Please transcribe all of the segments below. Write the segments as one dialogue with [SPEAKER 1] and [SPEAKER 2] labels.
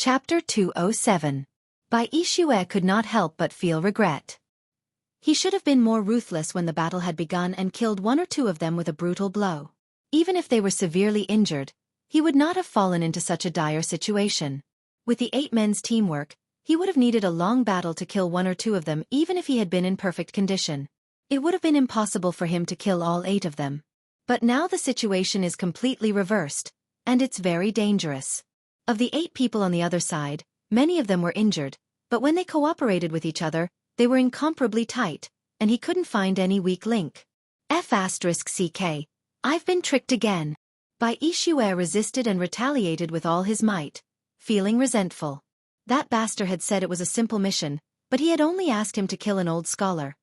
[SPEAKER 1] Chapter 207. Bai Xueqi could not help but feel regret. He should have been more ruthless when the battle had begun and killed one or two of them with a brutal blow. Even if they were severely injured, he would not have fallen into such a dire situation. With the 8 men's teamwork, he would have needed a long battle to kill one or two of them even if he had been in perfect condition. It would have been impossible for him to kill all 8 of them. But now the situation is completely reversed, and it's very dangerous. Of the 8 people on the other side, many of them were injured, but when they cooperated with each other, they were incomparably tight, and he couldn't find any weak link. Xueqi, I've been tricked again. Bai Xueqi resisted and retaliated with all his might, feeling resentful. That bastard had said it was a simple mission, but he had only asked him to kill an old scholar.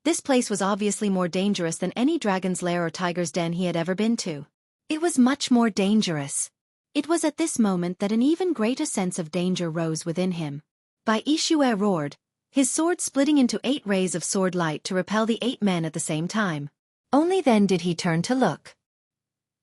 [SPEAKER 1] This place was obviously more dangerous than any dragon's lair or tiger's den he had ever been to. It was much more dangerous. It was at this moment that an even greater sense of danger rose within him. Bai Xueqi roared, his sword splitting into 8 rays of sword light to repel the 8 men at the same time. Only then did he turn to look.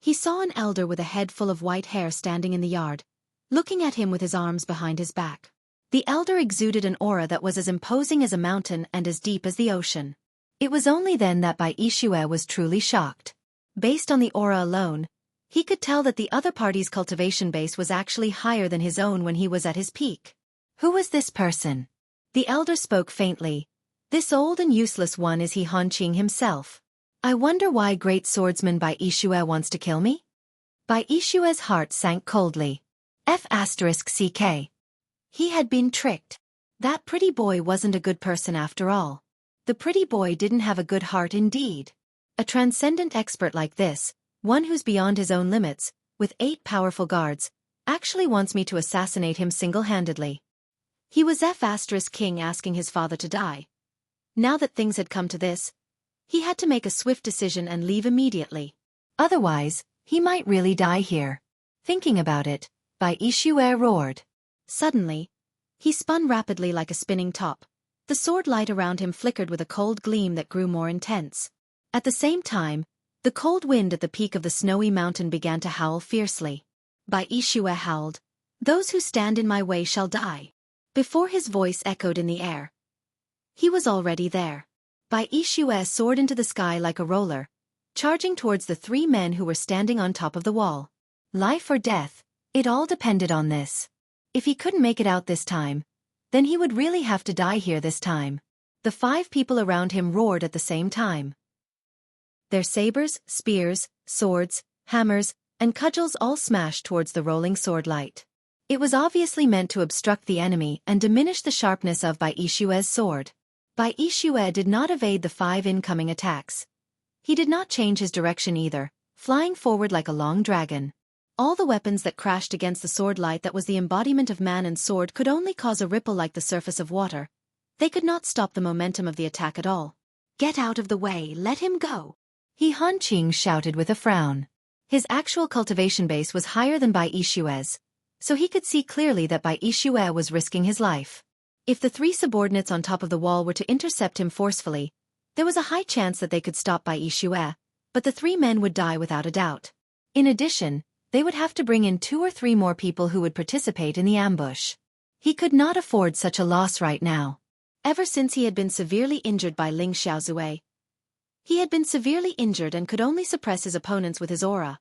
[SPEAKER 1] He saw an elder with a head full of white hair standing in the yard, looking at him with his arms behind his back. The elder exuded an aura that was as imposing as a mountain and as deep as the ocean. It was only then that Bai Xueqi was truly shocked. Based on the aura alone, he could tell that the other party's cultivation base was actually higher than his own when he was at his peak. Who was this person? The elder spoke faintly. This old and useless one is he Hanqing himself. I wonder why great swordsman Bai Xueqi wants to kill me? Bai Xueqi's heart sank coldly. F***ck. He had been tricked. That pretty boy wasn't a good person after all. The pretty boy didn't have a good heart indeed. A transcendent expert like this, one who's beyond his own limits, with 8 powerful guards, actually wants me to assassinate him single-handedly. He was F***king asking his father to die. Now that things had come to this, he had to make a swift decision and leave immediately. Otherwise, he might really die here. Thinking about it, Bai Xueqi roared. Suddenly, he spun rapidly like a spinning top. The sword light around him flickered with a cold gleam that grew more intense. At the same time, the cold wind at the peak of the snowy mountain began to howl fiercely. Bai Xueqi howled, "Those who stand in my way shall die." Before his voice echoed in the air, he was already there. Bai Xueqi soared into the sky like a roller, charging towards the 3 men who were standing on top of the wall. Life or death, it all depended on this. If he couldn't make it out this time, then he would really have to die here this time. The 5 people around him roared at the same time. Their sabers, spears, swords, hammers, and cudgels all smashed towards the rolling sword light. It was obviously meant to obstruct the enemy and diminish the sharpness of Bai Xueqi's sword. Bai Xueqi did not evade the 5 incoming attacks. He did not change his direction either, flying forward like a long dragon. All the weapons that crashed against the sword light that was the embodiment of man and sword could only cause a ripple like the surface of water. They could not stop the momentum of the attack at all. "Get out of the way, let him go," he Hanqing shouted with a frown. His actual cultivation base was higher than Bai Xueqi's, so he could see clearly that Bai Xueqi was risking his life. If the 3 subordinates on top of the wall were to intercept him forcefully, there was a high chance that they could stop Bai Xueqi, but the 3 men would die without a doubt. In addition, they would have to bring in 2 or 3 more people who would participate in the ambush. He could not afford such a loss right now. Ever since he had been severely injured by Ling Xiaozui, he had been severely injured and could only suppress his opponents with his aura.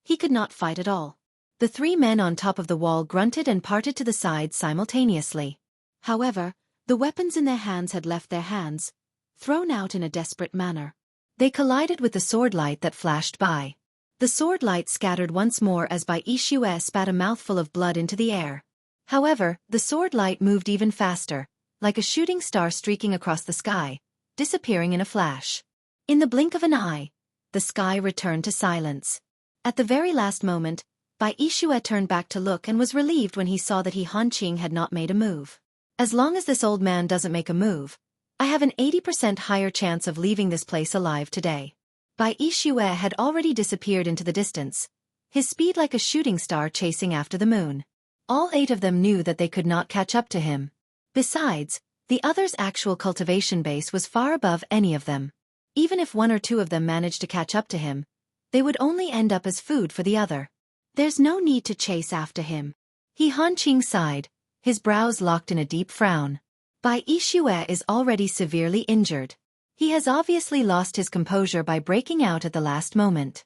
[SPEAKER 1] He could not fight at all. The 3 men on top of the wall grunted and parted to the sides simultaneously. However, the weapons in their hands had left their hands, thrown out in a desperate manner. They collided with the sword light that flashed by. The sword light scattered once more as Bai Xueqi spat a mouthful of blood into the air. However, the sword light moved even faster, like a shooting star streaking across the sky, disappearing in a flash. In the blink of an eye, the sky returned to silence. At the very last moment, Bai Xueqi turned back to look and was relieved when he saw that he Hanqing had not made a move. As long as this old man doesn't make a move, I have an 80% higher chance of leaving this place alive today. Bai Xueqi had already disappeared into the distance, his speed like a shooting star chasing after the moon. All 8 of them knew that they could not catch up to him. Besides, the others' actual cultivation base was far above any of them. Even if 1 or 2 of them managed to catch up to him, they would only end up as food for the other. There's no need to chase after him. He Hanqing sighed, his brows locked in a deep frown. Bai Yixue is already severely injured. He has obviously lost his composure by breaking out at the last moment.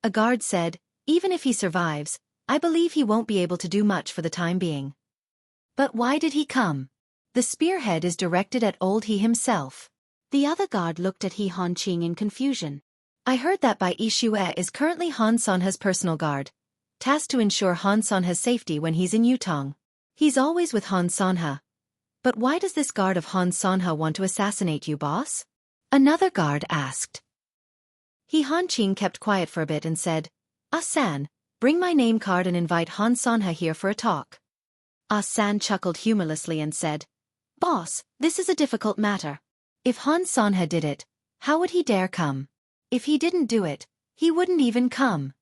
[SPEAKER 1] A guard said, even if he survives, I believe he won't be able to do much for the time being. But why did he come? The spearhead is directed at old he himself. The other guard looked at He Hanqing in confusion. I heard that Bai Yixue is currently Han Sanhe's personal guard, tasked to ensure Han Sanhe's safety when he's in Yutong. He's always with Han Sanhe. But why does this guard of Han Sanhe want to assassinate you, boss? Another guard asked. He Hanqing kept quiet for a bit and said, Ah-san, bring my name card and invite Han Sanhe here for a talk. Ah-san chuckled humorlessly and said, Boss, this is a difficult matter. If Han Sanhe did it, how would he dare come? If he didn't do it, he wouldn't even come.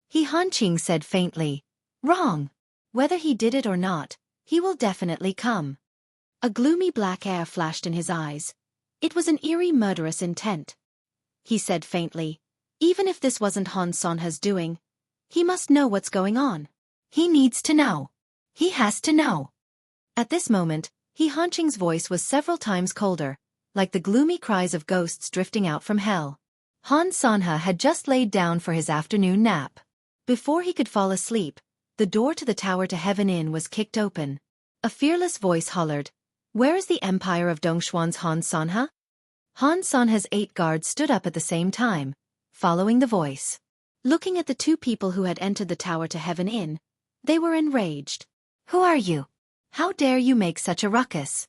[SPEAKER 1] He Hanqing said faintly, Wrong. Whether he did it or not, he will definitely come. A gloomy black air flashed in his eyes. It was an eerie murderous intent. He said faintly, even if this wasn't Han Sanhe's doing, he must know what's going on. He needs to know. He has to know. At this moment, He Hanqing's voice was several times colder, like the gloomy cries of ghosts drifting out from hell. Han Sanhe had just laid down for his afternoon nap. Before he could fall asleep, the door to the Tower to Heaven Inn was kicked open. A fearless voice hollered, Where is the Empire of Dongxuan's Han Sanhe? Han Sanhe's 8 guards stood up at the same time, following the voice. Looking at the 2 people who had entered the Tower to Heaven Inn, they were enraged. Who are you? How dare you make such a ruckus?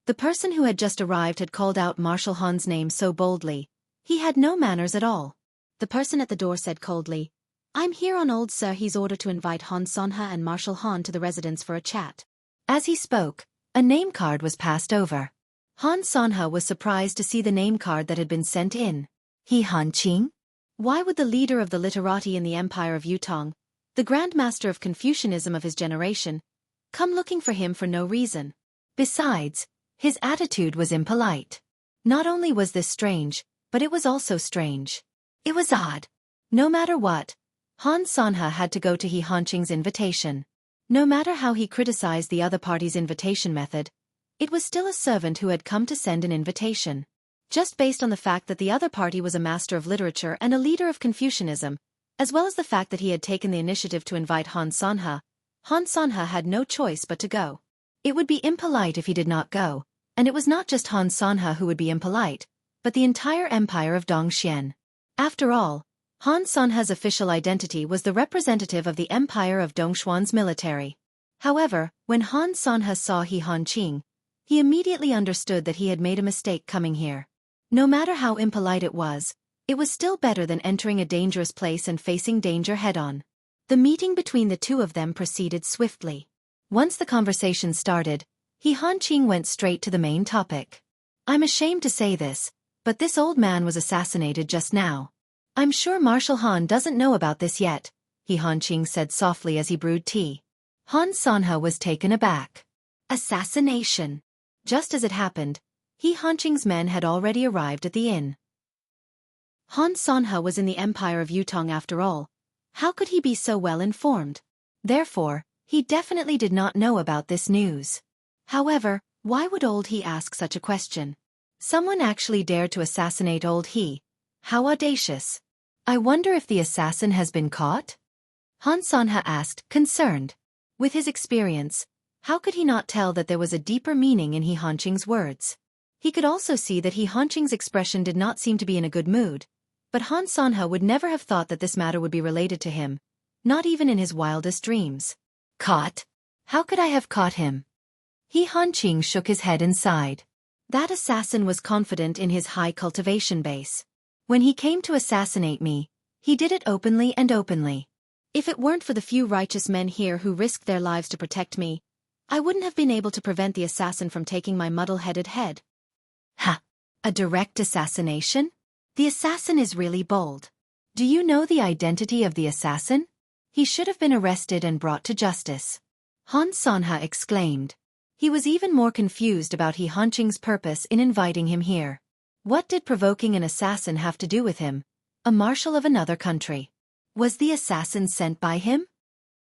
[SPEAKER 1] The person who had just arrived had called out Marshal Han's name so boldly. He had no manners at all. The person at the door said coldly, I'm here on old Sir He's order to invite Han Sanhe and Marshal Han to the residence for a chat. As he spoke, a name card was passed over. Han Sanhe was surprised to see the name card that had been sent in. He Hanqing? Why would the leader of the literati in the Empire of Yutong, the Grand Master of Confucianism of his generation, come looking for him for no reason? Besides, his attitude was impolite. Not only was this strange, but it was also strange. It was odd. No matter what, Han Sanhe had to go to He Hanqing's invitation. No matter how he criticized the other party's invitation method, it was still a servant who had come to send an invitation. Just based on the fact that the other party was a master of literature and a leader of Confucianism, as well as the fact that he had taken the initiative to invite Han Sanhe had no choice but to go. It would be impolite if he did not go, and it was not just Han Sanhe who would be impolite, but the entire empire of Dongxian. After all, Han Sanhe's official identity was the representative of the empire of Dongxuan's military. However, when Han Sanhe saw He Hanqing, he immediately understood that he had made a mistake coming here. No matter how impolite it was still better than entering a dangerous place and facing danger head-on. The meeting between the 2 of them proceeded swiftly. Once the conversation started, He Hanqing went straight to the main topic. I'm ashamed to say this, but this old man was assassinated just now. I'm sure Marshal Han doesn't know about this yet, He Hanqing said softly as he brewed tea. Han Sanhe was taken aback. Assassination. Just as it happened, He Hanqing's men had already arrived at the inn. Han Sanhe was in the Empire of Yutong after all. How could he be so well informed? Therefore, he definitely did not know about this news. However, why would old He ask such a question? Someone actually dared to assassinate old He. How audacious. I wonder if the assassin has been caught? Han Sanhe asked, concerned. With his experience, how could he not tell that there was a deeper meaning in He Hanqing's words? He could also see that He Hanqing's expression did not seem to be in a good mood, but Han Sanhe would never have thought that this matter would be related to him, not even in his wildest dreams. Caught? How could I have caught him? He Hanqing shook his head and sighed. That assassin was confident in his high cultivation base. When he came to assassinate me, he did it openly and openly. If it weren't for the few righteous men here who risked their lives to protect me, I wouldn't have been able to prevent the assassin from taking my muddle-headed head. Ha! A direct assassination? The assassin is really bold. Do you know the identity of the assassin? He should have been arrested and brought to justice. Han Sanhe exclaimed. He was even more confused about He Hanqing's purpose in inviting him here. What did provoking an assassin have to do with him, a marshal of another country? Was the assassin sent by him?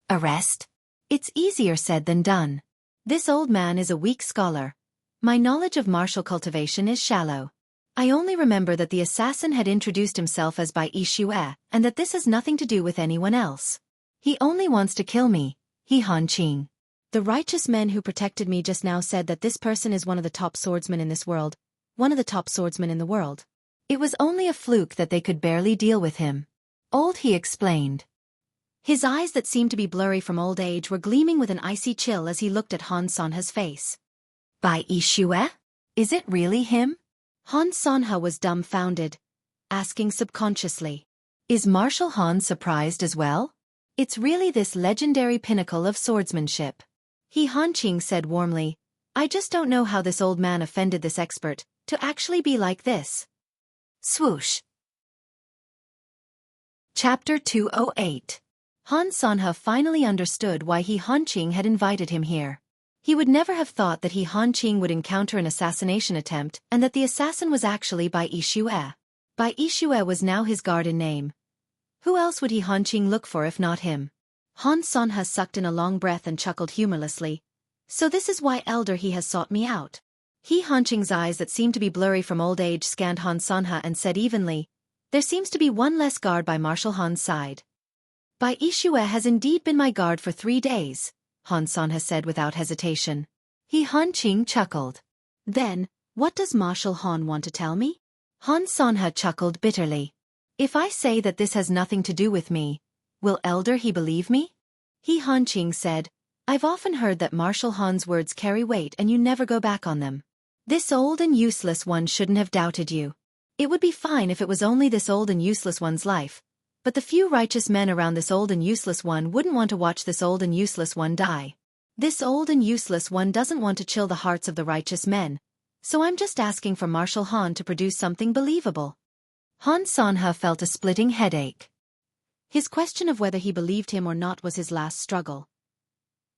[SPEAKER 1] Arrest? It's easier said than done. This old man is a weak scholar. My knowledge of martial cultivation is shallow. I only remember that the assassin had introduced himself as Bai Xueqi, and that this has nothing to do with anyone else. He only wants to kill me, he Han Qing. The righteous men who protected me just now said that this person is one of the top swordsmen in this world, one of the top swordsmen in the world. It was only a fluke that they could barely deal with him. Old he explained. His eyes that seemed to be blurry from old age were gleaming with an icy chill as he looked at Han Sanha's face. Bai Xueqi? Is it really him? Han Sanha was dumbfounded, asking subconsciously. Is Marshal Han surprised as well? It's really this legendary pinnacle of swordsmanship. Han Qing said warmly, I just don't know how this old man offended this expert, to actually be like this. Swoosh. Chapter 208. Han Sanha finally understood why Han Qing had invited him here. He would never have thought that Han Qing would encounter an assassination attempt and that the assassin was actually Bai Xueqi. Bai Xueqi was now his guard in name. Who else would Han Qing look for if not him? Han Sanha sucked in a long breath and chuckled humorlessly. So this is why Elder he has sought me out. Han Qing's eyes that seemed to be blurry from old age scanned Han Sanha and said evenly, there seems to be one less guard by Marshal Han's side. Bai Xueqi has indeed been my guard for 3 days. Han Sanha said without hesitation. Han Qing chuckled. Then, what does Marshal Han want to tell me? Han Sanha chuckled bitterly. If I say that this has nothing to do with me, will Elder he believe me? Han Qing said, I've often heard that Marshal Han's words carry weight and you never go back on them. This old and useless one shouldn't have doubted you. It would be fine if it was only this old and useless one's life. But the few righteous men around this old and useless one wouldn't want to watch this old and useless one die. This old and useless one doesn't want to chill the hearts of the righteous men. So I'm just asking for Marshal Han to produce something believable. Han Sanha felt a splitting headache. His question of whether he believed him or not was his last struggle.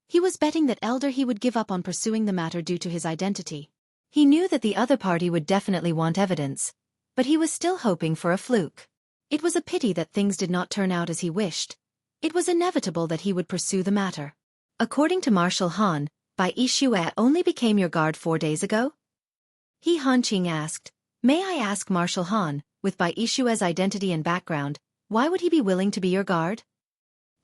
[SPEAKER 1] He was betting that Elder he would give up on pursuing the matter due to his identity. He knew that the other party would definitely want evidence, but he was still hoping for a fluke. It was a pity that things did not turn out as he wished. It was inevitable that he would pursue the matter. According to Marshal Han, Bai Xueqi only became your guard 4 days ago? Han Qing asked. May I ask Marshal Han, with Bai Xueqi's identity and background, why would he be willing to be your guard?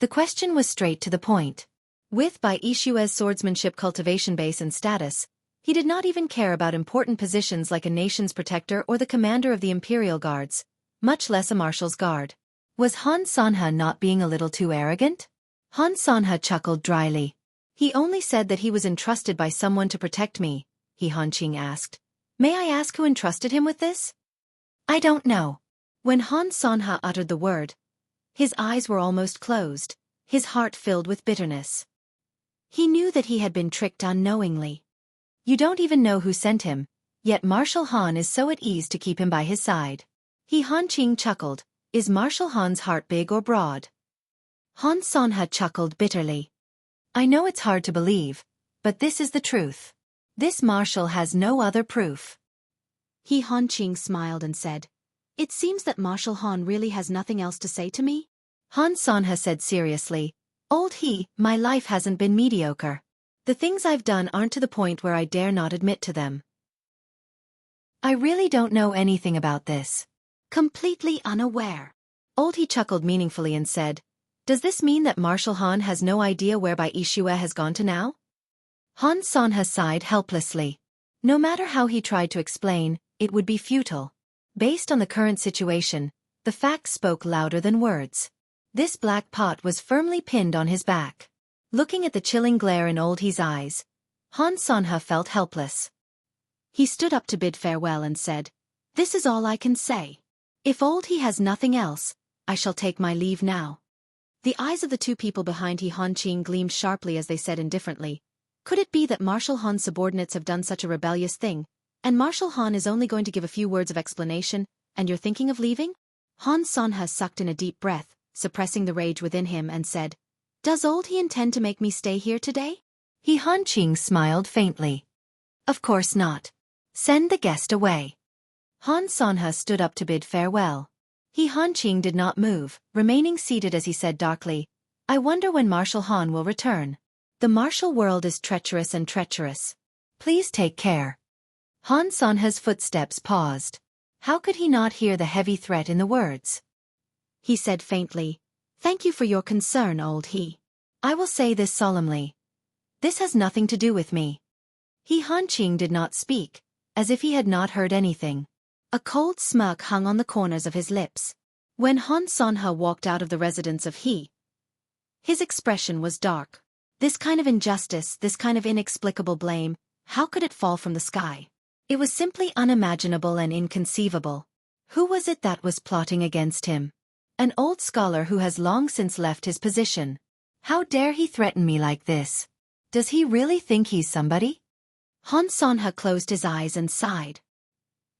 [SPEAKER 1] The question was straight to the point. With Bai Xueqi's swordsmanship cultivation base and status, he did not even care about important positions like a nation's protector or the commander of the Imperial Guards, much less a marshal's guard. Was Han Sanha not being a little too arrogant? Han Sanha chuckled dryly. He only said that he was entrusted by someone to protect me, Han Qing asked. May I ask who entrusted him with this? I don't know. When Han Sanha uttered the word, his eyes were almost closed, his heart filled with bitterness. He knew that he had been tricked unknowingly. You don't even know who sent him, yet Marshal Han is so at ease to keep him by his side. Han Qing chuckled. Is Marshal Han's heart big or broad? Han Sanha chuckled bitterly. I know it's hard to believe, but this is the truth. This marshal has no other proof. Han Qing smiled and said, It seems that Marshal Han really has nothing else to say to me? Han Sanha said seriously, Old my life hasn't been mediocre. The things I've done aren't to the point where I dare not admit to them. I really don't know anything about this. Completely unaware. Old chuckled meaningfully and said, Does this mean that Marshal Han has no idea where Bai Xueqi has gone to now? Han Sanha sighed helplessly. No matter how he tried to explain, it would be futile. Based on the current situation, the facts spoke louder than words. This black pot was firmly pinned on his back. Looking at the chilling glare in Old eyes, Han Sanha felt helpless. He stood up to bid farewell and said, This is all I can say. If Old has nothing else, I shall take my leave now. The eyes of the two people behind Han Qing gleamed sharply as they said indifferently, Could it be that Marshal Han's subordinates have done such a rebellious thing, and Marshal Han is only going to give a few words of explanation, and you're thinking of leaving? Han Sanha sucked in a deep breath, suppressing the rage within him and said, Does Old intend to make me stay here today? Han Qing smiled faintly. Of course not. Send the guest away. Han Sanha stood up to bid farewell. Han Qing did not move, remaining seated as he said darkly, I wonder when Marshal Han will return. The martial world is treacherous and treacherous. Please take care. Han Sanha's footsteps paused. How could he not hear the heavy threat in the words? He said faintly, "Thank you for your concern, old he. I will say this solemnly. This has nothing to do with me." Han Qing did not speak, as if he had not heard anything. A cold smirk hung on the corners of his lips. When Han Sanha walked out of the residence of his expression was dark. This kind of injustice, this kind of inexplicable blame, how could it fall from the sky? It was simply unimaginable and inconceivable. Who was it that was plotting against him? An old scholar who has long since left his position. How dare he threaten me like this? Does he really think he's somebody? Han Sanha closed his eyes and sighed.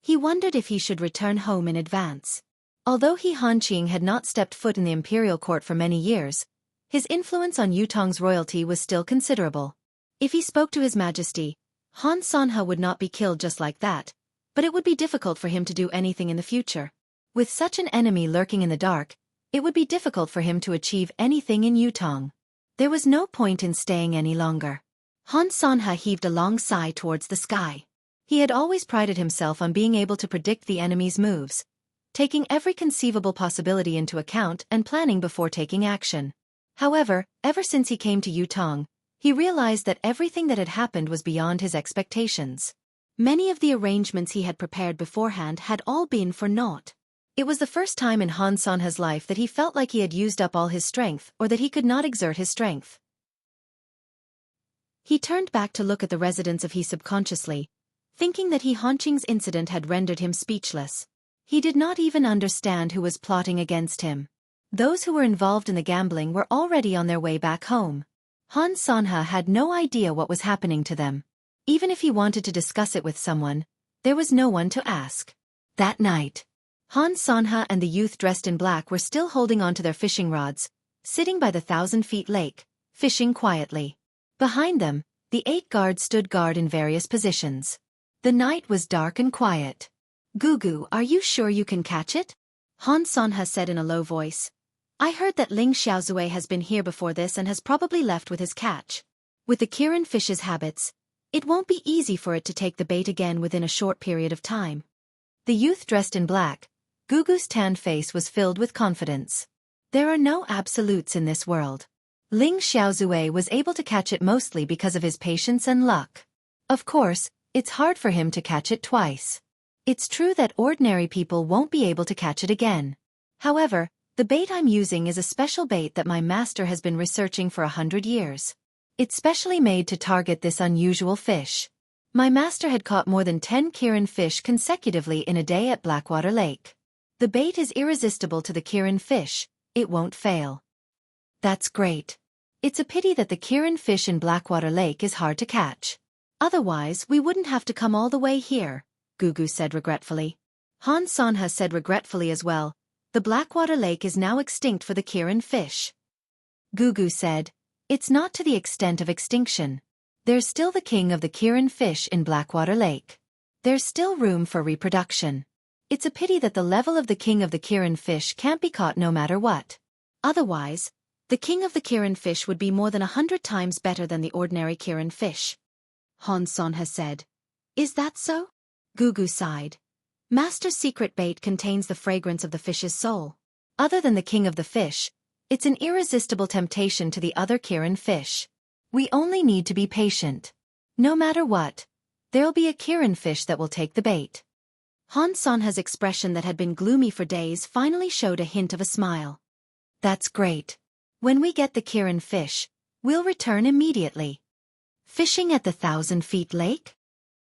[SPEAKER 1] He wondered if he should return home in advance. Although Han Qing had not stepped foot in the imperial court for many years, his influence on Yutong's royalty was still considerable. If he spoke to His Majesty, Han Sanha would not be killed just like that, but it would be difficult for him to do anything in the future. With such an enemy lurking in the dark, it would be difficult for him to achieve anything in Yutong. There was no point in staying any longer. Han Sanha heaved a long sigh towards the sky. He had always prided himself on being able to predict the enemy's moves, taking every conceivable possibility into account and planning before taking action. However, ever since he came to Yutong, he realized that everything that had happened was beyond his expectations. Many of the arrangements he had prepared beforehand had all been for naught. It was the first time in Han Sanha's life that he felt like he had used up all his strength or that he could not exert his strength. He turned back to look at the residence of he subconsciously, thinking that Han Qing's incident had rendered him speechless. He did not even understand who was plotting against him. Those who were involved in the gambling were already on their way back home. Han Sanha had no idea what was happening to them. Even if he wanted to discuss it with someone, there was no one to ask. That night, Han Sanha and the youth dressed in black were still holding onto their fishing rods, sitting by the 1,000-feet lake, fishing quietly. Behind them, the 8 guards stood guard in various positions. The night was dark and quiet. "Gugu, are you sure you can catch it?" Han Sanha said in a low voice. "I heard that Ling Xiaozue has been here before this and has probably left with his catch. With the Kirin fish's habits, it won't be easy for it to take the bait again within a short period of time." The youth dressed in black, Gugu's tanned face was filled with confidence. There are no absolutes in this world. Ling Xiaozue was able to catch it mostly because of his patience and luck. Of course, it's hard for him to catch it twice. It's true that ordinary people won't be able to catch it again. However, the bait I'm using is a special bait that my master has been researching for 100 years. It's specially made to target this unusual fish. My master had caught more than 10 Kirin fish consecutively in a day at Blackwater Lake. The bait is irresistible to the Kirin fish, it won't fail. That's great. It's a pity that the Kirin fish in Blackwater Lake is hard to catch. Otherwise, we wouldn't have to come all the way here, Gugu said regretfully. Han Sanha said regretfully as well. The Blackwater Lake is now extinct for the Kirin fish. Gugu said, "It's not to the extent of extinction. There's still the king of the Kirin fish in Blackwater Lake. There's still room for reproduction. It's a pity that the level of the king of the Kirin fish can't be caught no matter what. Otherwise, the king of the Kirin fish would be more than 100 times better than the ordinary Kirin fish." Han Sanha said. "Is that so?" Gugu sighed. "Master's secret bait contains the fragrance of the fish's soul. Other than the king of the fish, it's an irresistible temptation to the other Kirin fish. We only need to be patient. No matter what, there'll be a Kirin fish that will take the bait." Han Sanha's expression that had been gloomy for days finally showed a hint of a smile. "That's great. When we get the Kirin fish, we'll return immediately." Fishing at the 1,000-feet lake?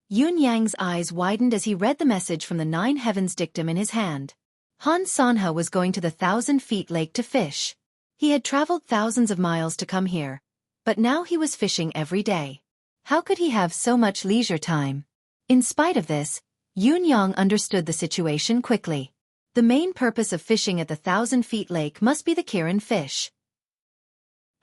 [SPEAKER 1] Yun Yang's eyes widened as he read the message from the 9 Heavens dictum in his hand. Han Sanha was going to the 1,000-feet lake to fish. He had traveled thousands of miles to come here, but now he was fishing every day. How could he have so much leisure time? In spite of this, Yun Yang understood the situation quickly. The main purpose of fishing at the 1,000-feet lake must be the Kirin fish.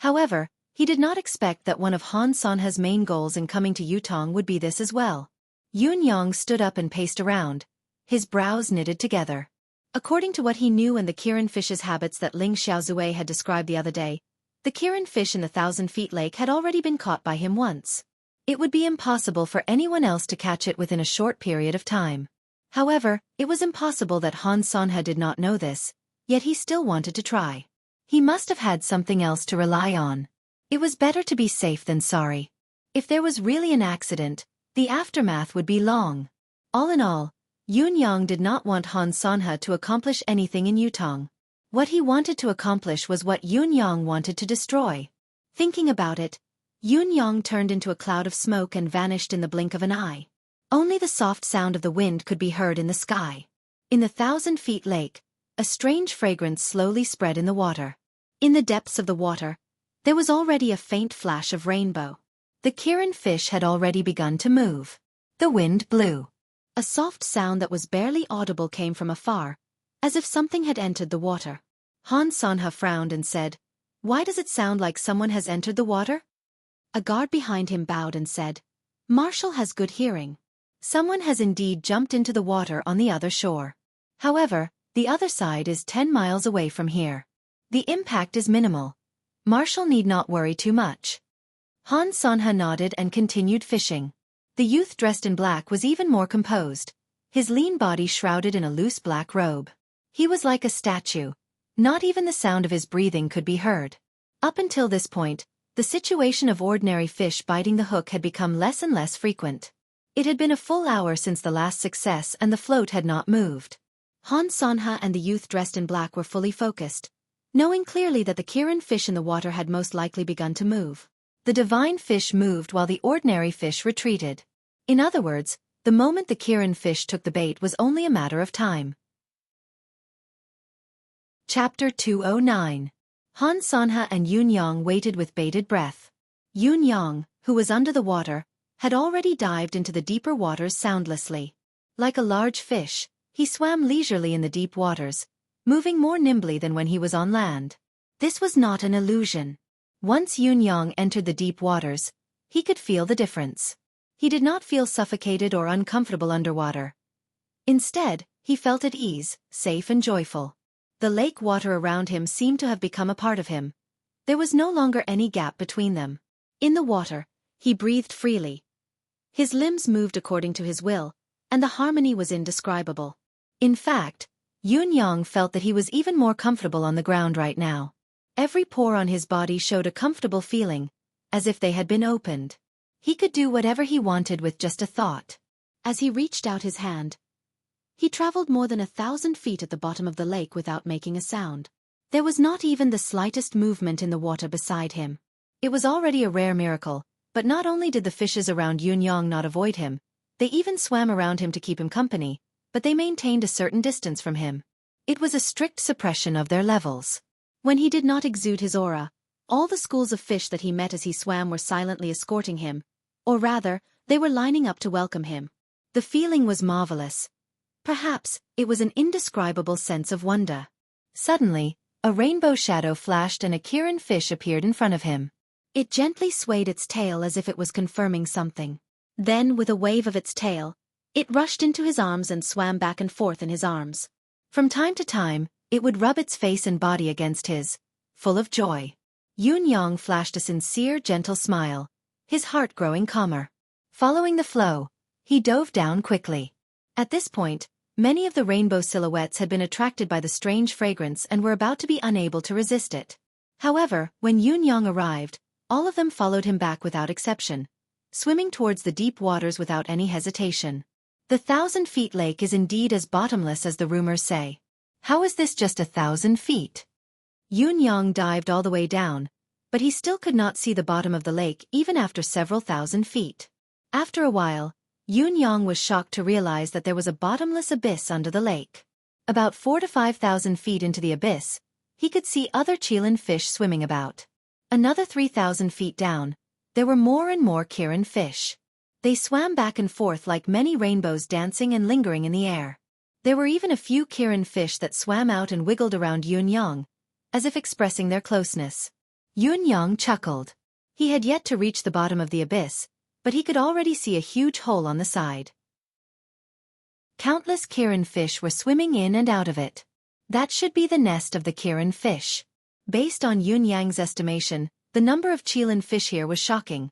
[SPEAKER 1] However, he did not expect that one of Han Sanha's main goals in coming to Yutong would be this as well. Yun Yang stood up and paced around, his brows knitted together. According to what he knew and the Kirin fish's habits that Ling Xiaozue had described the other day, The Kirin fish in the 1,000-feet lake had already been caught by him once. It would be impossible for anyone else to catch it within a short period of time. However, it was impossible that Han Sanha did not know this, yet he still wanted to try. He must have had something else to rely on. It was better to be safe than sorry. If there was really an accident, the aftermath would be long. All in all, Yun Yang did not want Han Sanha to accomplish anything in Yutong. What he wanted to accomplish was what Yun Yang wanted to destroy. Thinking about it, Yun Yang turned into a cloud of smoke and vanished in the blink of an eye. Only the soft sound of the wind could be heard in the sky. In the 1,000-feet lake, a strange fragrance slowly spread in the water. In the depths of the water, there was already a faint flash of rainbow. The Kirin fish had already begun to move. The wind blew. A soft sound that was barely audible came from afar, as if something had entered the water. Han Sanha frowned and said, "Why does it sound like someone has entered the water?" A guard behind him bowed and said, "Marshal has good hearing. Someone has indeed jumped into the water on the other shore. However, the other side is 10 miles away from here. The impact is minimal. Marshal need not worry too much." Han Sanha nodded and continued fishing. The youth dressed in black was even more composed, his lean body shrouded in a loose black robe. He was like a statue. Not even the sound of his breathing could be heard. Up until this point, the situation of ordinary fish biting the hook had become less and less frequent. It had been a full hour since the last success and the float had not moved. Han Sanha and the youth dressed in black were fully focused, knowing clearly that the Kirin fish in the water had most likely begun to move. The divine fish moved while the ordinary fish retreated. In other words, the moment the Kirin fish took the bait was only a matter of time. Chapter 209. Han Sanha and Yun Yang waited with bated breath. Yun Yang, who was under the water, had already dived into the deeper waters soundlessly. Like a large fish, he swam leisurely in the deep waters, moving more nimbly than when he was on land. This was not an illusion. Once Yun Yang entered the deep waters, he could feel the difference. He did not feel suffocated or uncomfortable underwater. Instead, he felt at ease, safe and joyful. The lake water around him seemed to have become a part of him. There was no longer any gap between them. In the water, he breathed freely. His limbs moved according to his will, and the harmony was indescribable. In fact, Yun Yang felt that he was even more comfortable on the ground right now. Every pore on his body showed a comfortable feeling, as if they had been opened. He could do whatever he wanted with just a thought. As he reached out his hand, he traveled more than 1,000 feet at the bottom of the lake without making a sound. There was not even the slightest movement in the water beside him. It was already a rare miracle, but not only did the fishes around Yun Yang not avoid him, they even swam around him to keep him company, but they maintained a certain distance from him. It was a strict suppression of their levels. When he did not exude his aura, all the schools of fish that he met as he swam were silently escorting him, or rather, they were lining up to welcome him. The feeling was marvelous. Perhaps, it was an indescribable sense of wonder. Suddenly, a rainbow shadow flashed and a Kirin fish appeared in front of him. It gently swayed its tail as if it was confirming something. Then, with a wave of its tail, it rushed into his arms and swam back and forth in his arms. From time to time, it would rub its face and body against his, full of joy. Yun Yang flashed a sincere, gentle smile, his heart growing calmer. Following the flow, he dove down quickly. At this point, many of the rainbow silhouettes had been attracted by the strange fragrance and were about to be unable to resist it. However, when Yun Yang arrived, all of them followed him back without exception, swimming towards the deep waters without any hesitation. The 1,000-feet lake is indeed as bottomless as the rumors say. How is this just 1,000 feet? Yun Yang dived all the way down, but he still could not see the bottom of the lake even after several thousand feet. After a while, Yun Yang was shocked to realize that there was a bottomless abyss under the lake. About 4,000 to 5,000 feet into the abyss, he could see other Qilin fish swimming about. Another 3,000 feet down, there were more and more Kirin fish. They swam back and forth like many rainbows dancing and lingering in the air. There were even a few Kirin fish that swam out and wiggled around Yun Yang, as if expressing their closeness. Yun Yang chuckled. He had yet to reach the bottom of the abyss, but he could already see a huge hole on the side. Countless Kirin fish were swimming in and out of it. That should be the nest of the Kirin fish. Based on Yun Yang's estimation, the number of qilin fish here was shocking.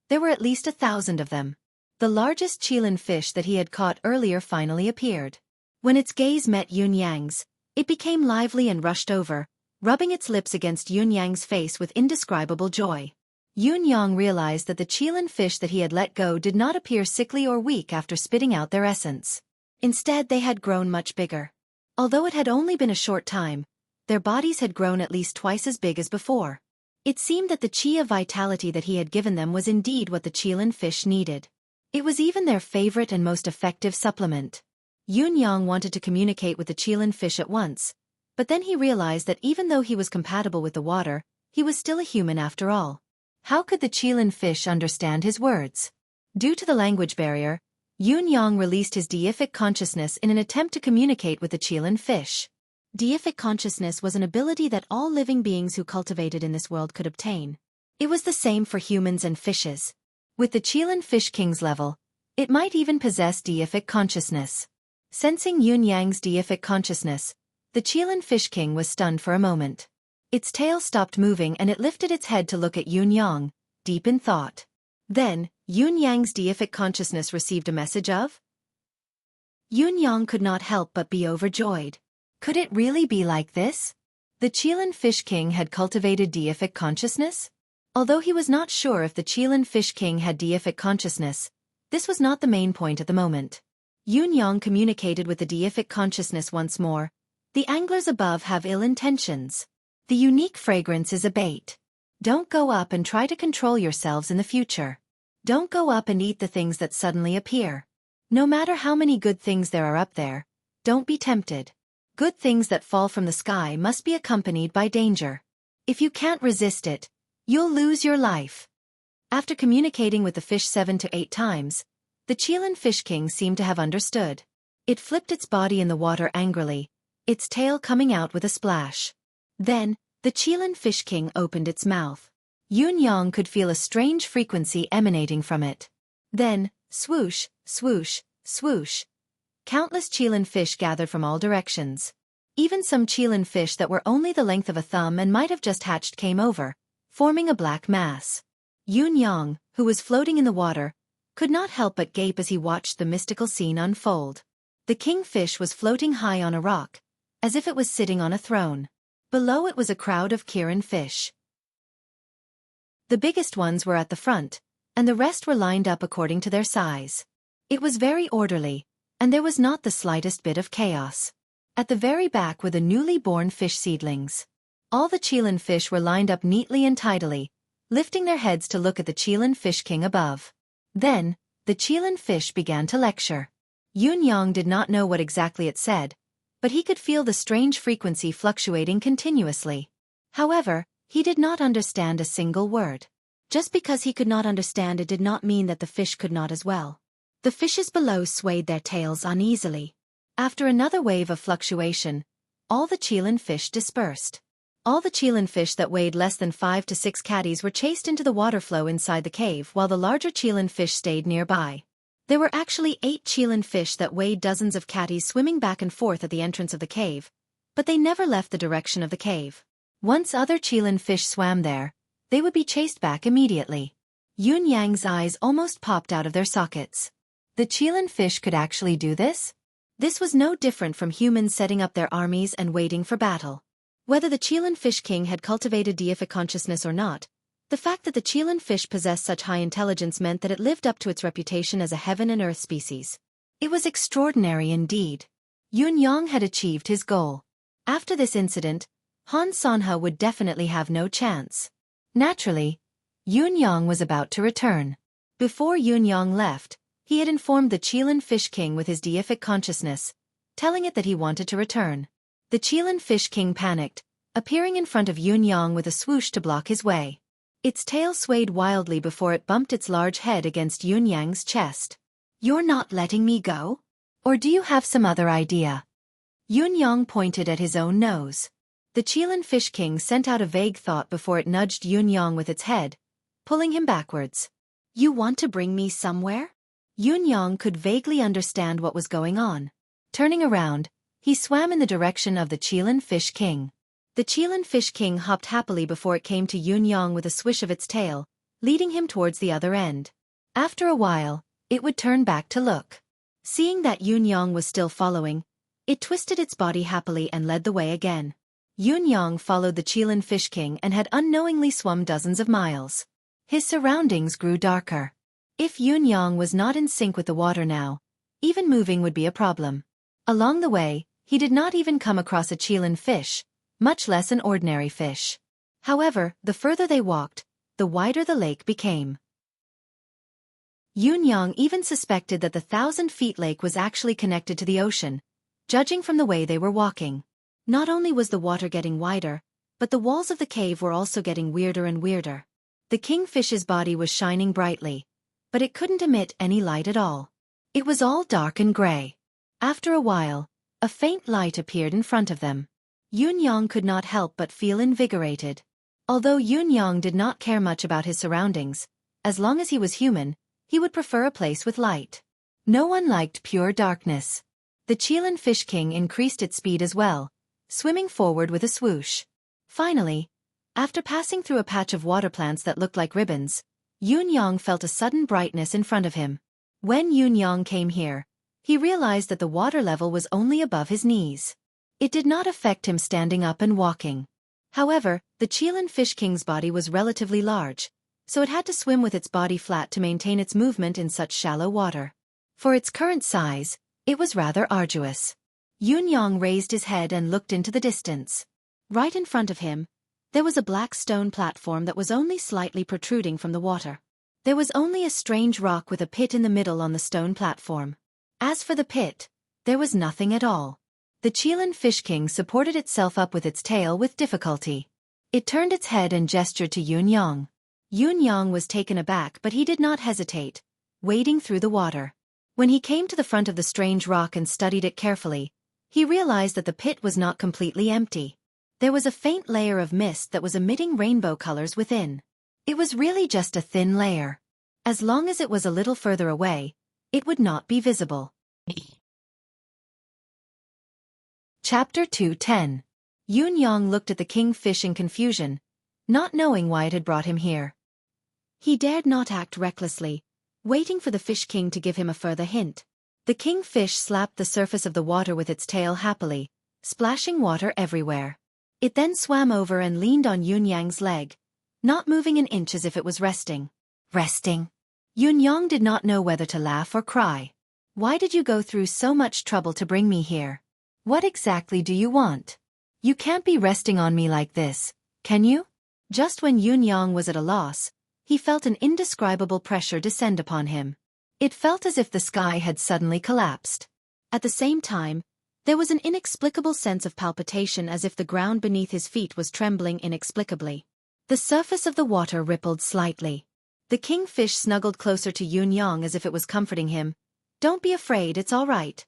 [SPEAKER 1] There were at least 1,000 of them. The largest qilin fish that he had caught earlier finally appeared. When its gaze met Yun Yang's, it became lively and rushed over, rubbing its lips against Yun Yang's face with indescribable joy. Yun Yang realized that the qilin fish that he had let go did not appear sickly or weak after spitting out their essence. Instead, they had grown much bigger. Although it had only been a short time, their bodies had grown at least twice as big as before. It seemed that the qi of vitality that he had given them was indeed what the qilin fish needed. It was even their favorite and most effective supplement. Yun Yang wanted to communicate with the qilin fish at once, but then he realized that even though he was compatible with the water, he was still a human after all. How could the qilin fish understand his words? Due to the language barrier, Yun Yang released his deific consciousness in an attempt to communicate with the qilin fish. Deific consciousness was an ability that all living beings who cultivated in this world could obtain. It was the same for humans and fishes. With the qilin fish king's level, it might even possess deific consciousness. Sensing Yun Yang's deific consciousness, the qilin fish king was stunned for a moment. Its tail stopped moving and it lifted its head to look at Yun Yang, deep in thought. Then, Yun Yang's deific consciousness received a message of? Yun Yang could not help but be overjoyed. Could it really be like this? The qilin fish king had cultivated deific consciousness? Although he was not sure if the qilin fish king had deific consciousness, this was not the main point at the moment. Yun Yang communicated with the deific consciousness once more. The anglers above have ill intentions. The unique fragrance is a bait. Don't go up and try to control yourselves in the future. Don't go up and eat the things that suddenly appear. No matter how many good things there are up there, don't be tempted. Good things that fall from the sky must be accompanied by danger. If you can't resist it, you'll lose your life. After communicating with the fish 7 to 8 times, the qilin fish king seemed to have understood. It flipped its body in the water angrily, its tail coming out with a splash. Then, the qilin fish king opened its mouth. Yun Yang could feel a strange frequency emanating from it. Then, swoosh, swoosh, swoosh. Countless qilin fish gathered from all directions. Even some qilin fish that were only the length of a thumb and might have just hatched came over, forming a black mass. Yun Yang, who was floating in the water, could not help but gape as he watched the mystical scene unfold. The kingfish was floating high on a rock, as if it was sitting on a throne. Below it was a crowd of qilin fish. The biggest ones were at the front, and the rest were lined up according to their size. It was very orderly, and there was not the slightest bit of chaos. At the very back were the newly born fish seedlings. All the qilin fish were lined up neatly and tidily, lifting their heads to look at the qilin fish king above. Then, the qilin fish began to lecture. Yun Yang did not know what exactly it said, but he could feel the strange frequency fluctuating continuously. However, he did not understand a single word. Just because he could not understand it did not mean that the fish could not as well. The fishes below swayed their tails uneasily. After another wave of fluctuation, all the qilin fish dispersed. All the qilin fish that weighed less than 5 to 6 catties were chased into the water flow inside the cave while the larger qilin fish stayed nearby. There were actually 8 qilin fish that weighed dozens of catties swimming back and forth at the entrance of the cave, but they never left the direction of the cave. Once other qilin fish swam there, they would be chased back immediately. Yun Yang's eyes almost popped out of their sockets. The qilin fish could actually do this? This was no different from humans setting up their armies and waiting for battle. Whether the qilin fish king had cultivated deific consciousness or not, the fact that the qilin fish possessed such high intelligence meant that it lived up to its reputation as a heaven and earth species. It was extraordinary indeed. Yun Yang had achieved his goal. After this incident, Han Sanhe would definitely have no chance. Naturally, Yun Yang was about to return. Before Yun Yang left, he had informed the qilin fish king with his deific consciousness, telling it that he wanted to return. The qilin fish king panicked, appearing in front of Yun Yang with a swoosh to block his way. Its tail swayed wildly before it bumped its large head against Yun Yang's chest. "You're not letting me go? Or do you have some other idea?" Yun Yang pointed at his own nose. The qilin fish king sent out a vague thought before it nudged Yun Yang with its head, pulling him backwards. "You want to bring me somewhere?" Yun Yang could vaguely understand what was going on. Turning around, he swam in the direction of the qilin fish king. The Qilan Fish King hopped happily before it came to Yun Yang with a swish of its tail, leading him towards the other end. After a while, it would turn back to look. Seeing that Yun Yang was still following, it twisted its body happily and led the way again. Yun Yang followed the Qilan Fish King and had unknowingly swum dozens of miles. His surroundings grew darker. If Yun Yang was not in sync with the water now, even moving would be a problem. Along the way, he did not even come across a Qilan fish, much less an ordinary fish. However, the further they walked, the wider the lake became. Yun Yang even suspected that the 1,000-feet lake was actually connected to the ocean, judging from the way they were walking. Not only was the water getting wider, but the walls of the cave were also getting weirder and weirder. The kingfish's body was shining brightly, but it couldn't emit any light at all. It was all dark and gray. After a while, a faint light appeared in front of them. Yun Yang could not help but feel invigorated. Although Yun Yang did not care much about his surroundings, as long as he was human, he would prefer a place with light. No one liked pure darkness. The Qilan Fish King increased its speed as well, swimming forward with a swoosh. Finally, after passing through a patch of water plants that looked like ribbons, Yun Yang felt a sudden brightness in front of him. When Yun Yang came here, he realized that the water level was only above his knees. It did not affect him standing up and walking. However, the Qilan Fish King's body was relatively large, so it had to swim with its body flat to maintain its movement in such shallow water. For its current size, it was rather arduous. Yun Yang raised his head and looked into the distance. Right in front of him, there was a black stone platform that was only slightly protruding from the water. There was only a strange rock with a pit in the middle on the stone platform. As for the pit, there was nothing at all. The Qilan Fish King supported itself up with its tail with difficulty. It turned its head and gestured to Yun Yang. Yun Yang was taken aback, but he did not hesitate, wading through the water. When he came to the front of the strange rock and studied it carefully, he realized that the pit was not completely empty. There was a faint layer of mist that was emitting rainbow colors within. It was really just a thin layer. As long as it was a little further away, it would not be visible. Chapter 2:10. Yun Yang looked at the kingfish in confusion, not knowing why it had brought him here. He dared not act recklessly, waiting for the Fish King to give him a further hint. The kingfish slapped the surface of the water with its tail happily, splashing water everywhere. It then swam over and leaned on Yun Yang's leg, not moving an inch as if it was resting. Resting? Yun Yang did not know whether to laugh or cry. Why did you go through so much trouble to bring me here? What exactly do you want? You can't be resting on me like this, can you? Just when Yun Yang was at a loss, he felt an indescribable pressure descend upon him. It felt as if the sky had suddenly collapsed. At the same time, there was an inexplicable sense of palpitation as if the ground beneath his feet was trembling inexplicably. The surface of the water rippled slightly. The kingfish snuggled closer to Yun Yang as if it was comforting him. Don't be afraid, it's all right.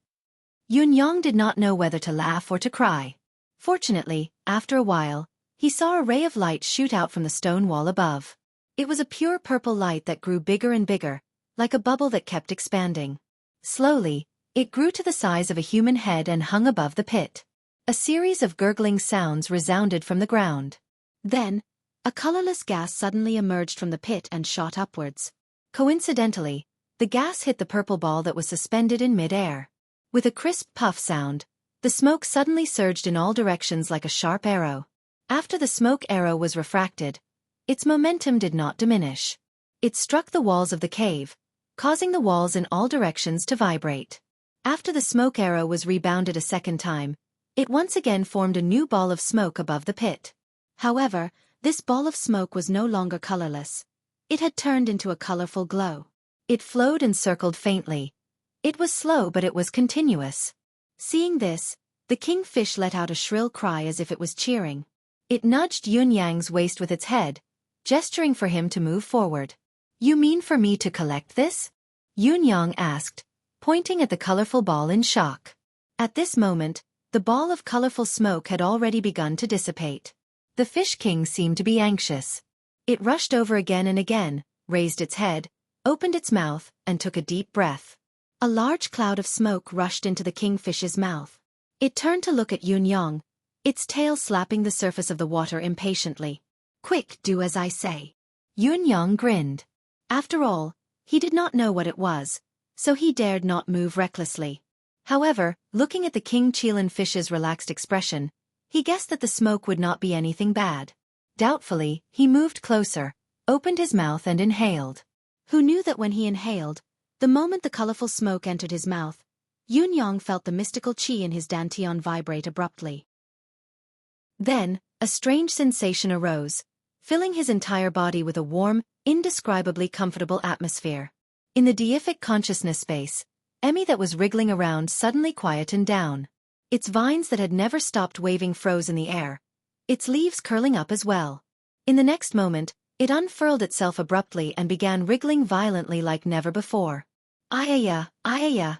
[SPEAKER 1] Yun Yang did not know whether to laugh or to cry. Fortunately, after a while, he saw a ray of light shoot out from the stone wall above. It was a pure purple light that grew bigger and bigger, like a bubble that kept expanding. Slowly, it grew to the size of a human head and hung above the pit. A series of gurgling sounds resounded from the ground. Then, a colorless gas suddenly emerged from the pit and shot upwards. Coincidentally, the gas hit the purple ball that was suspended in mid-air. With a crisp puff sound, the smoke suddenly surged in all directions like a sharp arrow. After the smoke arrow was refracted, its momentum did not diminish. It struck the walls of the cave, causing the walls in all directions to vibrate. After the smoke arrow was rebounded a second time, it once again formed a new ball of smoke above the pit. However, this ball of smoke was no longer colorless. It had turned into a colorful glow. It flowed and circled faintly. It was slow, but it was continuous. Seeing this, the kingfish let out a shrill cry as if it was cheering. It nudged Yun Yang's waist with its head, gesturing for him to move forward. You mean for me to collect this? Yun Yang asked, pointing at the colorful ball in shock. At this moment, the ball of colorful smoke had already begun to dissipate. The Fish King seemed to be anxious. It rushed over again and again, raised its head, opened its mouth, and took a deep breath. A large cloud of smoke rushed into the kingfish's mouth. It turned to look at Yun Yang, its tail slapping the surface of the water impatiently. "Quick, do as I say." Yun grinned. After all, he did not know what it was, so he dared not move recklessly. However, looking at the King Qilin fish's relaxed expression, he guessed that the smoke would not be anything bad. Doubtfully, he moved closer, opened his mouth and inhaled. Who knew that when he inhaled, the moment the colorful smoke entered his mouth, Yun felt the mystical qi in his dantian vibrate abruptly. Then, a strange sensation arose, filling his entire body with a warm, indescribably comfortable atmosphere. In the deific consciousness space, Emmy that was wriggling around suddenly quietened down. Its vines that had never stopped waving froze in the air, its leaves curling up as well. In the next moment, it unfurled itself abruptly and began wriggling violently like never before. Ayaya, ayaya.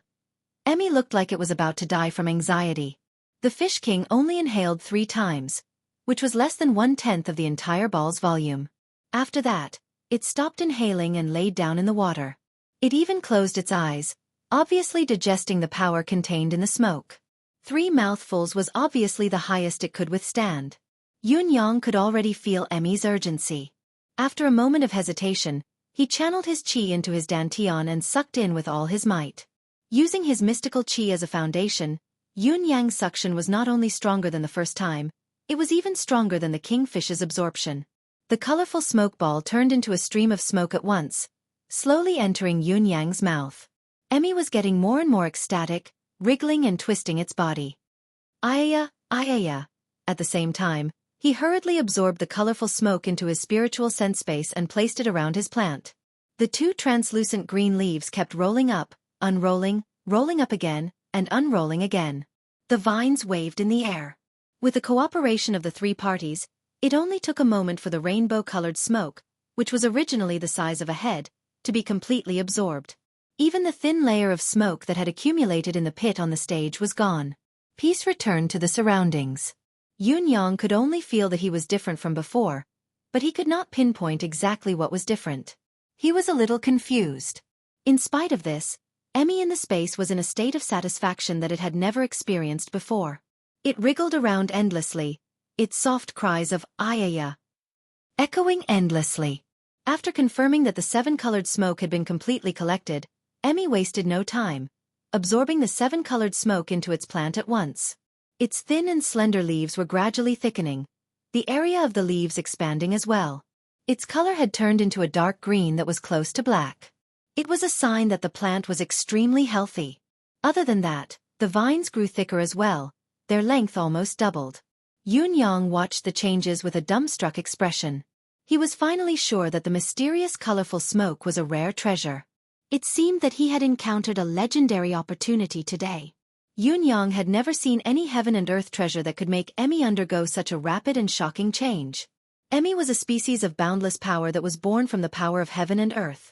[SPEAKER 1] Emmy looked like it was about to die from anxiety. The Fish King only inhaled 3 times, which was less than 1/10 of the entire ball's volume. After that, it stopped inhaling and laid down in the water. It even closed its eyes, obviously digesting the power contained in the smoke. 3 mouthfuls was obviously the highest it could withstand. Yun could already feel Emmy's urgency. After a moment of hesitation, he channeled his qi into his dantian and sucked in with all his might. Using his mystical qi as a foundation, Yun suction was not only stronger than the first time, it was even stronger than the kingfish's absorption. The colorful smoke ball turned into a stream of smoke at once, slowly entering Yun mouth. Emmy was getting more and more ecstatic, wriggling and twisting its body. Ayaya, ayaya. At the same time, he hurriedly absorbed the colorful smoke into his spiritual sense space and placed it around his plant. The 2 translucent green leaves kept rolling up, unrolling, rolling up again, and unrolling again. The vines waved in the air. With the cooperation of the 3 parties, it only took a moment for the rainbow-colored smoke, which was originally the size of a head, to be completely absorbed. Even the thin layer of smoke that had accumulated in the pit on the stage was gone. Peace returned to the surroundings. Yun could only feel that he was different from before, but he could not pinpoint exactly what was different. He was a little confused. In spite of this, Emmy in the space was in a state of satisfaction that it had never experienced before. It wriggled around endlessly, its soft cries of ayaya echoing endlessly. After confirming that the 7-colored smoke had been completely collected, Emmy wasted no time, absorbing the 7-colored smoke into its plant at once. Its thin and slender leaves were gradually thickening, the area of the leaves expanding as well. Its color had turned into a dark green that was close to black. It was a sign that the plant was extremely healthy. Other than that, the vines grew thicker as well, their length almost doubled. Yun watched the changes with a dumbstruck expression. He was finally sure that the mysterious colorful smoke was a rare treasure. It seemed that he had encountered a legendary opportunity today. Yun had never seen any heaven and earth treasure that could make Emmy undergo such a rapid and shocking change. Emmy was a species of boundless power that was born from the power of heaven and earth.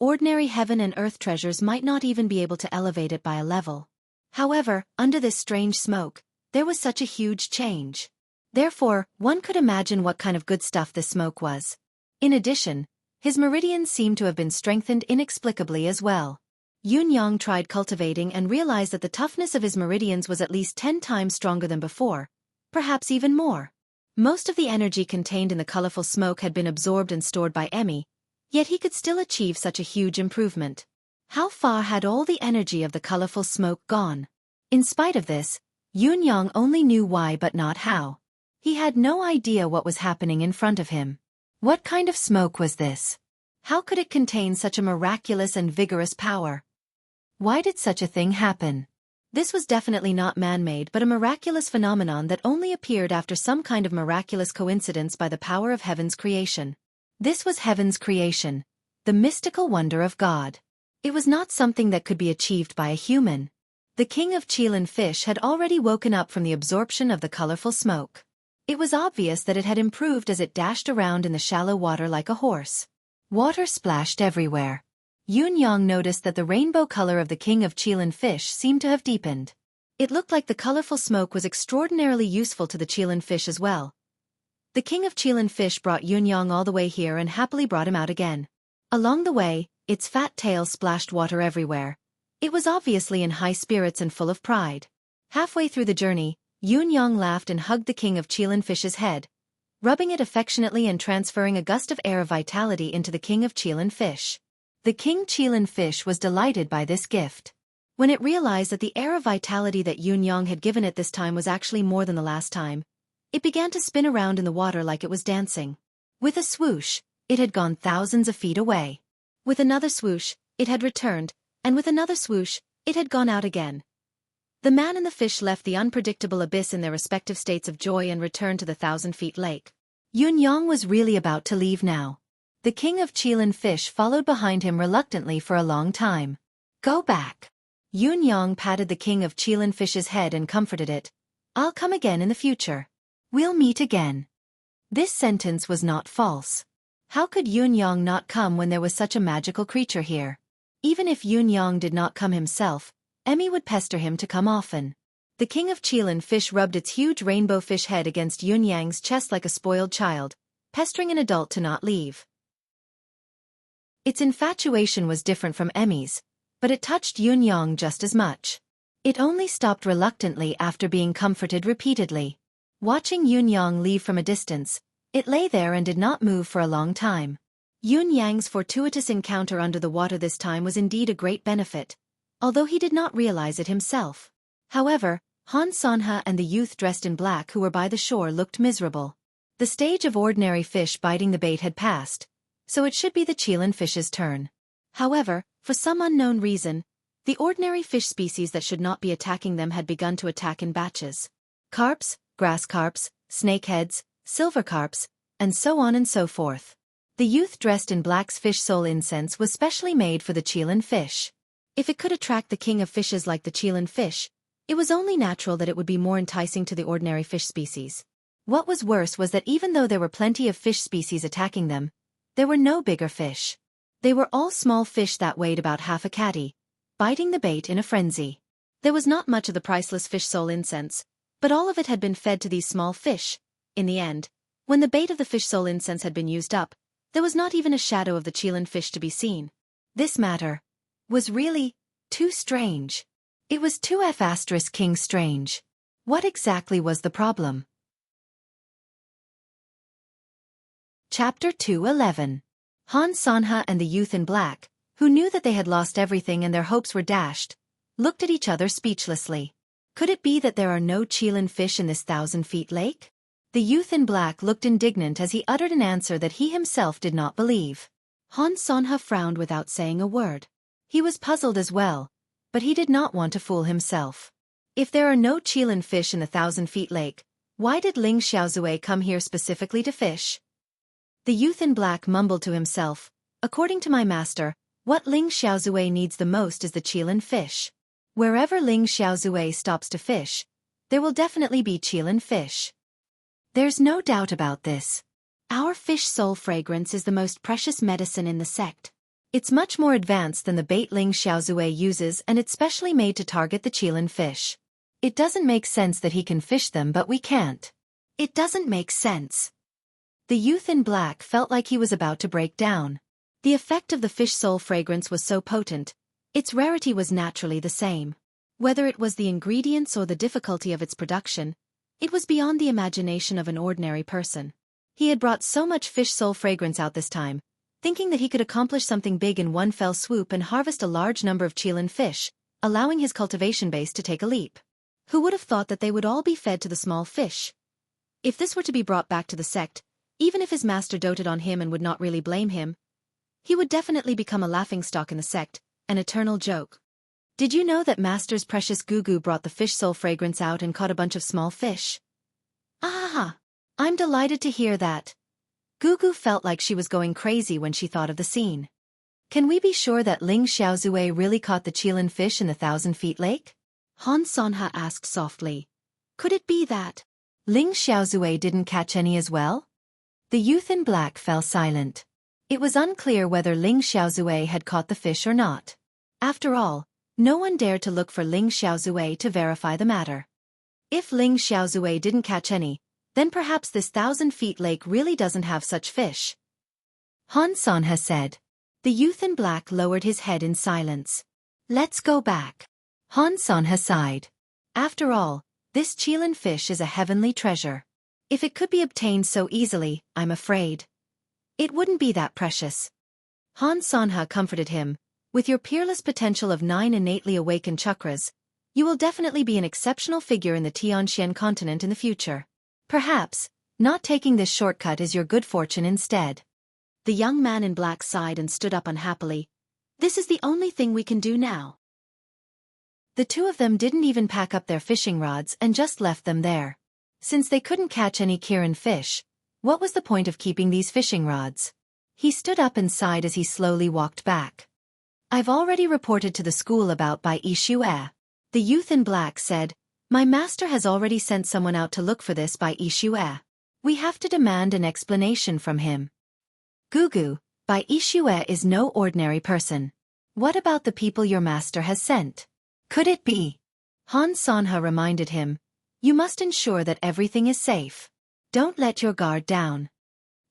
[SPEAKER 1] Ordinary heaven and earth treasures might not even be able to elevate it by a level. However, under this strange smoke, there was such a huge change. Therefore, one could imagine what kind of good stuff this smoke was. In addition, his meridians seemed to have been strengthened inexplicably as well. Yun tried cultivating and realized that the toughness of his meridians was at least 10 times stronger than before, perhaps even more. Most of the energy contained in the colorful smoke had been absorbed and stored by Emmy, yet he could still achieve such a huge improvement. How far had all the energy of the colorful smoke gone? In spite of this, Yun only knew why but not how. He had no idea what was happening in front of him. What kind of smoke was this? How could it contain such a miraculous and vigorous power? Why did such a thing happen? This was definitely not man-made but a miraculous phenomenon that only appeared after some kind of miraculous coincidence by the power of heaven's creation. This was heaven's creation, the mystical wonder of God. It was not something that could be achieved by a human. The king of Qilin fish had already woken up from the absorption of the colorful smoke. It was obvious that it had improved as it dashed around in the shallow water like a horse. Water splashed everywhere. Yun noticed that the rainbow color of the king of Qilin fish seemed to have deepened. It looked like the colorful smoke was extraordinarily useful to the Qilin fish as well. The king of Qilin fish brought Yun all the way here and happily brought him out again. Along the way, its fat tail splashed water everywhere. It was obviously in high spirits and full of pride. Halfway through the journey, Yun Yang laughed and hugged the king of Qilin-fish's head, rubbing it affectionately and transferring a gust of air of vitality into the king of Qilin-fish. The king Qilin-fish was delighted by this gift. When it realized that the air of vitality that Yun Yang had given it this time was actually more than the last time, it began to spin around in the water like it was dancing. With a swoosh, it had gone thousands of feet away. With another swoosh, it had returned, and with another swoosh, it had gone out again. The man and the fish left the unpredictable abyss in their respective states of joy and returned to the 1,000-feet lake. Yun Yang was really about to leave now. The king of Qilin-fish followed behind him reluctantly for a long time. Go back. Yun Yang patted the king of Qilin-fish's head and comforted it. I'll come again in the future. We'll meet again. This sentence was not false. How could Yun Yang not come when there was such a magical creature here? Even if Yun Yang did not come himself, Emmy would pester him to come often. The king of Qilin-fish rubbed its huge rainbow fish head against Yun Yang's chest like a spoiled child, pestering an adult to not leave. Its infatuation was different from Emmy's, but it touched Yun Yang just as much. It only stopped reluctantly after being comforted repeatedly. Watching Yun Yang leave from a distance, it lay there and did not move for a long time. Yun Yang's fortuitous encounter under the water this time was indeed a great benefit, although he did not realize it himself. However, Han Sanha and the youth dressed in black who were by the shore looked miserable. The stage of ordinary fish biting the bait had passed, so it should be the Qilin-fish's turn. However, for some unknown reason, the ordinary fish species that should not be attacking them had begun to attack in batches. Carps, grass carps, snakeheads, silver carps, and so on and so forth. The youth dressed in black's fish soul incense was specially made for the Qilin-fish. If it could attract the king of fishes like the Qilin-fish, it was only natural that it would be more enticing to the ordinary fish species. What was worse was that even though there were plenty of fish species attacking them, there were no bigger fish. They were all small fish that weighed about half a catty, biting the bait in a frenzy. There was not much of the priceless fish soul incense, but all of it had been fed to these small fish. In the end, when the bait of the fish soul incense had been used up, there was not even a shadow of the Qilin-fish to be seen. This matter was really too strange. It was too *king strange. What exactly was the problem? Chapter 2:11. Han Sanha and the youth in black, who knew that they had lost everything and their hopes were dashed, looked at each other speechlessly. Could it be that there are no Qilin-fish in this 1,000-feet lake? The youth in black looked indignant as he uttered an answer that he himself did not believe. Han Sanha frowned without saying a word. He was puzzled as well, but he did not want to fool himself. If there are no Qilin-fish in the 1,000-feet lake, why did Ling Xiaozue come here specifically to fish? The youth in black mumbled to himself, according to my master, what Ling Xiaozue needs the most is the Qilin-fish. Wherever Ling Xiaozue stops to fish, there will definitely be Qilin-fish. There's no doubt about this. Our fish soul fragrance is the most precious medicine in the sect. It's much more advanced than the bait Ling Xiaozue uses, and it's specially made to target the Qilin-fish. It doesn't make sense that he can fish them but we can't. It doesn't make sense. The youth in black felt like he was about to break down. The effect of the fish soul fragrance was so potent, its rarity was naturally the same. Whether it was the ingredients or the difficulty of its production, it was beyond the imagination of an ordinary person. He had brought so much fish soul fragrance out this time, thinking that he could accomplish something big in one fell swoop and harvest a large number of Qilin-fish, allowing his cultivation base to take a leap. Who would have thought that they would all be fed to the small fish? If this were to be brought back to the sect, even if his master doted on him and would not really blame him, he would definitely become a laughingstock in the sect, an eternal joke. Did you know that Master's precious Gugu brought the fish soul fragrance out and caught a bunch of small fish? Ah! I'm delighted to hear that. Gugu felt like she was going crazy when she thought of the scene. Can we be sure that Ling Xiaozue really caught the Qilin-fish in the 1,000-feet lake? Han Sanha asked softly. Could it be that Ling Xiaozue didn't catch any as well? The youth in black fell silent. It was unclear whether Ling Xiaozue had caught the fish or not. After all, no one dared to look for Ling Xiaozue to verify the matter. If Ling Xiaozue didn't catch any, then perhaps this 1,000-feet lake really doesn't have such fish. Han Sanha said. The youth in black lowered his head in silence. Let's go back. Han Sanha sighed. After all, This Chilan fish is a heavenly treasure. If it could be obtained so easily, I'm afraid it wouldn't be that precious. Han Sanha comforted him. With your peerless potential of 9 innately awakened chakras, you will definitely be an exceptional figure in the Tianxian continent in the future. Perhaps, not taking this shortcut is your good fortune instead. The young man in black sighed and stood up unhappily. This is the only thing we can do now. The two of them didn't even pack up their fishing rods and just left them there. Since they couldn't catch any Kirin fish, what was the point of keeping these fishing rods? He stood up and sighed as he slowly walked back. I've already reported to the school about Bai Xueqi. The youth in black said, my master has already sent someone out to look for this Bai Xueqi. We have to demand an explanation from him. Gugu, Bai Xueqi is no ordinary person. What about the people your master has sent? Could it be? Han Sanha reminded him. You must ensure that everything is safe. Don't let your guard down.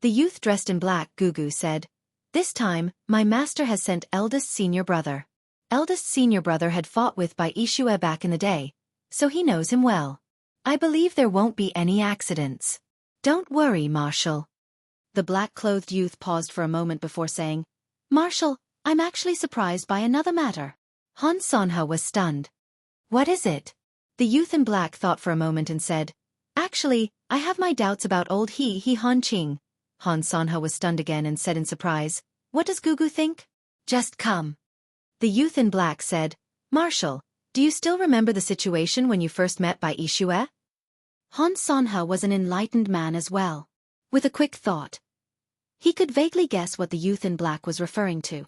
[SPEAKER 1] The youth dressed in black, Gugu said. This time, my master has sent eldest senior brother. Eldest senior brother had fought with Bai Xueqi back in the day, so he knows him well. I believe there won't be any accidents. Don't worry, Marshal. The black-clothed youth paused for a moment before saying, Marshal, I'm actually surprised by another matter. Han Sanha was stunned. What is it? The youth in black thought for a moment and said, Actually, I have my doubts about old He Han Qing. Han Sanha was stunned again and said in surprise, What does Gugu think? Just come. The youth in black said, Marshal, do you still remember the situation when you first met Bai Xueqi? Han Sanha was an enlightened man as well. With a quick thought, he could vaguely guess what the youth in black was referring to.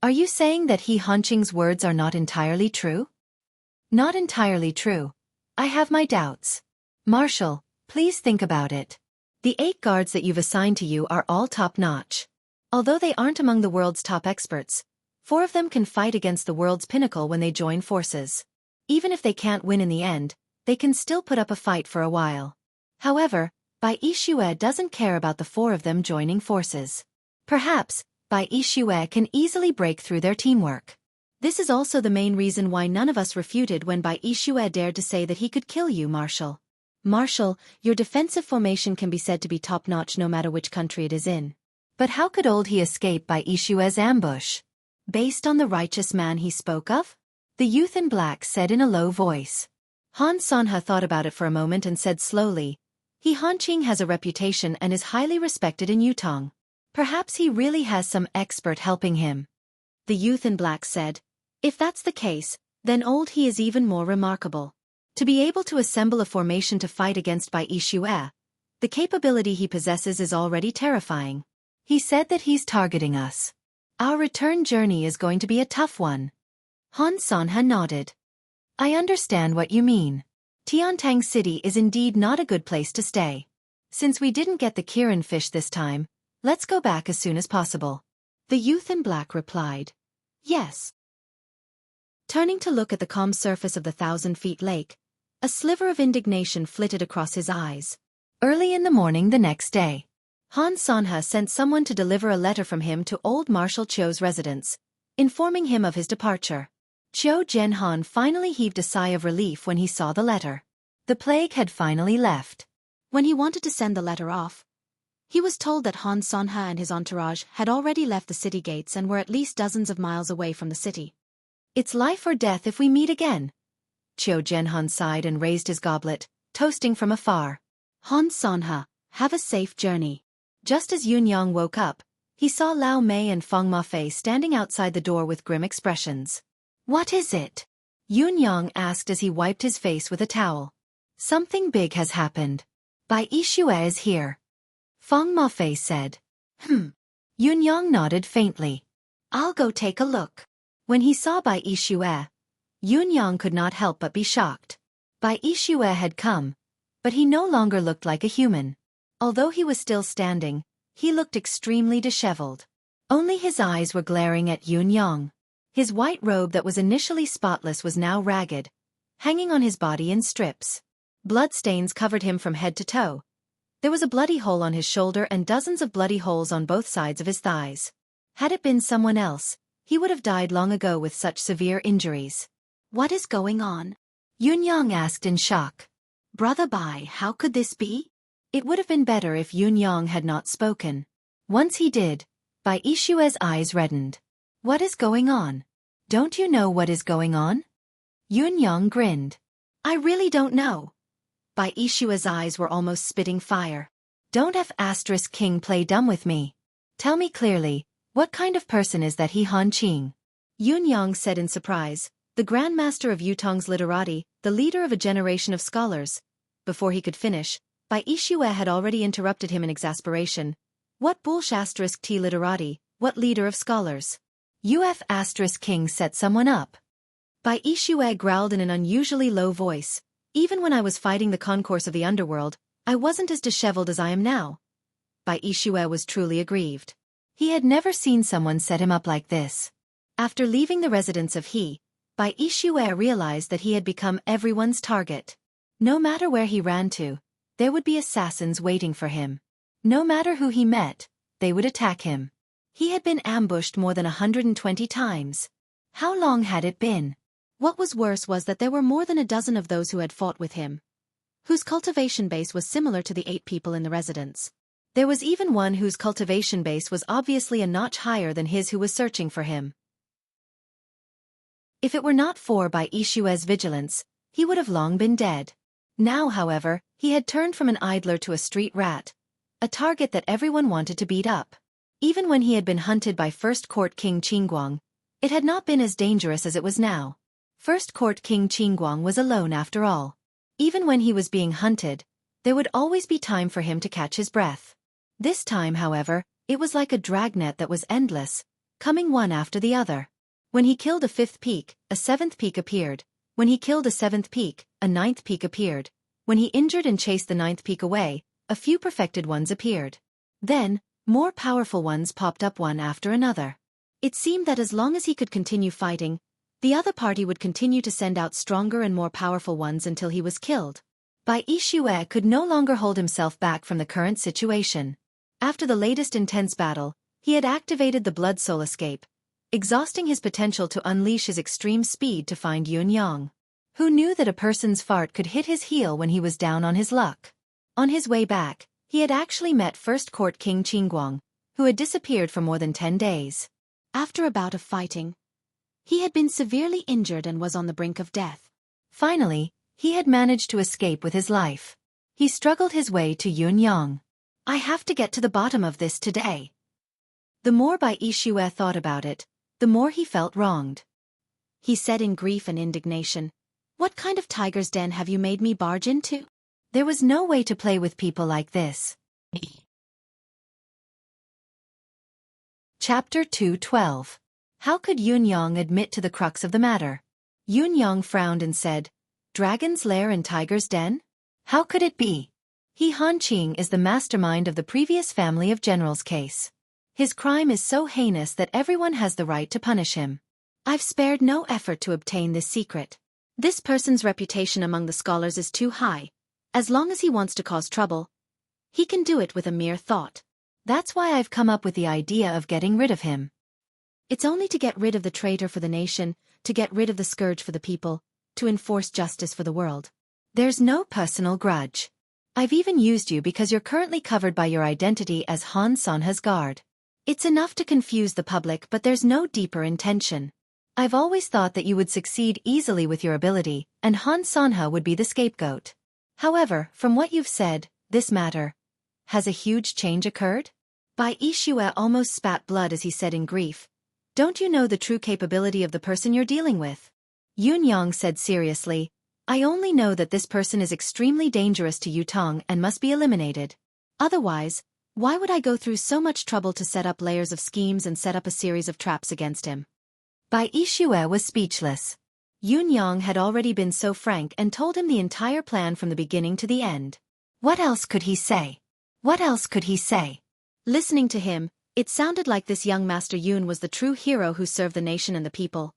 [SPEAKER 1] Are you saying that He Han Qing's words are not entirely true? Not entirely true. I have my doubts. Marshal, please think about it. The 8 guards that you've assigned to you are all top-notch. Although they aren't among the world's top experts, 4 of them can fight against the world's pinnacle when they join forces. Even if they can't win in the end, they can still put up a fight for a while. However, Bai Xueqi doesn't care about the 4 of them joining forces. Perhaps, Bai Xueqi can easily break through their teamwork. This is also the main reason why none of us refuted when Bai Xueqi dared to say that he could kill you, Marshal. Marshal, your defensive formation can be said to be top-notch no matter which country it is in. But how could old He escape Bai Xueqi's ambush? Based on the righteous man he spoke of? The youth in black said in a low voice. Han Sanha thought about it for a moment and said slowly, He Han Qing has a reputation and is highly respected in Yutong. Perhaps he really has some expert helping him. The youth in black said, If that's the case, then old He is even more remarkable. To be able to assemble a formation to fight against Bai Xueqi, the capability he possesses is already terrifying. He said that he's targeting us. Our return journey is going to be a tough one. Han Sanha nodded. I understand what you mean. Tiantang City is indeed not a good place to stay. Since we didn't get the Kirin fish this time, let's go back as soon as possible. The youth in black replied. Yes. Turning to look at the calm surface of the 1,000-feet lake, a sliver of indignation flitted across his eyes. Early in the morning the next day, Han Sanha sent someone to deliver a letter from him to old Marshal Qiu's residence, informing him of his departure. Qiu Zhenhan finally heaved a sigh of relief when he saw the letter. The plague had finally left. When he wanted to send the letter off, he was told that Han Sanha and his entourage had already left the city gates and were at least dozens of miles away from the city. It's life or death if we meet again. Qiu Zhenhan sighed and raised his goblet, toasting from afar. Han Sanha, have a safe journey. Just as Yun Yang woke up, he saw Lao Mei and Feng Mafei standing outside the door with grim expressions. What is it? Yun Yang asked as he wiped his face with a towel. Something big has happened. Bai Xueqi is here. Feng Mafei said. Yun Yang nodded faintly. I'll go take a look. When he saw Bai Xueqi, Yun Yang could not help but be shocked. Bai Xueqi had come, but he no longer looked like a human. Although he was still standing, he looked extremely disheveled. Only his eyes were glaring at Yun Yang. His white robe that was initially spotless was now ragged, hanging on his body in strips. Bloodstains covered him from head to toe. There was a bloody hole on his shoulder and dozens of bloody holes on both sides of his thighs. Had it been someone else, he would have died long ago with such severe injuries. What is going on? Yun Yang asked in shock. Brother Bai, how could this be? It would have been better if Yun Yang had not spoken. Once he did, Bai Ishue's eyes reddened. What is going on? Don't you know what is going on? Yun Yang grinned. I really don't know. Bai Ishue's eyes were almost spitting fire. Don't have * king play dumb with me. Tell me clearly, what kind of person is that he Han Qing? Yun Yang said in surprise, the Grandmaster of Yutong's literati, the leader of a generation of scholars. Before he could finish, Bai Ishue had already interrupted him in exasperation. What bullsh *t literati, what leader of scholars? Uf * king set someone up. Bai Ishue growled in an unusually low voice. Even when I was fighting the concourse of the underworld, I wasn't as disheveled as I am now. Bai Ishue was truly aggrieved. He had never seen someone set him up like this. After leaving the residence of He, Bai Ishue realized that he had become everyone's target. No matter where he ran to, there would be assassins waiting for him. No matter who he met, they would attack him. He had been ambushed more than 120 times. How long had it been? What was worse was that there were more than a dozen of those who had fought with him, whose cultivation base was similar to the 8 people in the residence. There was even one whose cultivation base was obviously a notch higher than his who was searching for him. If it were not for Bai Ishue's vigilance, he would have long been dead. Now, however, he had turned from an idler to a street rat, a target that everyone wanted to beat up. Even when he had been hunted by First Court King Qingguang, it had not been as dangerous as it was now. First Court King Qingguang was alone after all. Even when he was being hunted, there would always be time for him to catch his breath. This time, however, it was like a dragnet that was endless, coming one after the other. When he killed a 5th peak, a 7th peak appeared. When he killed a 7th peak, a 9th peak appeared. When he injured and chased the 9th peak away, a few perfected ones appeared. Then, more powerful ones popped up one after another. It seemed that as long as he could continue fighting, the other party would continue to send out stronger and more powerful ones until he was killed. Bai Ishue could no longer hold himself back from the current situation. After the latest intense battle, he had activated the Blood Soul Escape, exhausting his potential to unleash his extreme speed to find Yun Yang. Who knew that a person's fart could hit his heel when he was down on his luck? On his way back, he had actually met First Court King Qingguang, who had disappeared for more than 10 days. After a bout of fighting, he had been severely injured and was on the brink of death. Finally, he had managed to escape with his life. He struggled his way to Yun Yang. I have to get to the bottom of this today. The more Bai Ishue thought about it, the more he felt wronged. He said in grief and indignation, "What kind of tiger's den have you made me barge into? There was no way to play with people like this." Chapter 2:12. How could Yun Yang admit to the crux of the matter? Yun Yang frowned and said, "Dragon's lair and tiger's den? How could it be? He Han Qing is the mastermind of the previous family of generals case. His crime is so heinous that everyone has the right to punish him. I've spared no effort to obtain this secret. This person's reputation among the scholars is too high. As long as he wants to cause trouble, he can do it with a mere thought. That's why I've come up with the idea of getting rid of him. It's only to get rid of the traitor for the nation, to get rid of the scourge for the people, to enforce justice for the world. There's no personal grudge. I've even used you because you're currently covered by your identity as Han Sanha's guard. It's enough to confuse the public, but there's no deeper intention. I've always thought that you would succeed easily with your ability, and Han Sanha would be the scapegoat. However, from what you've said, this matter, has a huge change occurred?" Bai Ishue almost spat blood as he said in grief, "Don't you know the true capability of the person you're dealing with?" Yun Yang said seriously, "I only know that this person is extremely dangerous to Yutong and must be eliminated. Otherwise, why would I go through so much trouble to set up layers of schemes and set up a series of traps against him?" Bai Ishue was speechless. Yun Yang had already been so frank and told him the entire plan from the beginning to the end. What else could he say? What else could he say? Listening to him, it sounded like this young Master Yun was the true hero who served the nation and the people.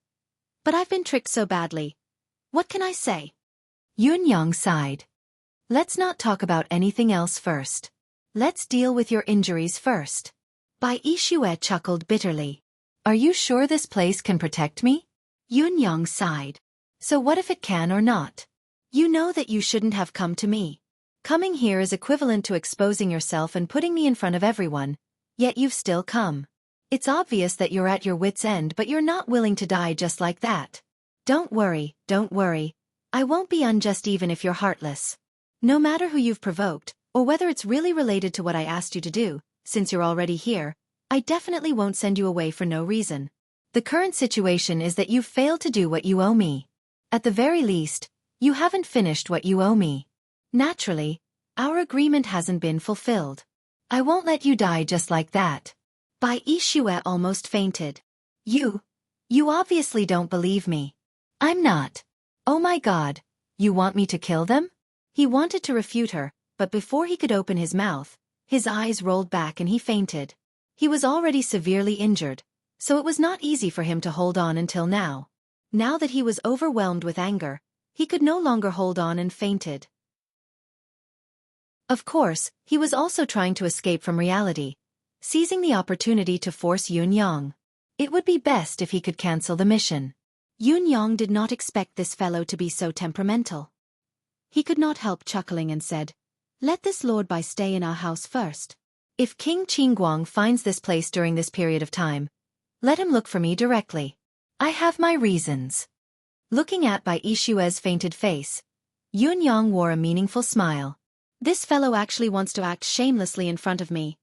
[SPEAKER 1] But I've been tricked so badly. What can I say? Yun Yang sighed. Let's not talk about anything else first. Let's deal with your injuries first. Bai Ishue chuckled bitterly. Are you sure this place can protect me? Yun Yang sighed. So what if it can or not? You know that you shouldn't have come to me. Coming here is equivalent to exposing yourself and putting me in front of everyone, yet you've still come. It's obvious that you're at your wit's end, but you're not willing to die just like that. Don't worry, don't worry. I won't be unjust even if you're heartless. No matter who you've provoked, or whether it's really related to what I asked you to do, since you're already here, I definitely won't send you away for no reason. The current situation is that you've failed to do what you owe me. At the very least, you haven't finished what you owe me. Naturally, our agreement hasn't been fulfilled. I won't let you die just like that. Bai Yixue almost fainted. You obviously don't believe me. I'm not. Oh my God, you want me to kill them? He wanted to refute her, but before he could open his mouth, his eyes rolled back and he fainted. He was already severely injured, so it was not easy for him to hold on until now. Now that he was overwhelmed with anger, he could no longer hold on and fainted. Of course, he was also trying to escape from reality, seizing the opportunity to force Yun Yang. It would be best if he could cancel the mission. Yun Yang did not expect this fellow to be so temperamental. He could not help chuckling and said, "Let this Lord Bai stay in our house first. If King Qingguang finds this place during this period of time, let him look for me directly. I have my reasons." Looking at Bai Yixue's fainted face, Yun Yang wore a meaningful smile. This fellow actually wants to act shamelessly in front of me.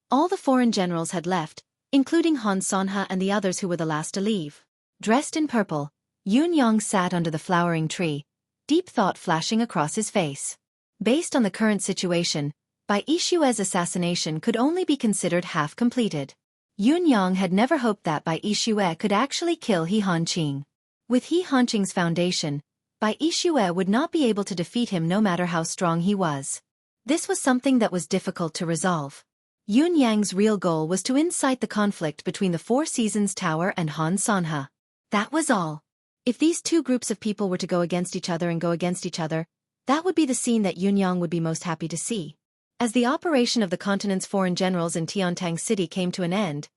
[SPEAKER 1] All the foreign generals had left, including Han Sanhe and the others who were the last to leave. Dressed in purple, Yun Yang sat under the flowering tree, deep thought flashing across his face. Based on the current situation, Bai Yixue's assassination could only be considered half completed. Yun Yang had never hoped that Bai Yixue could actually kill He Hanqing. With He Hanqing's foundation, Bai Yixue would not be able to defeat him no matter how strong he was. This was something that was difficult to resolve. Yun Yang's real goal was to incite the conflict between the Four Seasons Tower and Han Sanhe. That was all. If these two groups of people were to go against each other, that would be the scene that Yun Yang would be most happy to see. As the operation of the continent's foreign generals in Tiantang City came to an end,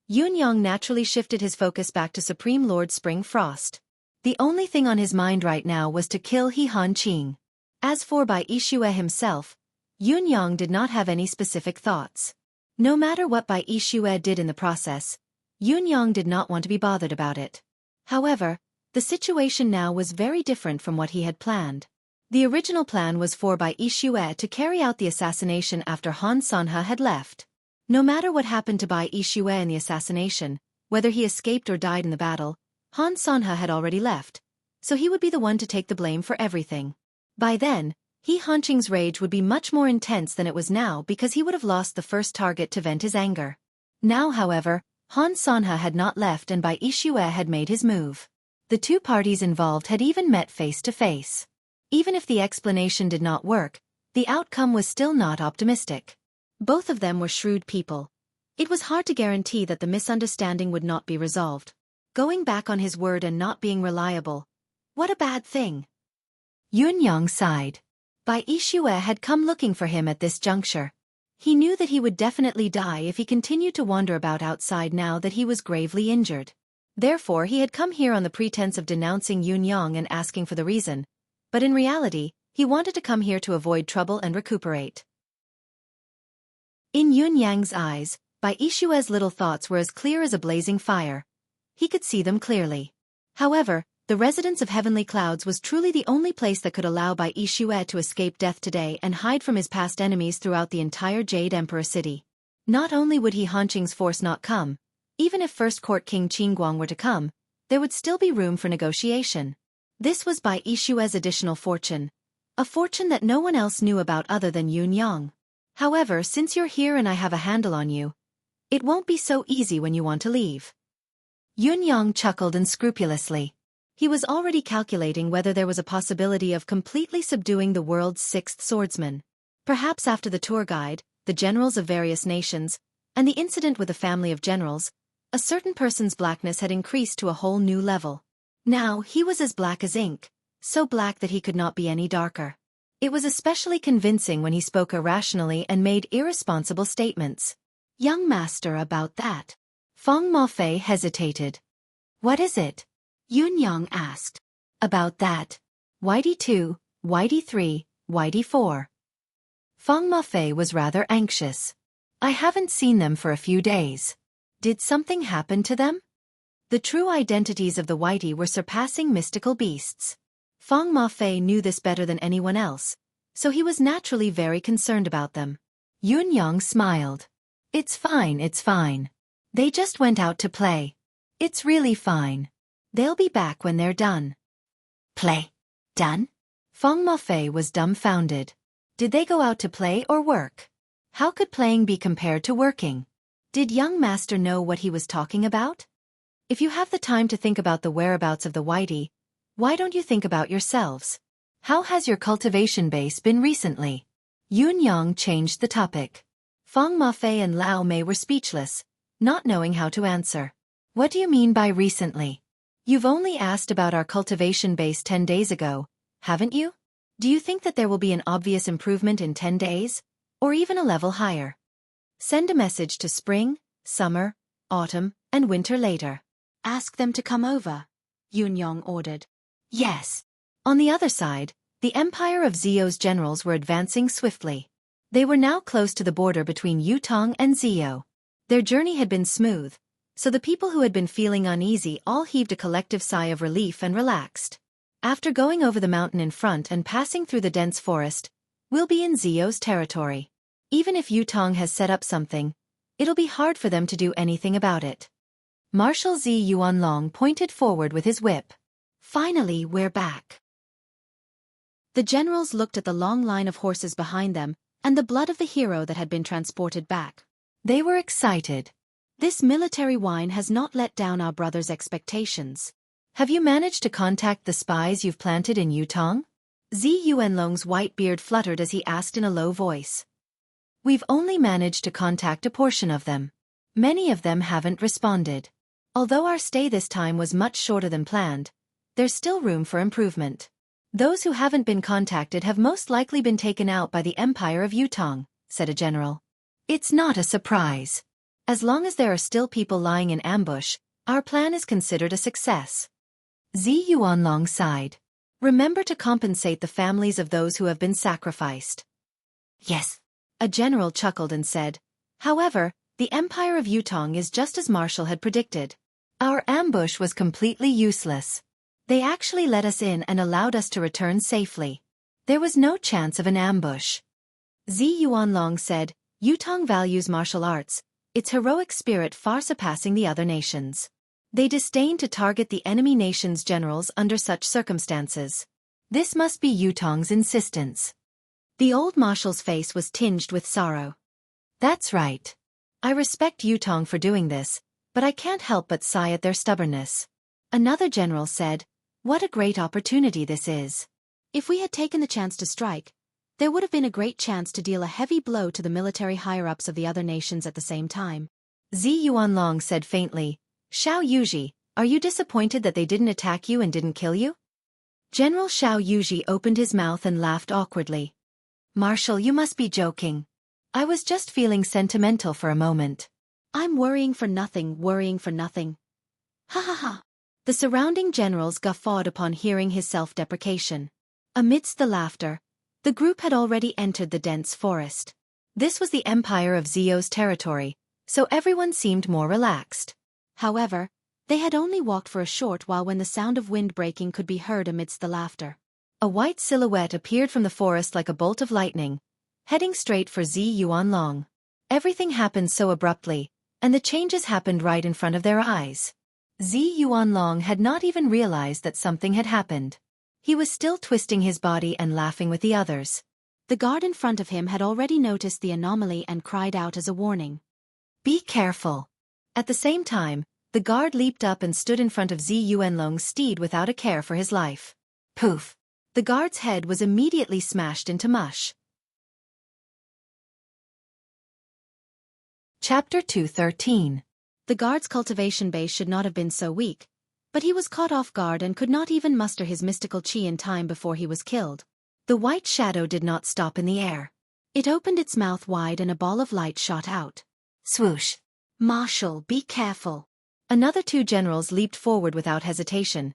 [SPEAKER 1] Yun Yang naturally shifted his focus back to Supreme Lord Spring Frost. The only thing on his mind right now was to kill He Hanqing. As for Bai Yixue himself, Yun Yang did not have any specific thoughts. No matter what Bai Yixue did in the process, Yun Yang did not want to be bothered about it. However, the situation now was very different from what he had planned. The original plan was for Bai Yixue to carry out the assassination after Han Sanhe had left. No matter what happened to Bai Yixue in the assassination, whether he escaped or died in the battle, Han Sanhe had already left, so he would be the one to take the blame for everything. By then, He Hanqing's rage would be much more intense than it was now because he would have lost the first target to vent his anger. Now, however, Han Sanhe had not left and Bai Yixue had made his move. The two parties involved had even met face to face. Even if the explanation did not work, the outcome was still not optimistic. Both of them were shrewd people. It was hard to guarantee that the misunderstanding would not be resolved. Going back on his word and not being reliable. What a bad thing. Yun Yang sighed. Bai Yixue had come looking for him at this juncture. He knew that he would definitely die if he continued to wander about outside now that he was gravely injured. Therefore he had come here on the pretense of denouncing Yun Yang and asking for the reason. But in reality, he wanted to come here to avoid trouble and recuperate. In Yun Yang's eyes, Bai Yixue's little thoughts were as clear as a blazing fire. He could see them clearly. However, the residence of Heavenly Clouds was truly the only place that could allow Bai Yixue to escape death today and hide from his past enemies throughout the entire Jade Emperor city. Not only would He Hanqing's force not come, even if First Court King Qingguang were to come, there would still be room for negotiation. This was Bai Yixue's additional fortune, a fortune that no one else knew about other than Yun Yang. However, since you're here and I have a handle on you, it won't be so easy when you want to leave. Yun Yang chuckled unscrupulously. He was already calculating whether there was a possibility of completely subduing the world's sixth swordsman. Perhaps after the tour guide, the generals of various nations, and the incident with the family of generals, a certain person's blackness had increased to a whole new level. Now he was as black as ink, so black that he could not be any darker. It was especially convincing when he spoke irrationally and made irresponsible statements. Young master, about that. Feng Mafei hesitated. What is it? Yun Yang asked. About that. Whitey 2, Whitey 3, Whitey 4. Feng Mafei was rather anxious. I haven't seen them for a few days. Did something happen to them? The true identities of the Whitey were surpassing mystical beasts. Feng Mafei knew this better than anyone else, so he was naturally very concerned about them. Yun Yang smiled. It's fine, it's fine. They just went out to play. It's really fine. They'll be back when they're done. Play? Done? Feng Mafei was dumbfounded. Did they go out to play or work? How could playing be compared to working? Did young master know what he was talking about? If you have the time to think about the whereabouts of the Whitey, why don't you think about yourselves? How has your cultivation base been recently? Yun Yang changed the topic. Feng Mafei and Lao Mei were speechless, not knowing how to answer. What do you mean by recently? You've only asked about our cultivation base 10 days ago, haven't you? Do you think that there will be an obvious improvement in 10 days? Or even a level higher? Send a message to spring, summer, autumn, and winter later. Ask them to come over, Yun Yang ordered. Yes. On the other side, the empire of Zio's generals were advancing swiftly. They were now close to the border between Yutong and Zio. Their journey had been smooth, so the people who had been feeling uneasy all heaved a collective sigh of relief and relaxed. After going over the mountain in front and passing through the dense forest, we'll be in Zio's territory. Even if Yutong has set up something, it'll be hard for them to do anything about it. Marshal Zi Yuanlong pointed forward with his whip. Finally, we're back. The generals looked at the long line of horses behind them and the blood of the hero that had been transported back. They were excited. This military wine has not let down our brother's expectations. Have you managed to contact the spies you've planted in Yutong? Zi Yuanlong's white beard fluttered as he asked in a low voice. We've only managed to contact a portion of them. Many of them haven't responded. Although our stay this time was much shorter than planned, there's still room for improvement. Those who haven't been contacted have most likely been taken out by the Empire of Yutong, said a general. It's not a surprise. As long as there are still people lying in ambush, our plan is considered a success. Zi Yuanlong sighed. Remember to compensate the families of those who have been sacrificed. Yes. A general chuckled and said, however, the Empire of Yutong is just as Marshal had predicted. Our ambush was completely useless. They actually let us in and allowed us to return safely. There was no chance of an ambush. Zi Yuanlong said, Yutong values martial arts, its heroic spirit far surpassing the other nations. They disdain to target the enemy nation's generals under such circumstances. This must be Yutong's insistence. The old marshal's face was tinged with sorrow. That's right. I respect Yutong for doing this, but I can't help but sigh at their stubbornness. Another general said, what a great opportunity this is. If we had taken the chance to strike, there would have been a great chance to deal a heavy blow to the military higher-ups of the other nations at the same time. Zi Yuanlong said faintly, Xiao Yuji, are you disappointed that they didn't attack you and didn't kill you? General Xiao Yuji opened his mouth and laughed awkwardly. Marshal, you must be joking. I was just feeling sentimental for a moment. I'm worrying for nothing, worrying for nothing. Ha ha ha. The surrounding generals guffawed upon hearing his self-deprecation. Amidst the laughter, the group had already entered the dense forest. This was the Empire of Zio's territory, so everyone seemed more relaxed. However, they had only walked for a short while when the sound of wind breaking could be heard amidst the laughter. A white silhouette appeared from the forest like a bolt of lightning, heading straight for Zi Yuanlong. Everything happened so abruptly, and the changes happened right in front of their eyes. Zi Yuanlong had not even realized that something had happened. He was still twisting his body and laughing with the others. The guard in front of him had already noticed the anomaly and cried out as a warning. Be careful. At the same time, the guard leaped up and stood in front of Zi Yuanlong's steed without a care for his life. Poof! The guard's head was immediately smashed into mush. Chapter 213. The guard's cultivation base should not have been so weak, but he was caught off guard and could not even muster his mystical chi in time before he was killed. The white shadow did not stop in the air. It opened its mouth wide and a ball of light shot out. Swoosh! Marshal, be careful. Another two generals leaped forward without hesitation.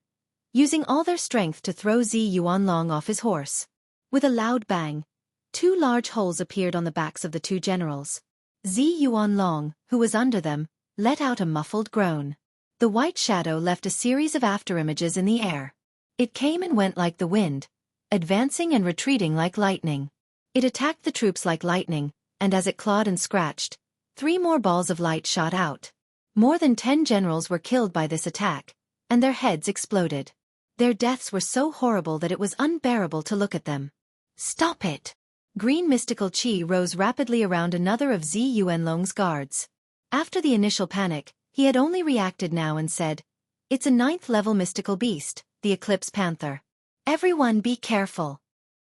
[SPEAKER 1] using all their strength to throw Zi Yuanlong off his horse. With a loud bang, 2 large holes appeared on the backs of the 2 generals. Zi Yuanlong, who was under them, let out a muffled groan. The white shadow left a series of afterimages in the air. It came and went like the wind, advancing and retreating like lightning. It attacked the troops like lightning, and as it clawed and scratched, 3 more balls of light shot out. More than 10 generals were killed by this attack, and their heads exploded. Their deaths were so horrible that it was unbearable to look at them. Stop it! Green mystical chi rose rapidly around another of Zi Yuanlong's guards. After the initial panic, he had only reacted now and said, "It's a 9th-level mystical beast, the Eclipse Panther. Everyone be careful."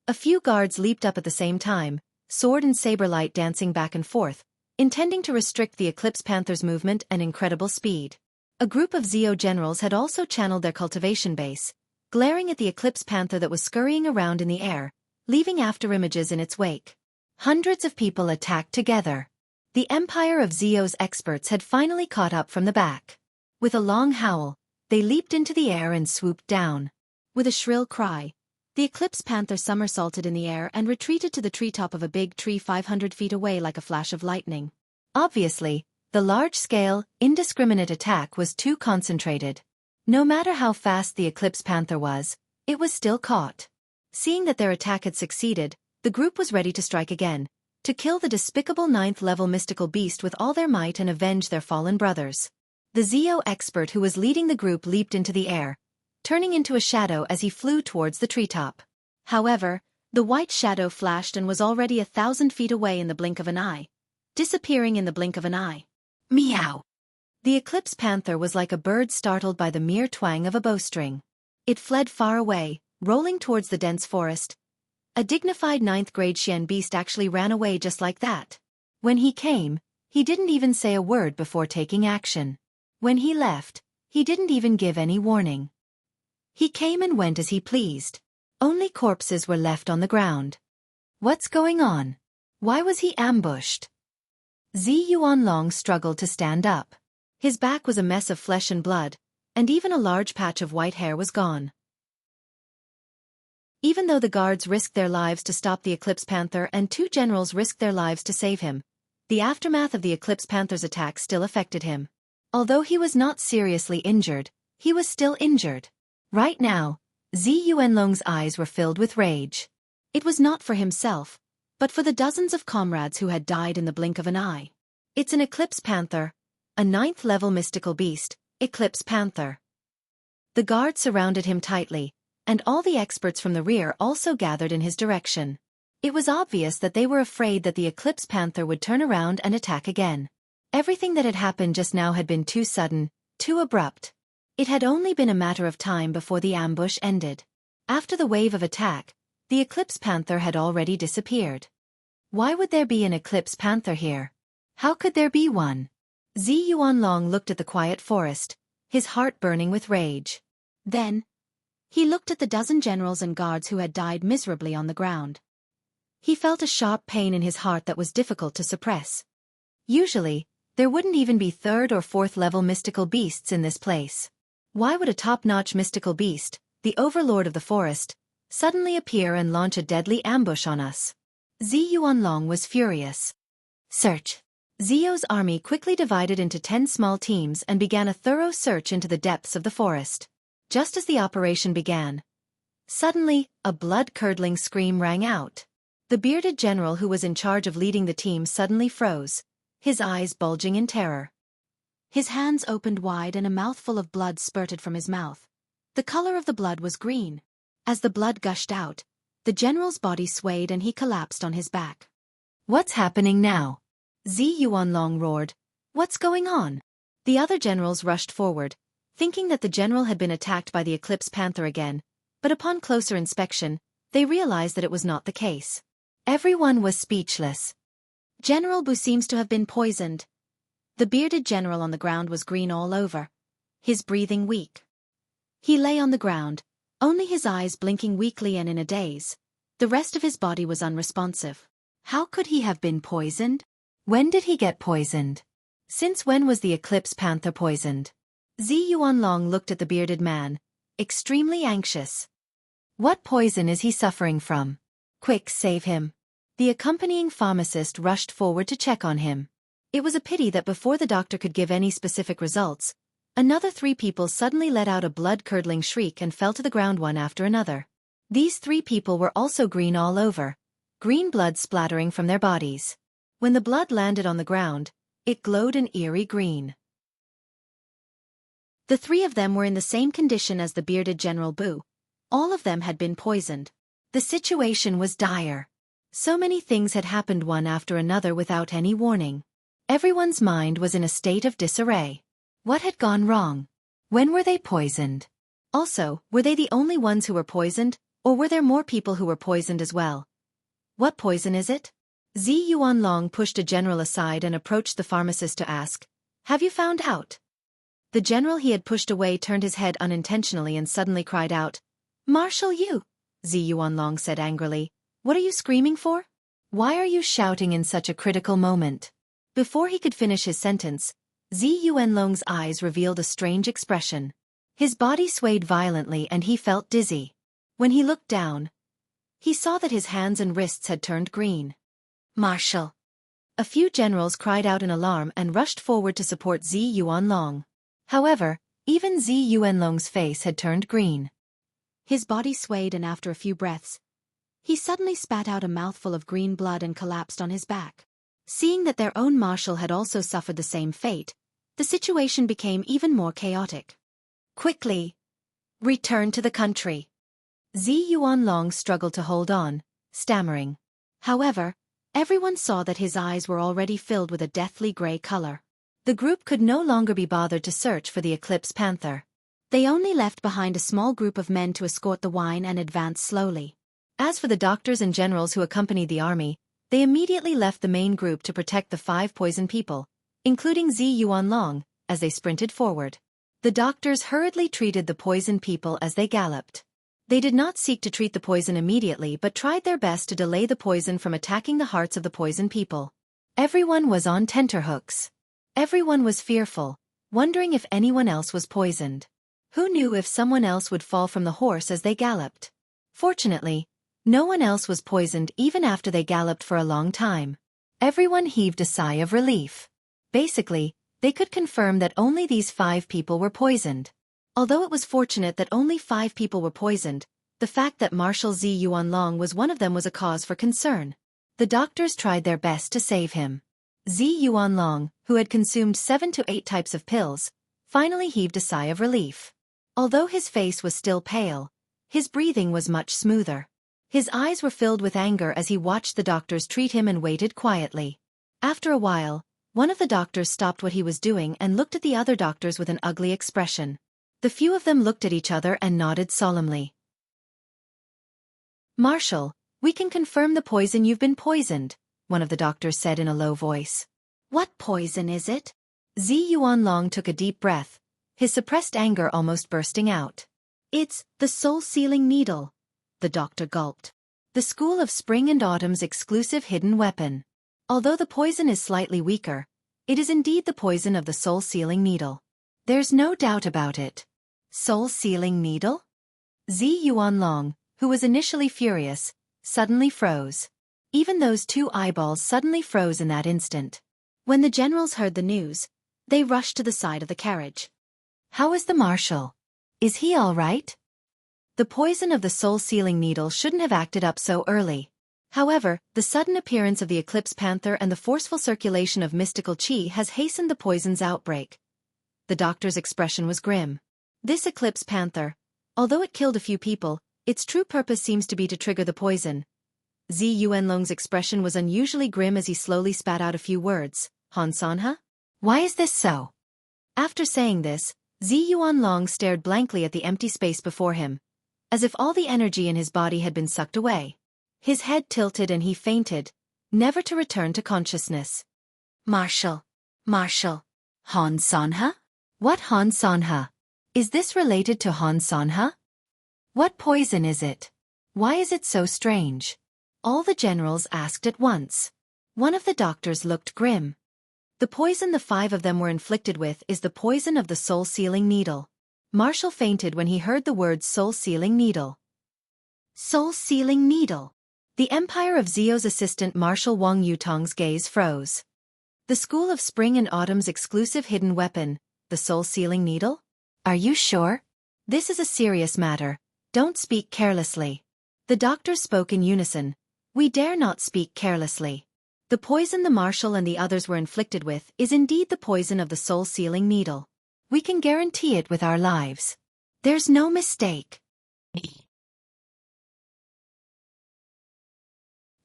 [SPEAKER 1] A few guards leaped up at the same time, sword and saber light dancing back and forth, intending to restrict the Eclipse Panther's movement and incredible speed. A group of Zio generals had also channeled their cultivation base, glaring at the Eclipse Panther that was scurrying around in the air, leaving afterimages in its wake. Hundreds of people attacked together. The empire of Zio's experts had finally caught up from the back. With a long howl, they leaped into the air and swooped down. With a shrill cry, the Eclipse Panther somersaulted in the air and retreated to the treetop of a big tree 500 feet away like a flash of lightning. Obviously, the large-scale, indiscriminate attack was too concentrated. No matter how fast the Eclipse Panther was, it was still caught. Seeing that their attack had succeeded, the group was ready to strike again, to kill the despicable 9th-level mystical beast with all their might and avenge their fallen brothers. The Zio expert who was leading the group leaped into the air, turning into a shadow as he flew towards the treetop. However, the white shadow flashed and was already 1,000 feet away in the blink of an eye, disappearing in the blink of an eye. Meow! The Eclipse Panther was like a bird startled by the mere twang of a bowstring. It fled far away, rolling towards the dense forest. A dignified 9th-grade Xian beast actually ran away just like that. When he came, he didn't even say a word before taking action. When he left, he didn't even give any warning. He came and went as he pleased. Only corpses were left on the ground. What's going on? Why was he ambushed? Zi Yuanlong struggled to stand up. His back was a mess of flesh and blood, and even a large patch of white hair was gone. Even though the guards risked their lives to stop the Eclipse Panther and 2 generals risked their lives to save him, the aftermath of the Eclipse Panther's attack still affected him. Although he was not seriously injured, he was still injured. Right now, Zi Yuanlong's eyes were filled with rage. It was not for himself, but for the dozens of comrades who had died in the blink of an eye. It's an Eclipse Panther, a 9th-level mystical beast, Eclipse Panther. The guards surrounded him tightly, and all the experts from the rear also gathered in his direction. It was obvious that they were afraid that the Eclipse Panther would turn around and attack again. Everything that had happened just now had been too sudden, too abrupt. It had only been a matter of time before the ambush ended. After the wave of attack, the Eclipse Panther had already disappeared. Why would there be an Eclipse Panther here? How could there be one? Zi Yuanlong looked at the quiet forest, his heart burning with rage. Then, he looked at the dozen generals and guards who had died miserably on the ground. He felt a sharp pain in his heart that was difficult to suppress. Usually, there wouldn't even be 3rd or 4th-level mystical beasts in this place. Why would a top-notch mystical beast, the overlord of the forest, suddenly appear and launch a deadly ambush on us? Zi Yuanlong was furious. Search. Zio's army quickly divided into 10 small teams and began a thorough search into the depths of the forest. Just as the operation began, suddenly, a blood-curdling scream rang out. The bearded general who was in charge of leading the team suddenly froze, his eyes bulging in terror. His hands opened wide and a mouthful of blood spurted from his mouth. The color of the blood was green. As the blood gushed out, the general's body swayed and he collapsed on his back. What's happening now? Zi Yuanlong roared. What's going on? The other generals rushed forward, thinking that the general had been attacked by the Eclipse Panther again, but upon closer inspection, they realized that it was not the case. Everyone was speechless. General Bu seems to have been poisoned. The bearded general on the ground was green all over, his breathing weak. He lay on the ground, only his eyes blinking weakly and in a daze. The rest of his body was unresponsive. How could he have been poisoned? When did he get poisoned? Since when was the Eclipse Panther poisoned? Zi Yuanlong looked at the bearded man, extremely anxious. What poison is he suffering from? Quick, save him. The accompanying pharmacist rushed forward to check on him. It was a pity that before the doctor could give any specific results, another 3 people suddenly let out a blood-curdling shriek and fell to the ground one after another. These 3 people were also green all over, green blood splattering from their bodies. When the blood landed on the ground, it glowed an eerie green. The 3 of them were in the same condition as the bearded General Bu. All of them had been poisoned. The situation was dire. So many things had happened one after another without any warning. Everyone's mind was in a state of disarray. What had gone wrong? When were they poisoned? Also, were they the only ones who were poisoned, or were there more people who were poisoned as well? What poison is it? Zi Yuanlong pushed a general aside and approached the pharmacist to ask, "Have you found out?" The general he had pushed away turned his head unintentionally and suddenly cried out, "Marshal Yu!" Zi Yuanlong said angrily, "What are you screaming for? Why are you shouting in such a critical moment?" Before he could finish his sentence, Zi Yuanlong's eyes revealed a strange expression. His body swayed violently and he felt dizzy. When he looked down, he saw that his hands and wrists had turned green. "Marshal!" A few generals cried out in alarm and rushed forward to support Zi Yuanlong. However, even Zi Yuanlong's face had turned green. His body swayed and after a few breaths, he suddenly spat out a mouthful of green blood and collapsed on his back. Seeing that their own marshal had also suffered the same fate, the situation became even more chaotic. "Quickly! Return to the country!" Zi Yuanlong struggled to hold on, stammering. However, everyone saw that his eyes were already filled with a deathly gray color. The group could no longer be bothered to search for the Eclipse Panther. They only left behind a small group of men to escort the wine and advance slowly. As for the doctors and generals who accompanied the army, they immediately left the main group to protect the 5 poisoned people, including Zi Yuanlong, as they sprinted forward. The doctors hurriedly treated the poisoned people as they galloped. They did not seek to treat the poison immediately but tried their best to delay the poison from attacking the hearts of the poisoned people. Everyone was on tenterhooks. Everyone was fearful, wondering if anyone else was poisoned. Who knew if someone else would fall from the horse as they galloped? Fortunately, no one else was poisoned even after they galloped for a long time. Everyone heaved a sigh of relief. Basically, they could confirm that only these 5 people were poisoned. Although it was fortunate that only 5 people were poisoned, the fact that Marshal Zi Yuanlong was one of them was a cause for concern. The doctors tried their best to save him. Zi Yuanlong, who had consumed 7 to 8 types of pills, finally heaved a sigh of relief. Although his face was still pale, his breathing was much smoother. His eyes were filled with anger as he watched the doctors treat him and waited quietly. After a while, one of the doctors stopped what he was doing and looked at the other doctors with an ugly expression. The few of them looked at each other and nodded solemnly. "Marshal, we can confirm the poison you've been poisoned," one of the doctors said in a low voice. "What poison is it?" Zi Yuanlong took a deep breath, his suppressed anger almost bursting out. "It's the soul-sealing needle," the doctor gulped. "The School of Spring and Autumn's exclusive hidden weapon. Although the poison is slightly weaker, it is indeed the poison of the soul-sealing needle. There's no doubt about it." Soul-sealing needle? Zi Yuanlong, who was initially furious, suddenly froze. Even those 2 eyeballs suddenly froze in that instant. When the generals heard the news, they rushed to the side of the carriage. "How is the marshal? Is he all right?" The poison of the soul-sealing needle shouldn't have acted up so early. However, the sudden appearance of the Eclipse Panther and the forceful circulation of mystical qi has hastened the poison's outbreak. The doctor's expression was grim. This Eclipse Panther, although it killed a few people, its true purpose seems to be to trigger the poison. Zi Yuanlong's expression was unusually grim as he slowly spat out a few words. "Han Sanha? Why is this so?" After saying this, Zi Yuanlong stared blankly at the empty space before him, as if all the energy in his body had been sucked away. His head tilted and he fainted, never to return to consciousness. "Marshal! Marshal! Han Sanha? What Han Sanha? Is this related to Han Sanha? What poison is it? Why is it so strange?" All the generals asked at once. One of the doctors looked grim. "The poison the 5 of them were inflicted with is the poison of the soul-sealing needle. Marshall fainted when he heard the words soul-sealing needle. Soul-sealing needle. The Empire of Zio's assistant Marshal Wang Yutong's gaze froze. The School of Spring and Autumn's exclusive hidden weapon, the soul-sealing needle? Are you sure? This is a serious matter. Don't speak carelessly. The doctors spoke in unison. We dare not speak carelessly. The poison the Marshal and the others were inflicted with is indeed the poison of the soul-sealing needle. We can guarantee it with our lives. There's no mistake.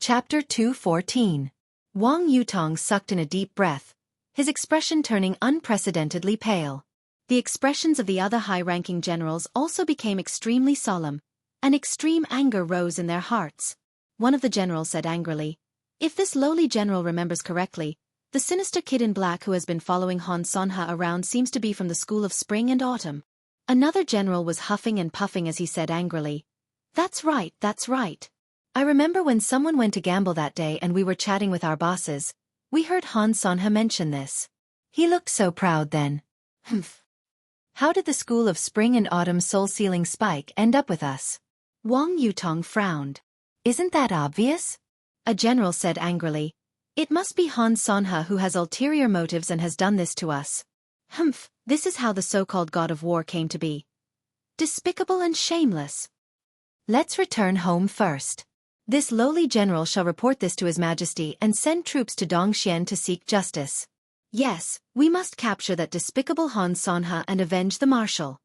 [SPEAKER 1] Chapter 2:14. Wang Yutong sucked in a deep breath, his expression turning unprecedentedly pale. The expressions of the other high-ranking generals also became extremely solemn, and extreme anger rose in their hearts. One of the generals said angrily, "If this lowly general remembers correctly, the sinister kid in black who has been following Han Sonha around seems to be from the School of Spring and Autumn." Another general was huffing and puffing as he said angrily, "That's right, that's right. I remember when someone went to gamble that day and we were chatting with our bosses, we heard Han Sonha mention this. He looked so proud then. Humph. How did the School of Spring and Autumn soul-sealing spike end up with us?" Wang Yutong frowned. "Isn't that obvious?" A general said angrily, "It must be Han Sonha who has ulterior motives and has done this to us. Humph, this is how the so-called god of war came to be. Despicable and shameless. Let's return home first. This lowly general shall report this to His Majesty and send troops to Dongxian to seek justice. Yes, we must capture that despicable Han Sonha and avenge the Marshal."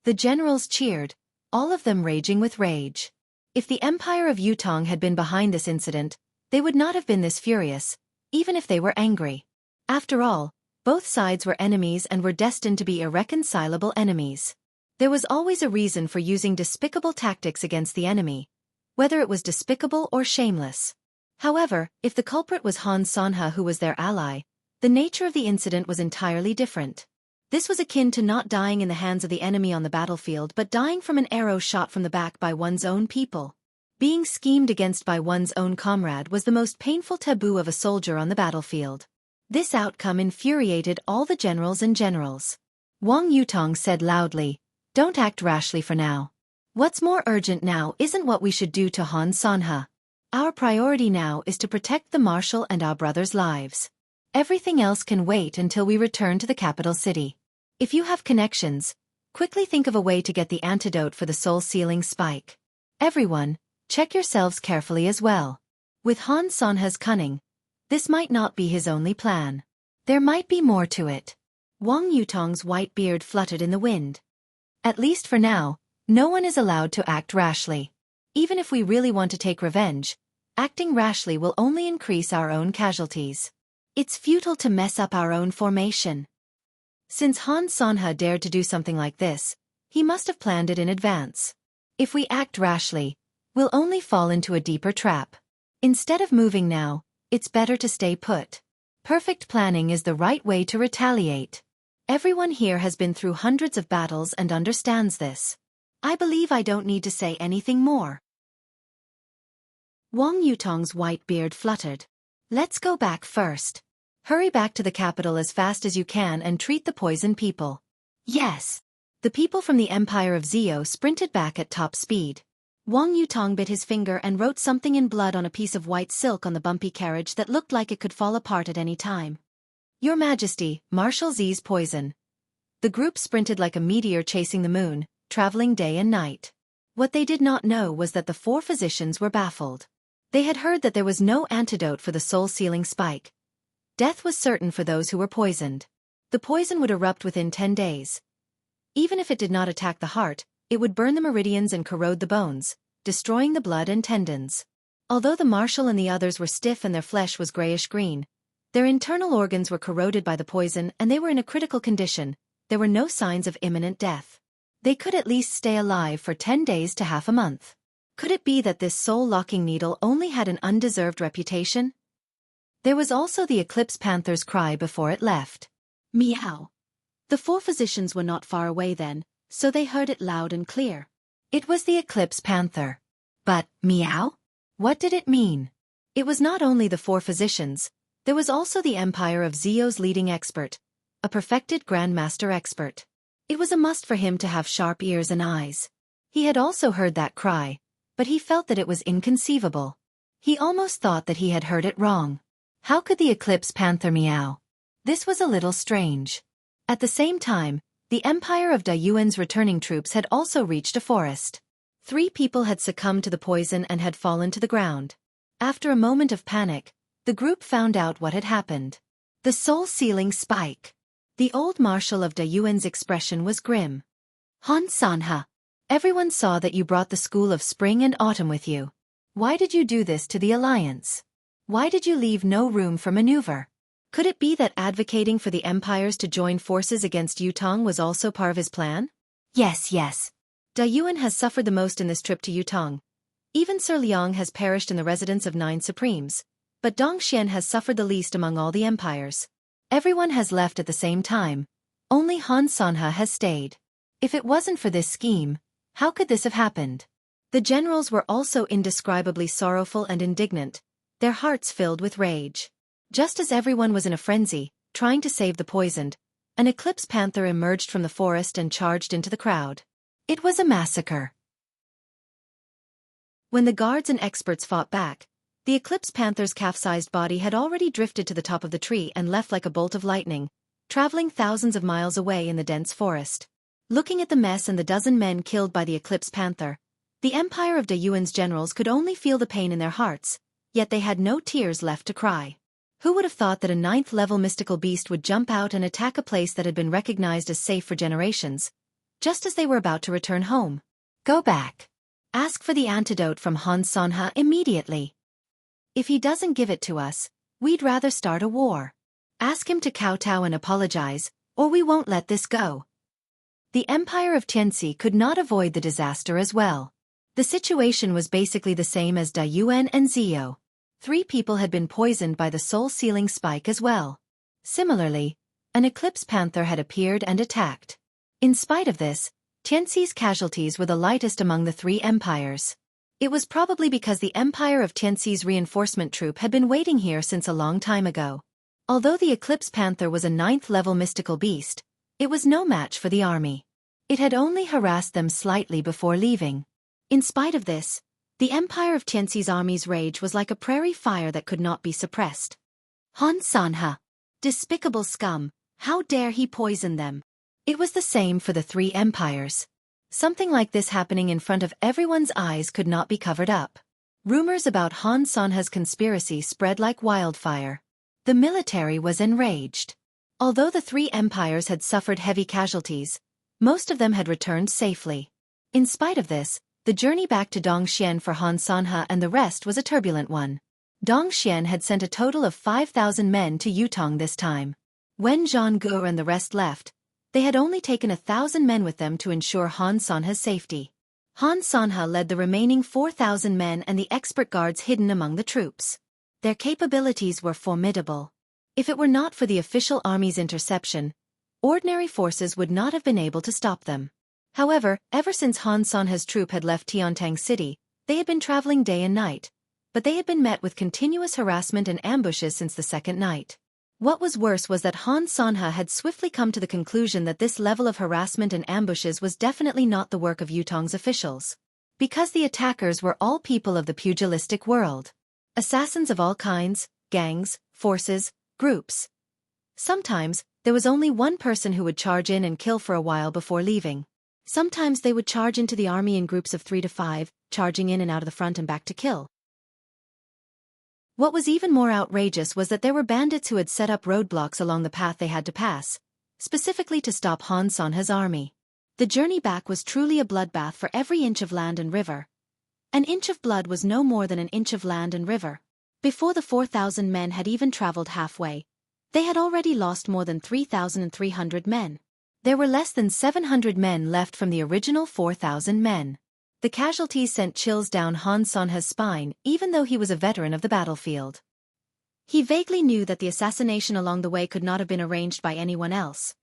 [SPEAKER 1] The generals cheered, all of them raging with rage. If the Empire of Yutong had been behind this incident, they would not have been this furious, even if they were angry. After all, both sides were enemies and were destined to be irreconcilable enemies. There was always a reason for using despicable tactics against the enemy, whether it was despicable or shameless. However, if the culprit was Han Sonha who was their ally, the nature of the incident was entirely different. This was akin to not dying in the hands of the enemy on the battlefield but dying from an arrow shot from the back by one's own people. Being schemed against by one's own comrade was the most painful taboo of a soldier on the battlefield. This outcome infuriated all the generals and generals. Wang Yutong said loudly, "Don't act rashly for now. What's more urgent now isn't what we should do to Han Sonha. Our priority now is to protect the Marshal and our brothers' lives. Everything else can wait until we return to the capital city. If you have connections, quickly think of a way to get the antidote for the soul-sealing spike. Everyone, check yourselves carefully as well. With Han Sonha's cunning, this might not be his only plan. There might be more to it." Wang Yutong's white beard fluttered in the wind. "At least for now, no one is allowed to act rashly. Even if we really want to take revenge, acting rashly will only increase our own casualties. It's futile to mess up our own formation." Since Han Sonha dared to do something like this, he must have planned it in advance. If we act rashly, we'll only fall into a deeper trap. Instead of moving now, it's better to stay put. Perfect planning is the right way to retaliate. Everyone here has been through hundreds of battles and understands this. I believe I don't need to say anything more. Wang Yutong's white beard fluttered. "Let's go back first. Hurry back to the capital as fast as you can and treat the poison people." "Yes." The people from the Empire of Zio sprinted back at top speed. Wang Yutong bit his finger and wrote something in blood on a piece of white silk on the bumpy carriage that looked like it could fall apart at any time. "Your Majesty, Marshal Z's poison." The group sprinted like a meteor chasing the moon, traveling day and night. What they did not know was that the 4 physicians were baffled. They had heard that there was no antidote for the soul-sealing spike. Death was certain for those who were poisoned. The poison would erupt within 10 days. Even if it did not attack the heart, it would burn the meridians and corrode the bones, destroying the blood and tendons. Although the Marshal and the others were stiff and their flesh was grayish-green, their internal organs were corroded by the poison and they were in a critical condition. There were no signs of imminent death. They could at least stay alive for 10 days to half a month. Could it be that this soul-locking needle only had an undeserved reputation? There was also the Eclipse Panther's cry before it left. Meow. The 4 physicians were not far away then, so they heard it loud and clear. It was the Eclipse Panther. But, meow? What did it mean? It was not only the 4 physicians, there was also the Empire of Zio's leading expert, a perfected Grandmaster expert. It was a must for him to have sharp ears and eyes. He had also heard that cry, but he felt that it was inconceivable. He almost thought that he had heard it wrong. How could the Eclipse Panther meow? This was a little strange. At the same time, the Empire of Dayuan's returning troops had also reached a forest. 3 people had succumbed to the poison and had fallen to the ground. After a moment of panic, the group found out what had happened. The soul-sealing spike. The old marshal of Dayuan's expression was grim. Han Sanha. Everyone saw that you brought the school of spring and autumn with you. Why did you do this to the alliance? Why did you leave no room for maneuver? Could it be that advocating for the empires to join forces against Yutong was also part of his plan? Yes. Dayuan has suffered the most in this trip to Yutong. Even Sir Liang has perished in the residence of 9 supremes, but Dongxian has suffered the least among all the empires. Everyone has left at the same time. Only Han Sanha has stayed. If it wasn't for this scheme, how could this have happened? The generals were also indescribably sorrowful and indignant, their hearts filled with rage. Just as everyone was in a frenzy, trying to save the poisoned, an Eclipse Panther emerged from the forest and charged into the crowd. It was a massacre. When the guards and experts fought back, the Eclipse Panther's calf-sized body had already drifted to the top of the tree and left like a bolt of lightning, traveling thousands of miles away in the dense forest. Looking at the mess and the dozen men killed by the Eclipse Panther, the Empire of Dayuan's generals could only feel the pain in their hearts, yet they had no tears left to cry. Who would have thought that a 9th-level mystical beast would jump out and attack a place that had been recognized as safe for generations, just as they were about to return home? Go back. Ask for the antidote from Han Sanha immediately. If he doesn't give it to us, we'd rather start a war. Ask him to kowtow and apologize, or we won't let this go. The Empire of Tianxi could not avoid the disaster as well. The situation was basically the same as Dayuan and Zio. 3 people had been poisoned by the soul-sealing spike as well. Similarly, an Eclipse Panther had appeared and attacked. In spite of this, Tianxi's casualties were the lightest among the 3 empires. It was probably because the Empire of Tianxi's reinforcement troop had been waiting here since a long time ago. Although the Eclipse Panther was a 9th-level mystical beast, it was no match for the army. It had only harassed them slightly before leaving. In spite of this, the Empire of Tianxi's army's rage was like a prairie fire that could not be suppressed. Han Sanha. Despicable scum, how dare he poison them? It was the same for the 3 empires. Something like this happening in front of everyone's eyes could not be covered up. Rumors about Han Sanha's conspiracy spread like wildfire. The military was enraged. Although the 3 empires had suffered heavy casualties, most of them had returned safely. In spite of this, the journey back to Dongxian for Han Sanha and the rest was a turbulent one. Dongxian had sent a total of 5,000 men to Yutong this time. When Zhang Gu and the rest left, they had only taken 1,000 men with them to ensure Han Sanha's safety. Han Sanha led the remaining 4,000 men and the expert guards hidden among the troops. Their capabilities were formidable. If it were not for the official army's interception, ordinary forces would not have been able to stop them. However, ever since Han Sanha's troop had left Tiantang City, they had been traveling day and night, but they had been met with continuous harassment and ambushes since the second night. What was worse was that Han Sanha had swiftly come to the conclusion that this level of harassment and ambushes was definitely not the work of Yutong's officials. Because the attackers were all people of the pugilistic world. Assassins of all kinds, gangs, forces, groups. Sometimes, there was only one person who would charge in and kill for a while before leaving. Sometimes they would charge into the army in groups of 3 to 5, charging in and out of the front and back to kill. What was even more outrageous was that there were bandits who had set up roadblocks along the path they had to pass, specifically to stop Han Sanha's army. The journey back was truly a bloodbath for every inch of land and river. An inch of blood was no more than an inch of land and river. Before the 4,000 men had even traveled halfway, they had already lost more than 3,300 men. There were less than 700 men left from the original 4,000 men. The casualties sent chills down Han Sanha's spine, even though he was a veteran of the battlefield. He vaguely knew that the assassination along the way could not have been arranged by anyone else.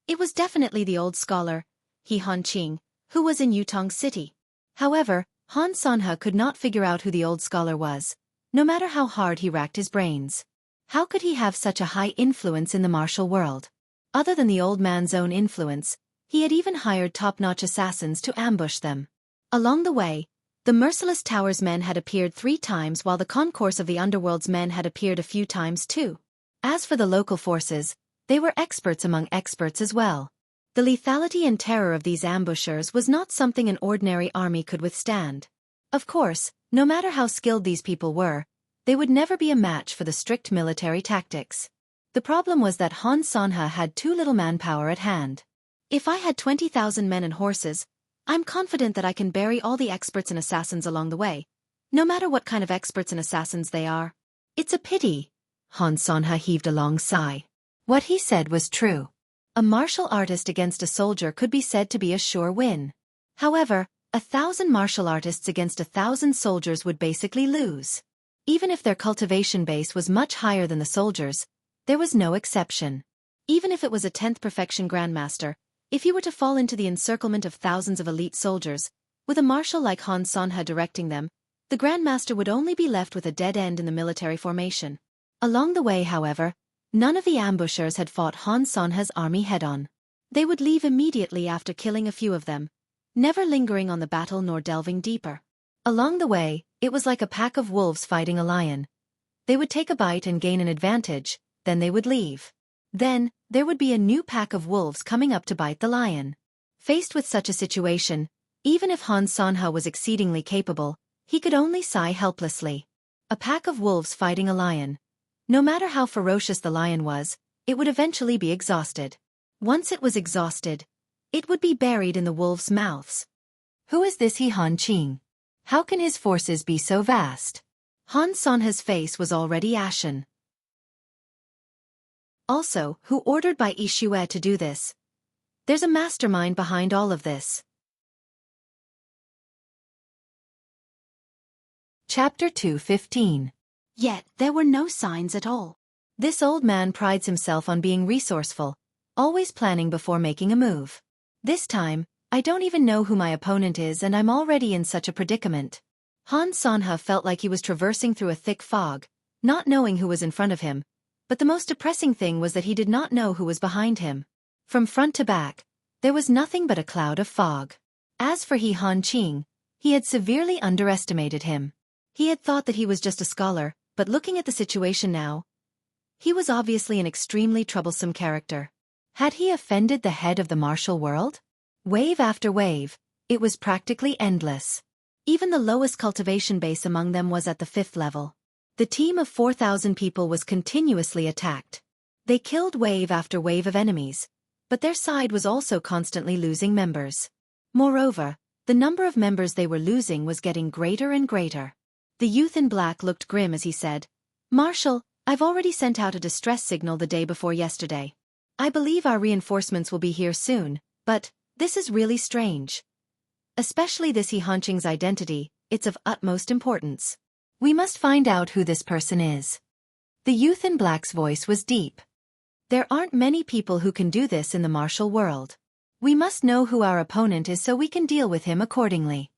[SPEAKER 1] It was definitely the old scholar, He Hanqing, who was in Yutong City. However, Han Sanha could not figure out who the old scholar was, no matter how hard he racked his brains. How could he have such a high influence in the martial world? Other than the old man's own influence, He had even hired top-notch assassins to ambush them. Along the way, the Merciless Tower's men had appeared 3 times while the concourse of the Underworld's men had appeared a few times too. As for the local forces, they were experts among experts as well. The lethality and terror of these ambushers was not something an ordinary army could withstand. Of course, no matter how skilled these people were, they would never be a match for the strict military tactics. The problem was that Han Sanha had too little manpower at hand. If I had 20,000 men and horses, I'm confident that I can bury all the experts and assassins along the way, no matter what kind of experts and assassins they are. It's a pity. Han Sanha heaved a long sigh. What he said was true. A martial artist against a soldier could be said to be a sure win. However, 1,000 martial artists against 1,000 soldiers would basically lose. Even if their cultivation base was much higher than the soldiers, there was no exception. Even if it was a 10th perfection grandmaster, if he were to fall into the encirclement of thousands of elite soldiers, with a marshal like Han Sanha directing them, the grandmaster would only be left with a dead end in the military formation. Along the way, however, none of the ambushers had fought Han Sanha's army head-on. They would leave immediately after killing a few of them, never lingering on the battle nor delving deeper. Along the way, it was like a pack of wolves fighting a lion. They would take a bite and gain an advantage, then they would leave. Then, there would be a new pack of wolves coming up to bite the lion. Faced with such a situation, even if Han Sanha was exceedingly capable, he could only sigh helplessly. A pack of wolves fighting a lion. No matter how ferocious the lion was, it would eventually be exhausted. Once it was exhausted, it would be buried in the wolves' mouths. Who is this He Han Qing? How can his forces be so vast? Han Sanha's face was already ashen. Also, who ordered by Xueqi to do this? There's a mastermind behind all of this. Chapter 2:15. Yet, there were no signs at all. This old man prides himself on being resourceful, always planning before making a move. This time, I don't even know who my opponent is and I'm already in such a predicament. Han Sanha felt like he was traversing through a thick fog, not knowing who was in front of him, but the most depressing thing was that he did not know who was behind him. From front to back, there was nothing but a cloud of fog. As for He Han Qing, he had severely underestimated him. He had thought that he was just a scholar, but looking at the situation now, he was obviously an extremely troublesome character. Had he offended the head of the martial world? Wave after wave, it was practically endless. Even the lowest cultivation base among them was at the 5th level. The team of 4,000 people was continuously attacked. They killed wave after wave of enemies, but their side was also constantly losing members. Moreover, the number of members they were losing was getting greater and greater. The youth in black looked grim as he said, "Marshal, I've already sent out a distress signal the day before yesterday. I believe our reinforcements will be here soon, but this is really strange. Especially this He Han Qing's identity, it's of utmost importance. We must find out who this person is." The youth in black's voice was deep. There aren't many people who can do this in the martial world. We must know who our opponent is so we can deal with him accordingly.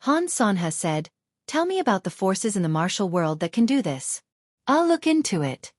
[SPEAKER 1] Han Sanha said, "Tell me about the forces in the martial world that can do this. I'll look into it."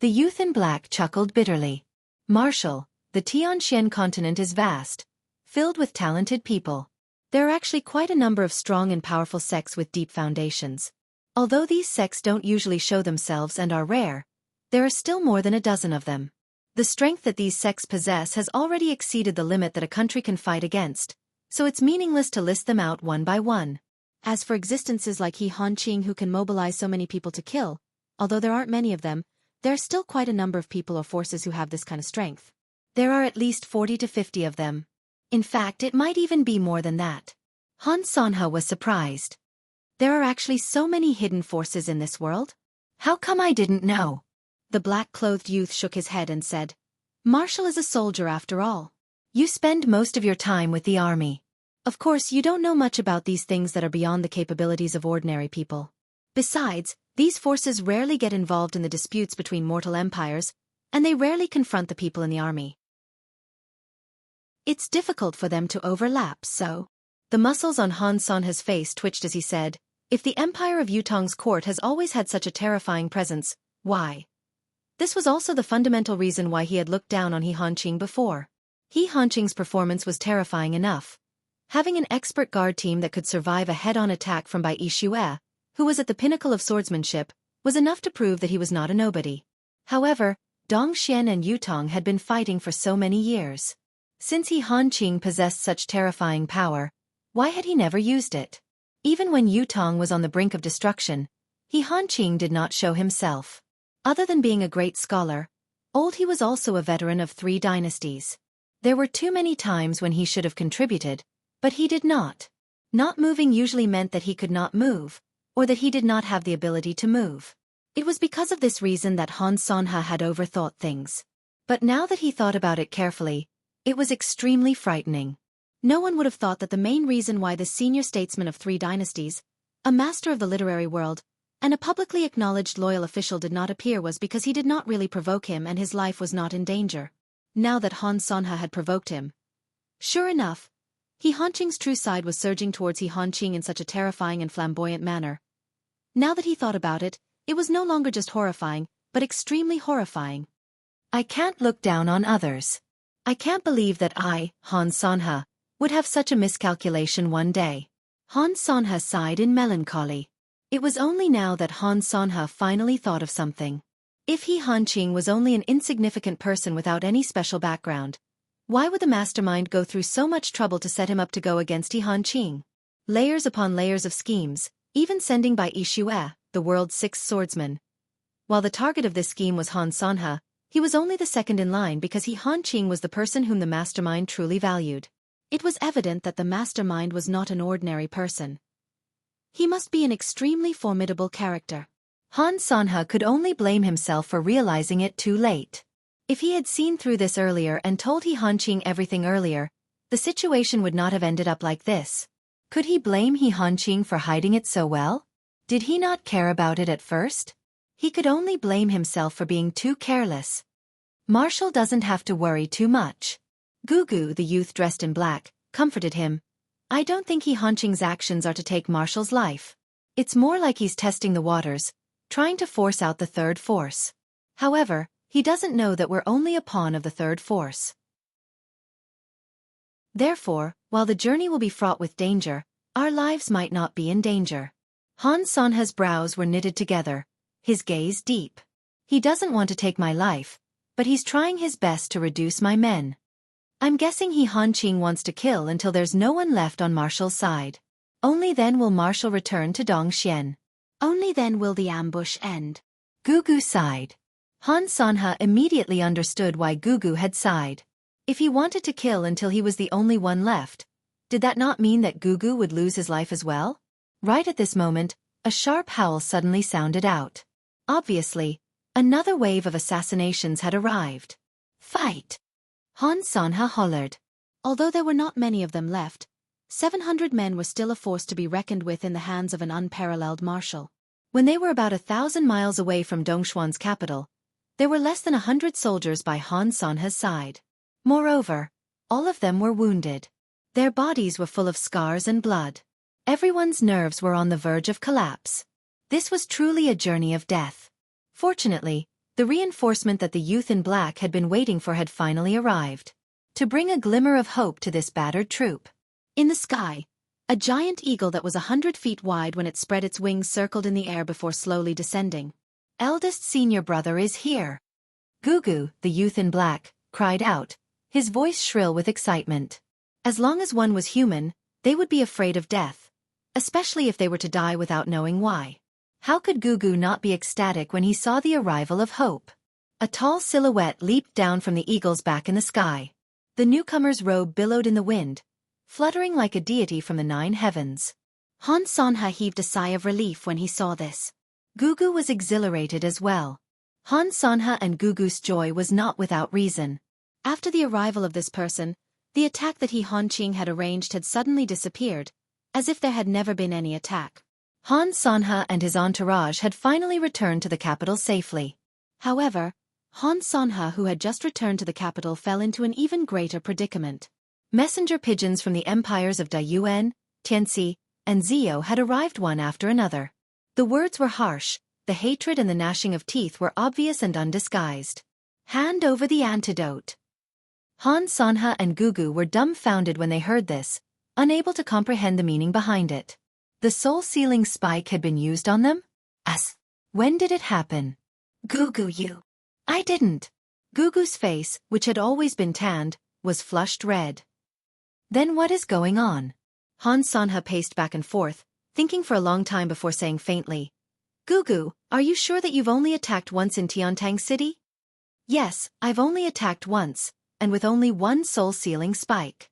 [SPEAKER 1] The youth in black chuckled bitterly. "Marshal, the Tianxian continent is vast, filled with talented people. There are actually quite a number of strong and powerful sects with deep foundations. Although these sects don't usually show themselves and are rare, there are still more than a dozen of them. The strength that these sects possess has already exceeded the limit that a country can fight against, so it's meaningless to list them out one by one. As for existences like He Han Qing who can mobilize so many people to kill, although there aren't many of them, there are still quite a number of people or forces who have this kind of strength. There are at least 40 to 50 of them. In fact, it might even be more than that." Han Sanha was surprised. There are actually so many hidden forces in this world? How come I didn't know? The black-clothed youth shook his head and said, "Marshal is a soldier after all. You spend most of your time with the army. Of course, you don't know much about these things that are beyond the capabilities of ordinary people. Besides, these forces rarely get involved in the disputes between mortal empires, and they rarely confront the people in the army. It's difficult for them to overlap, so..." The muscles on Han Sanha's face twitched as he said, "If the Empire of Yutong's court has always had such a terrifying presence, why?" This was also the fundamental reason why he had looked down on He Han Qing before. He Hanqing's performance was terrifying enough. Having an expert guard team that could survive a head-on attack from Bai Xueqi, who was at the pinnacle of swordsmanship, was enough to prove that he was not a nobody. However, Dong Xian and Yutong had been fighting for so many years. Since He Hanqing possessed such terrifying power, why had he never used it? Even when Yutong was on the brink of destruction, He Hanqing did not show himself. Other than being a great scholar, he was also a veteran of 3 dynasties. There were too many times when he should have contributed, but he did not. Not moving usually meant that he could not move, or that he did not have the ability to move. It was because of this reason that Han Sanhe had overthought things. But now that he thought about it carefully, it was extremely frightening. No one would have thought that the main reason why the senior statesman of 3 dynasties, a master of the literary world, and a publicly acknowledged loyal official did not appear was because he did not really provoke him and his life was not in danger. Now that Han Sanhe had provoked him. Sure enough, He Hanqing's true side was surging towards He Hanqing in such a terrifying and flamboyant manner. Now that he thought about it, it was no longer just horrifying, but extremely horrifying. I can't look down on others. I can't believe that I, Han Sanhe, would have such a miscalculation one day. Han Sanhe sighed in melancholy. It was only now that Han Sanhe finally thought of something. If He Hanqing was only an insignificant person without any special background, why would the mastermind go through so much trouble to set him up to go against He Hanqing? Layers upon layers of schemes, even sending Bai Xueqi, the world's 6th swordsman. While the target of this scheme was Han Sanhe, he was only the second in line because He Hanqing was the person whom the mastermind truly valued. It was evident that the mastermind was not an ordinary person. He must be an extremely formidable character. Han Sanhe could only blame himself for realizing it too late. If he had seen through this earlier and told He Hanqing everything earlier, the situation would not have ended up like this. Could he blame He Hanqing for hiding it so well? Did he not care about it at first? He could only blame himself for being too careless. Marshall doesn't have to worry too much. Gugu, the youth dressed in black, comforted him. I don't think He Hanqing's actions are to take Marshall's life. It's more like he's testing the waters, trying to force out the 3rd force. However, he doesn't know that we're only a pawn of the 3rd force. Therefore, while the journey will be fraught with danger, our lives might not be in danger. Han Sanhe's brows were knitted together, his gaze deep. He doesn't want to take my life, but he's trying his best to reduce my men. I'm guessing He Hanqing wants to kill until there's no one left on Marshall's side. Only then will Marshall return to Dong Xian. Only then will the ambush end. Gugu sighed. Han Sanhe immediately understood why Gugu had sighed. If he wanted to kill until he was the only one left, did that not mean that Gugu would lose his life as well? Right at this moment, a sharp howl suddenly sounded out. Obviously, another wave of assassinations had arrived. Fight! Han Sanhe hollered. Although there were not many of them left, 700 men were still a force to be reckoned with in the hands of an unparalleled marshal. When they were about 1,000 miles away from Dongshuan's capital, there were less than 100 soldiers by Han Sanhe's side. Moreover, all of them were wounded. Their bodies were full of scars and blood. Everyone's nerves were on the verge of collapse. This was truly a journey of death. Fortunately, the reinforcement that the youth in black had been waiting for had finally arrived, to bring a glimmer of hope to this battered troop. In the sky, a giant eagle that was 100 feet wide when it spread its wings circled in the air before slowly descending. Eldest senior brother is here. Gugu, the youth in black, cried out, his voice shrill with excitement. As long as one was human, they would be afraid of death, especially if they were to die without knowing why. How could Gugu not be ecstatic when he saw the arrival of hope? A tall silhouette leaped down from the eagle's back in the sky. The newcomer's robe billowed in the wind, fluttering like a deity from the 9 heavens. Han Sanhe heaved a sigh of relief when he saw this. Gugu was exhilarated as well. Han Sanhe and Gugu's joy was not without reason. After the arrival of this person, the attack that He Hanqing had arranged had suddenly disappeared, as if there had never been any attack. Han Sanhe and his entourage had finally returned to the capital safely. However, Han Sanhe, who had just returned to the capital, fell into an even greater predicament. Messenger pigeons from the empires of Dayuan, Tianxi, and Zhou had arrived one after another. The words were harsh, the hatred and the gnashing of teeth were obvious and undisguised. Hand over the antidote. Han Sanha and Gugu were dumbfounded when they heard this, unable to comprehend the meaning behind it. The soul-sealing spike had been used on them? When did it happen? Gugu, you. I didn't. Gugu's face, which had always been tanned, was flushed red. Then what is going on? Han Sanha paced back and forth, thinking for a long time before saying faintly, Gugu, are you sure that you've only attacked once in Tiantang City? Yes, I've only attacked once, and with only one soul-sealing spike.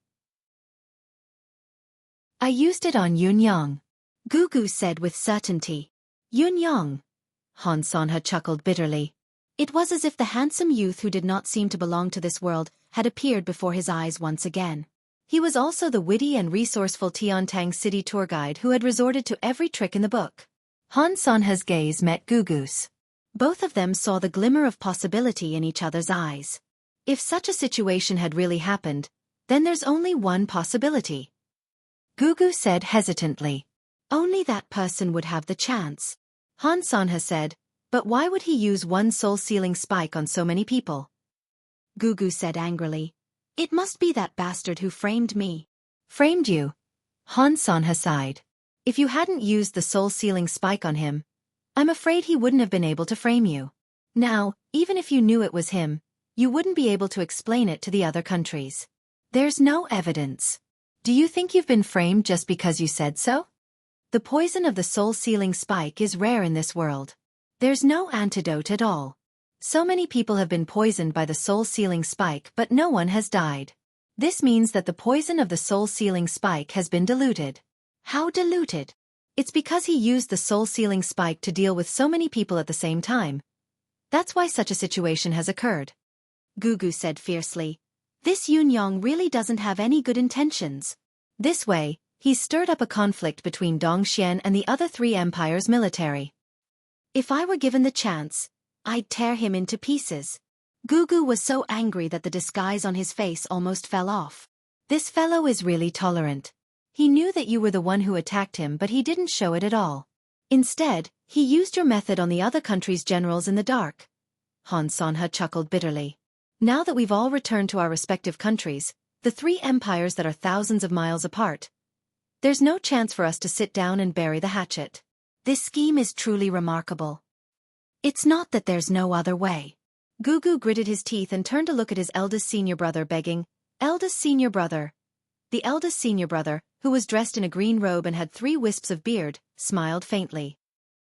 [SPEAKER 1] I used it on Yun Yang, Gugu said with certainty. Yun Yang. Han Sanha chuckled bitterly. It was as if the handsome youth who did not seem to belong to this world had appeared before his eyes once again. He was also the witty and resourceful Tiantang City tour guide who had resorted to every trick in the book. Han Sanha's gaze met Gugu's. Both of them saw the glimmer of possibility in each other's eyes. If such a situation had really happened, then there's only one possibility. Gugu said hesitantly. Only that person would have the chance. Han Sanha said, but why would he use one soul-sealing spike on so many people? Gugu said angrily. It must be that bastard who framed me. Framed you? Han Sanha sighed. If you hadn't used the soul-sealing spike on him, I'm afraid he wouldn't have been able to frame you. Now, even if you knew it was him, you wouldn't be able to explain it to the other countries. There's no evidence. Do you think you've been framed just because you said so? The poison of the soul-sealing spike is rare in this world. There's no antidote at all. So many people have been poisoned by the soul-sealing spike but no one has died. This means that the poison of the soul-sealing spike has been diluted. How diluted? It's because he used the soul-sealing spike to deal with so many people at the same time. That's why such a situation has occurred. Gugu said fiercely. This Yun Yang really doesn't have any good intentions. This way, he's stirred up a conflict between Dongxian and the other three empires' military. If I were given the chance, I'd tear him into pieces. Gugu was so angry that the disguise on his face almost fell off. This fellow is really tolerant. He knew that you were the one who attacked him but he didn't show it at all. Instead, he used your method on the other country's generals in the dark. Han Sanha chuckled bitterly. Now that we've all returned to our respective countries, the three empires that are thousands of miles apart, there's no chance for us to sit down and bury the hatchet. This scheme is truly remarkable. It's not that there's no other way. Gugu gritted his teeth and turned to look at his eldest senior brother begging, Eldest senior brother. The eldest senior brother, who was dressed in a green robe and had 3 wisps of beard, smiled faintly.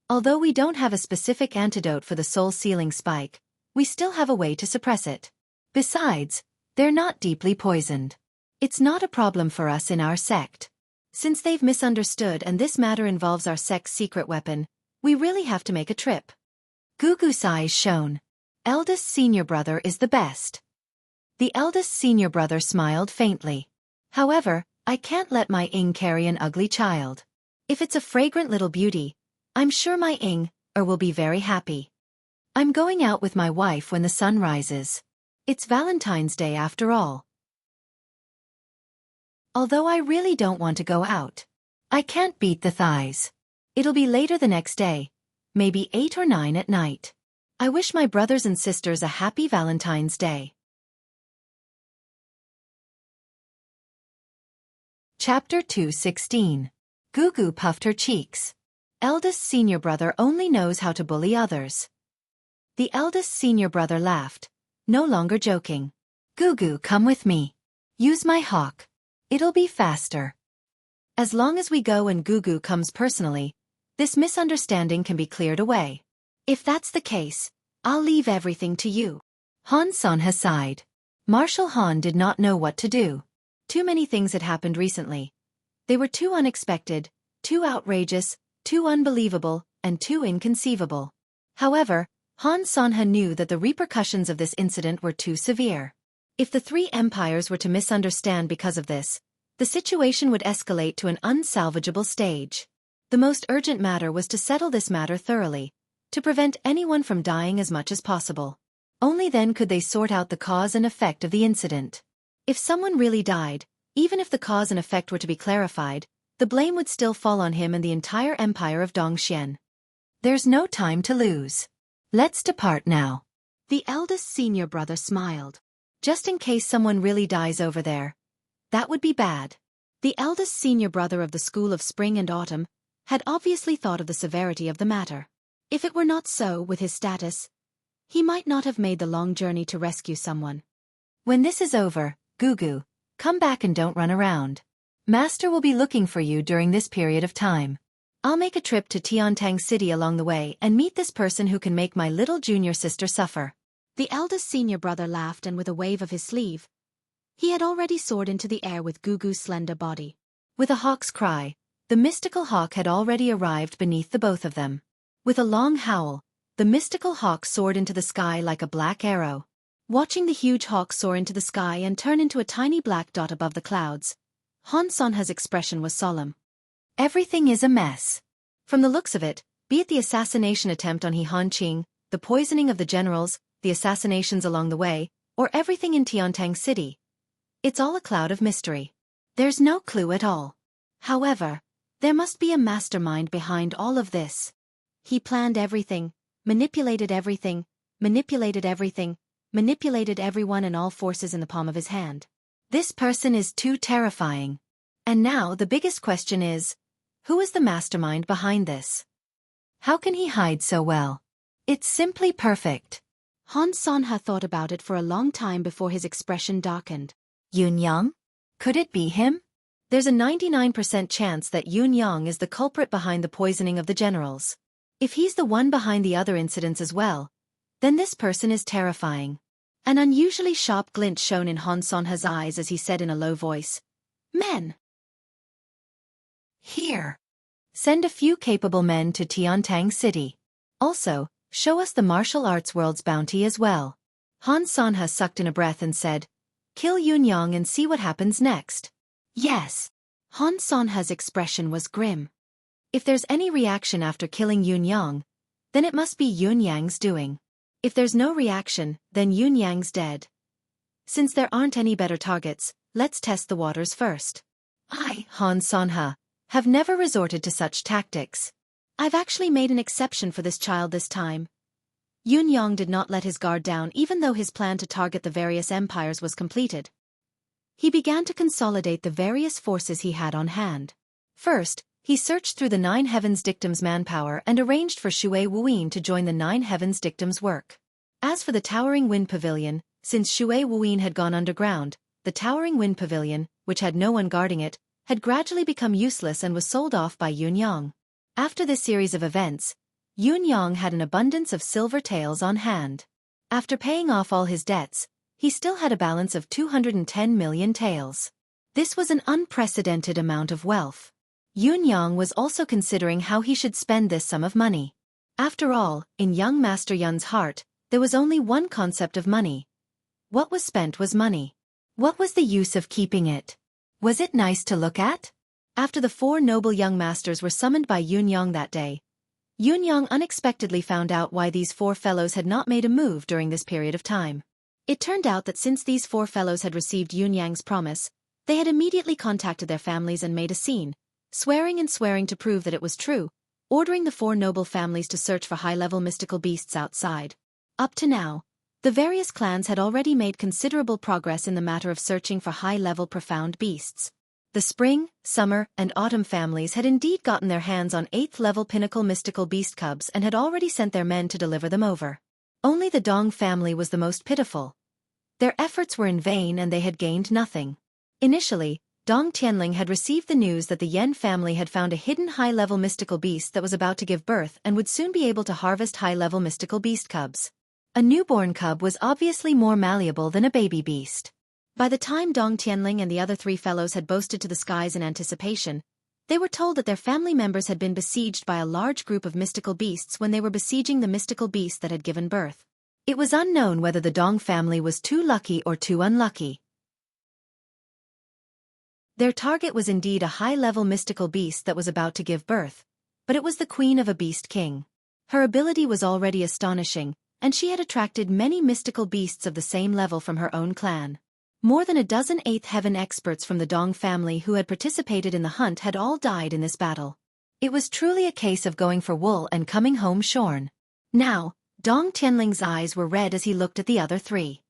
[SPEAKER 1] Although we don't have a specific antidote for the soul-sealing spike, we still have a way to suppress it. Besides, they're not deeply poisoned. It's not a problem for us in our sect. Since they've misunderstood and this matter involves our sect's secret weapon, we really have to make a trip. Gugu's eyes shone. Eldest senior brother is the best. The eldest senior brother smiled faintly. However, I can't let my Ing carry an ugly child. If it's a fragrant little beauty, I'm sure my Ing will be very happy. I'm going out with my wife when the sun rises. It's Valentine's Day after all. Although I really don't want to go out. I can't beat the thighs. It'll be later the next day, maybe 8 or 9 at night. I wish my brothers and sisters a happy Valentine's Day. Chapter 2:16. Gugu puffed her cheeks. Eldest senior brother only knows how to bully others. The eldest senior brother laughed, no longer joking. Gugu, come with me. Use my hawk. It'll be faster. As long as we go and Gugu comes personally, this misunderstanding can be cleared away. If that's the case, I'll leave everything to you. Han Sanha sighed. Marshal Han did not know what to do. Too many things had happened recently. They were too unexpected, too outrageous, too unbelievable, and too inconceivable. However, Han Sanha knew that the repercussions of this incident were too severe. If the 3 empires were to misunderstand because of this, the situation would escalate to an unsalvageable stage. The most urgent matter was to settle this matter thoroughly, to prevent anyone from dying as much as possible. Only then could they sort out the cause and effect of the incident. If someone really died, even if the cause and effect were to be clarified, the blame would still fall on him and the entire empire of Dongxian. There's no time to lose. Let's depart now. The eldest senior brother smiled. Just in case someone really dies over there. That would be bad. The eldest senior brother of the School of Spring and Autumn had obviously thought of the severity of the matter. If it were not so with his status, he might not have made the long journey to rescue someone. When this is over, Gugu, come back and don't run around. Master will be looking for you during this period of time. I'll make a trip to Tiantang City along the way and meet this person who can make my little junior sister suffer. The eldest senior brother laughed, and with a wave of his sleeve, he had already soared into the air with Gugu's slender body. With a hawk's cry, the mystical hawk had already arrived beneath the both of them. With a long howl, the mystical hawk soared into the sky like a black arrow. Watching the huge hawk soar into the sky and turn into a tiny black dot above the clouds, Han Sonha's expression was solemn. Everything is a mess. From the looks of it, be it the assassination attempt on He Hanqing, the poisoning of the generals, the assassinations along the way, or everything in Tiantang City, it's all a cloud of mystery. There's no clue at all. However, there must be a mastermind behind all of this. He planned everything, manipulated everything, manipulated everything, manipulated everyone and all forces in the palm of his hand. This person is too terrifying. And now the biggest question is, who is the mastermind behind this? How can he hide so well? It's simply perfect. Han Sonha thought about it for a long time before his expression darkened. Yun Yang? Could it be him? There's a 99% chance that Yun Yang is the culprit behind the poisoning of the generals. If he's the one behind the other incidents as well, then this person is terrifying. An unusually sharp glint shone in Han Sonha's eyes as he said in a low voice, Men! Here. Send a few capable men to Tiantang City. Also, show us the martial arts world's bounty as well. Han Sonha sucked in a breath and said, Kill Yun Yang and see what happens next. Yes. Han Sonha's expression was grim. If there's any reaction after killing Yun Yang, then it must be Yun Yang's doing. If there's no reaction, then Yun Yang's dead. Since there aren't any better targets, let's test the waters first. I, Han Sonha, have never resorted to such tactics. I've actually made an exception for this child this time. Yun Yang did not let his guard down even though his plan to target the various empires was completed. He began to consolidate the various forces he had on hand. First, he searched through the Nine Heavens Dictum's manpower and arranged for Xue Wuyin to join the Nine Heavens Dictum's work. As for the Towering Wind Pavilion, since Xue Wuyin had gone underground, the Towering Wind Pavilion, which had no one guarding it, had gradually become useless and was sold off by Yun Yang. After this series of events, Yun Yang had an abundance of silver taels on hand. After paying off all his debts, he still had a balance of 210 million taels. This was an unprecedented amount of wealth. Yun Yang was also considering how he should spend this sum of money. After all, in young Master Yun's heart, there was only one concept of money. What was spent was money. What was the use of keeping it? Was it nice to look at? After the four noble young masters were summoned by Yun Yang that day, Yun Yang unexpectedly found out why these four fellows had not made a move during this period of time. It turned out that since these four fellows had received Yun Yang's promise, they had immediately contacted their families and made a scene, swearing to prove that it was true, ordering the four noble families to search for high-level mystical beasts outside. Up to now, the various clans had already made considerable progress in the matter of searching for high-level profound beasts. The Spring, Summer, and Autumn families had indeed gotten their hands on 8th-level pinnacle mystical beast cubs and had already sent their men to deliver them over. Only the Dong family was the most pitiful. Their efforts were in vain and they had gained nothing. Initially, Dong Tianling had received the news that the Yen family had found a hidden high-level mystical beast that was about to give birth and would soon be able to harvest high-level mystical beast cubs. A newborn cub was obviously more malleable than a baby beast. By the time Dong Tianling and the other three fellows had boasted to the skies in anticipation, they were told that their family members had been besieged by a large group of mystical beasts when they were besieging the mystical beast that had given birth. It was unknown whether the Dong family was too lucky or too unlucky. Their target was indeed a high-level mystical beast that was about to give birth, but it was the queen of a beast king. Her ability was already astonishing, and she had attracted many mystical beasts of the same level from her own clan. More than a dozen 8th Heaven experts from the Dong family who had participated in the hunt had all died in this battle. It was truly a case of going for wool and coming home shorn. Now, Dong Tianling's eyes were red as he looked at the other three.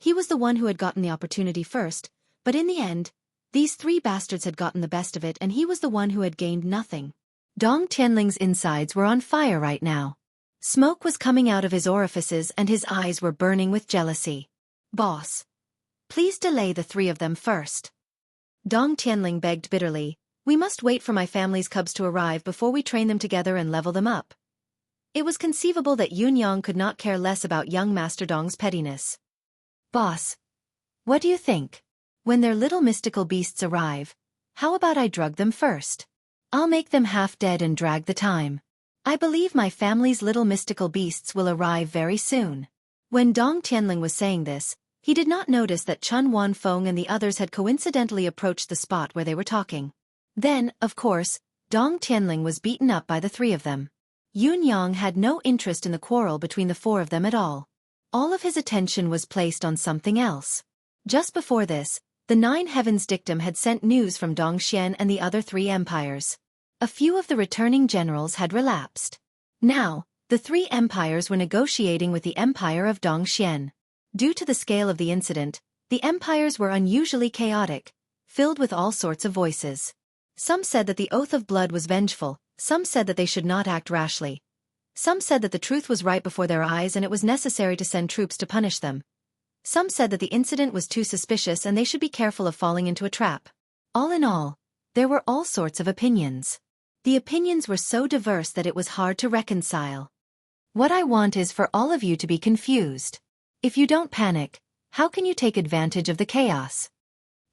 [SPEAKER 1] He was the one who had gotten the opportunity first, but in the end, these three bastards had gotten the best of it and he was the one who had gained nothing. Dong Tianling's insides were on fire right now. Smoke was coming out of his orifices and his eyes were burning with jealousy. Boss, please delay the three of them first. Dong Tianling begged bitterly, we must wait for my family's cubs to arrive before we train them together and level them up. It was conceivable that Yun Yang could not care less about young Master Dong's pettiness. Boss, what do you think? When their little mystical beasts arrive, how about I drug them first? I'll make them half dead and drag the time. I believe my family's little mystical beasts will arrive very soon. When Dong Tianling was saying this, he did not notice that Chun Wanfeng and the others had coincidentally approached the spot where they were talking. Then, of course, Dong Tianling was beaten up by the three of them. Yun Yang had no interest in the quarrel between the four of them at all. All of his attention was placed on something else. Just before this, the Nine Heavens dictum had sent news from Dongxian and the other three empires. A few of the returning generals had relapsed. Now, the three empires were negotiating with the empire of Dongxian. Due to the scale of the incident, the empires were unusually chaotic, filled with all sorts of voices. Some said that the oath of blood was vengeful, some said that they should not act rashly. Some said that the truth was right before their eyes and it was necessary to send troops to punish them. Some said that the incident was too suspicious and they should be careful of falling into a trap. All in all, there were all sorts of opinions. The opinions were so diverse that it was hard to reconcile. What I want is for all of you to be confused. If you don't panic, how can you take advantage of the chaos?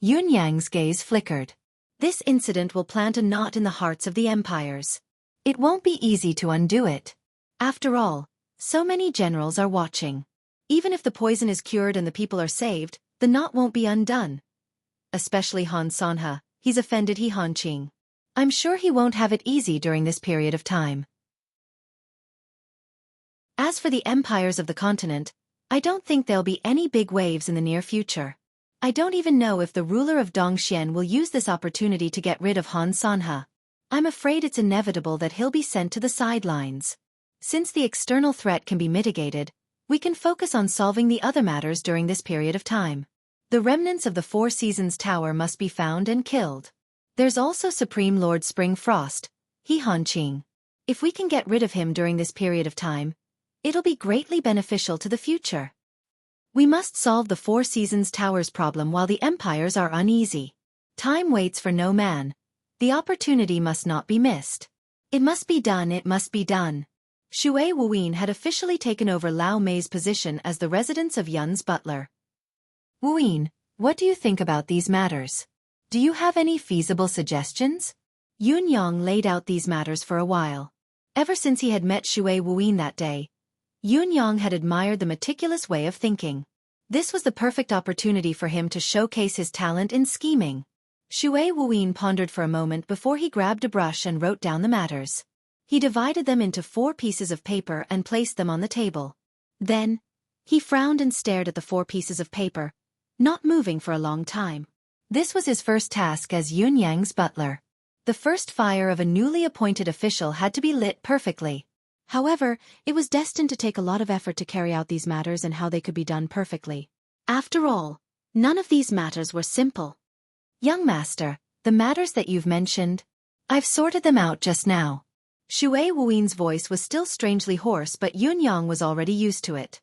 [SPEAKER 1] Yun Yang's gaze flickered. This incident will plant a knot in the hearts of the empires. It won't be easy to undo it. After all, so many generals are watching. Even if the poison is cured and the people are saved, the knot won't be undone. Especially Han Sanhe, he's offended He Hanqing. I'm sure he won't have it easy during this period of time. As for the empires of the continent, I don't think there'll be any big waves in the near future. I don't even know if the ruler of Dongxian will use this opportunity to get rid of Han Sanhe. I'm afraid it's inevitable that he'll be sent to the sidelines. Since the external threat can be mitigated, we can focus on solving the other matters during this period of time. The remnants of the Four Seasons Tower must be found and killed. There's also Supreme Lord Spring Frost, He Hanqing. If we can get rid of him during this period of time, it'll be greatly beneficial to the future. We must solve the Four Seasons Tower's problem while the empires are uneasy. Time waits for no man. The opportunity must not be missed. It must be done, it must be done. Xue Wuyin had officially taken over Lao Mei's position as the residence of Yun's butler. Wuyin, what do you think about these matters? Do you have any feasible suggestions? Yun Yang laid out these matters for a while. Ever since he had met Xue Wuyin that day, Yun Yang had admired the meticulous way of thinking. This was the perfect opportunity for him to showcase his talent in scheming. Xue Wuyin pondered for a moment before he grabbed a brush and wrote down the matters. He divided them into 4 pieces of paper and placed them on the table. Then, he frowned and stared at the 4 pieces of paper, not moving for a long time. This was his first task as Yun Yang's butler. The first fire of a newly appointed official had to be lit perfectly. However, it was destined to take a lot of effort to carry out these matters and how they could be done perfectly. After all, none of these matters were simple. Young master, the matters that you've mentioned, I've sorted them out just now. Xue Wuyin's voice was still strangely hoarse, but Yun Yang was already used to it.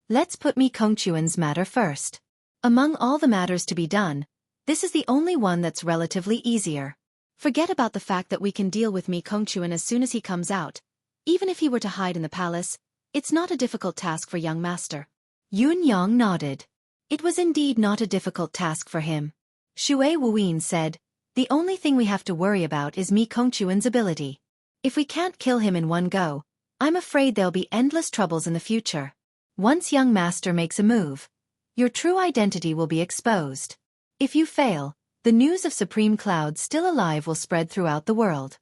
[SPEAKER 1] Let's put Mi Kongquan's matter first. Among all the matters to be done, this is the only one that's relatively easier. Forget about the fact that we can deal with Mi Kongquan as soon as he comes out. Even if he were to hide in the palace, it's not a difficult task for young master. Yun Yang nodded. It was indeed not a difficult task for him. Xue Wuyin said, the only thing we have to worry about is Mi Kongquan's ability. If we can't kill him in one go, I'm afraid there'll be endless troubles in the future. Once young master makes a move, your true identity will be exposed. If you fail, the news of Supreme Cloud still alive will spread throughout the world.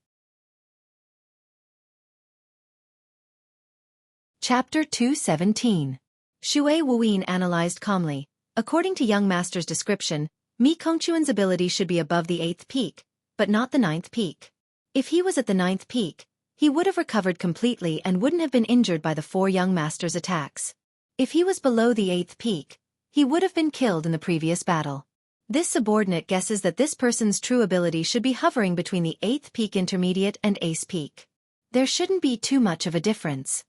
[SPEAKER 1] Chapter 217. Xue Wuyin analyzed calmly. According to young master's description, Mi Kongquan's ability should be above the 8th peak, but not the 9th peak. If he was at the 9th peak, he would have recovered completely and wouldn't have been injured by the 4 young masters' attacks. If he was below the 8th peak, he would have been killed in the previous battle. This subordinate guesses that this person's true ability should be hovering between the 8th peak intermediate and ace peak. There shouldn't be too much of a difference.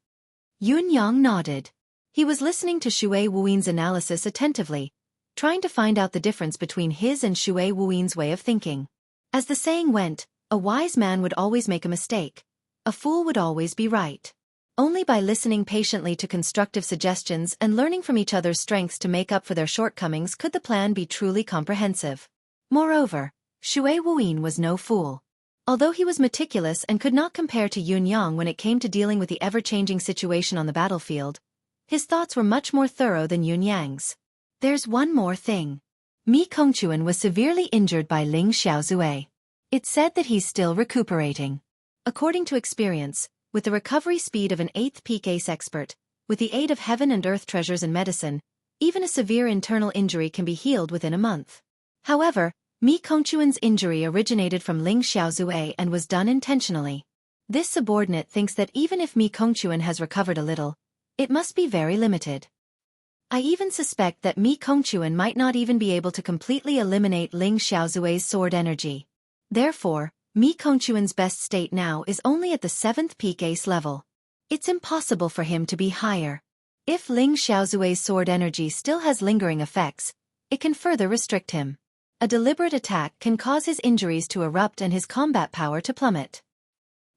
[SPEAKER 1] Yun Yang nodded. He was listening to Xue Wuyin's analysis attentively, trying to find out the difference between his and Xue Wuyin's way of thinking. As the saying went, a wise man would always make a mistake. A fool would always be right. Only by listening patiently to constructive suggestions and learning from each other's strengths to make up for their shortcomings could the plan be truly comprehensive. Moreover, Xue Wuyin was no fool. Although he was meticulous and could not compare to Yun Yang when it came to dealing with the ever-changing situation on the battlefield, his thoughts were much more thorough than Yun Yang's. There's one more thing. Mi Kongquan was severely injured by Ling Xiaozue. It's said that he's still recuperating. According to experience, with the recovery speed of an 8th peak ace expert, with the aid of heaven and earth treasures and medicine, even a severe internal injury can be healed within a month. However, Mi Kongquan's injury originated from Ling Xiaozue and was done intentionally. This subordinate thinks that even if Mi Kongquan has recovered a little, it must be very limited. I even suspect that Mi Kongquan might not even be able to completely eliminate Ling Xiaozue's sword energy. Therefore, Mi Kongquan's best state now is only at the 7th peak ace level. It's impossible for him to be higher. If Ling Xiaozue's sword energy still has lingering effects, it can further restrict him. A deliberate attack can cause his injuries to erupt and his combat power to plummet.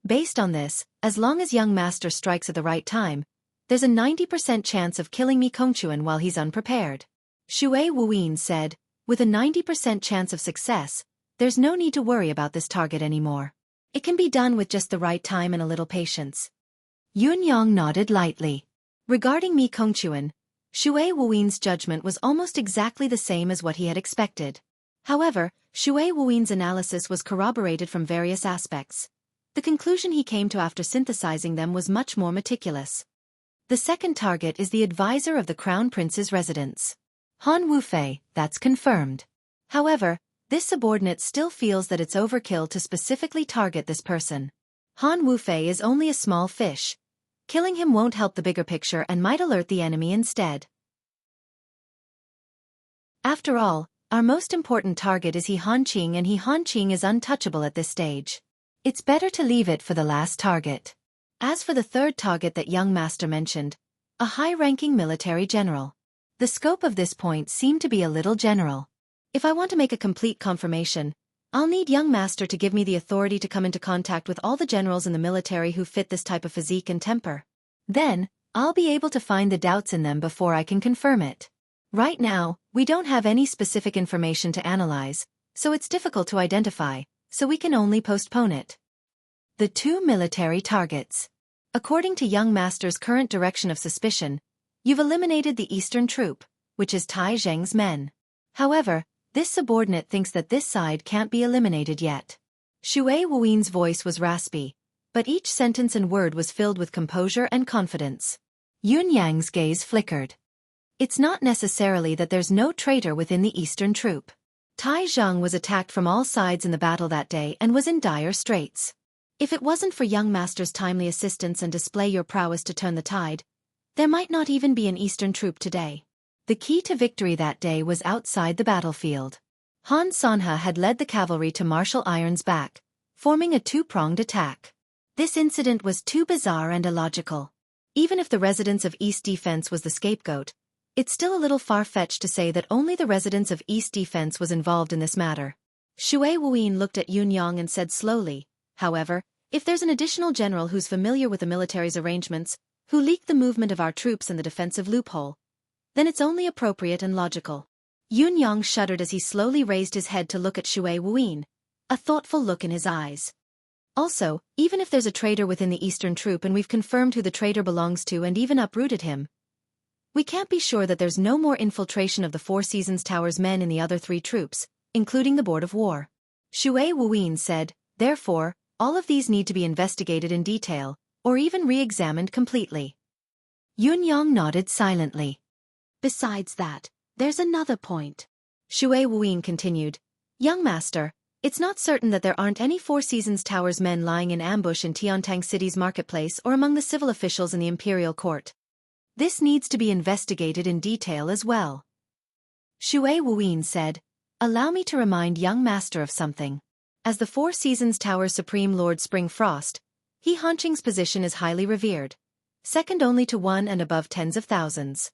[SPEAKER 1] Based on this, as long as young master strikes at the right time, there's a 90% chance of killing Mi Kongquan while he's unprepared. Xue Wuyin said, with a 90% chance of success, there's no need to worry about this target anymore. It can be done with just the right time and a little patience. Yun Yang nodded lightly. Regarding Mi Kongquan, Xue Wuyin's judgment was almost exactly the same as what he had expected. However, Xue Wuyin's analysis was corroborated from various aspects. The conclusion he came to after synthesizing them was much more meticulous. The second target is the advisor of the Crown Prince's residence. Han Wufei, that's confirmed. However, this subordinate still feels that it's overkill to specifically target this person. Han Wufei is only a small fish. Killing him won't help the bigger picture and might alert the enemy instead. After all, our most important target is He Hanqing, and He Hanqing is untouchable at this stage. It's better to leave it for the last target. As for the third target that young master mentioned, a high-ranking military general. The scope of this point seemed to be a little general. If I want to make a complete confirmation, I'll need young master to give me the authority to come into contact with all the generals in the military who fit this type of physique and temper. Then, I'll be able to find the doubts in them before I can confirm it. Right now, we don't have any specific information to analyze, so it's difficult to identify, so we can only postpone it. The two military targets. According to young master's current direction of suspicion, you've eliminated the Eastern troop, which is Tai Zheng's men. However, this subordinate thinks that this side can't be eliminated yet. Xue Wuyin's voice was raspy, but each sentence and word was filled with composure and confidence. Yun Yang's gaze flickered. It's not necessarily that there's no traitor within the Eastern troop. Tai Zheng was attacked from all sides in the battle that day and was in dire straits. If it wasn't for young master's timely assistance and display your prowess to turn the tide, there might not even be an Eastern troop today. The key to victory that day was outside the battlefield. Han Sanhe had led the cavalry to Marshal Iron's back, forming a two-pronged attack. This incident was too bizarre and illogical. Even if the residents of East Defense was the scapegoat, it's still a little far-fetched to say that only the residents of East Defense was involved in this matter. Xue Wuyin looked at Yun Yang and said slowly, however, if there's an additional general who's familiar with the military's arrangements, who leaked the movement of our troops in the defensive loophole, then it's only appropriate and logical. Yun Yang shuddered as he slowly raised his head to look at Xue Wuyin, a thoughtful look in his eyes. Also, even if there's a traitor within the Eastern troop and we've confirmed who the traitor belongs to and even uprooted him, we can't be sure that there's no more infiltration of the Four Seasons Tower's men in the other three troops, including the Board of War. Xue Wuyin said, therefore, all of these need to be investigated in detail, or even re-examined completely. Yun Yang nodded silently. Besides that, there's another point. Xue Wuyin continued, young master, it's not certain that there aren't any Four Seasons Tower's men lying in ambush in Tiantang City's marketplace or among the civil officials in the imperial court. This needs to be investigated in detail as well. Xue Wuyin said, "Allow me to remind young master of something. As the Four Seasons Tower's Supreme Lord Spring Frost, He Hanqing's position is highly revered, second only to one and above tens of thousands.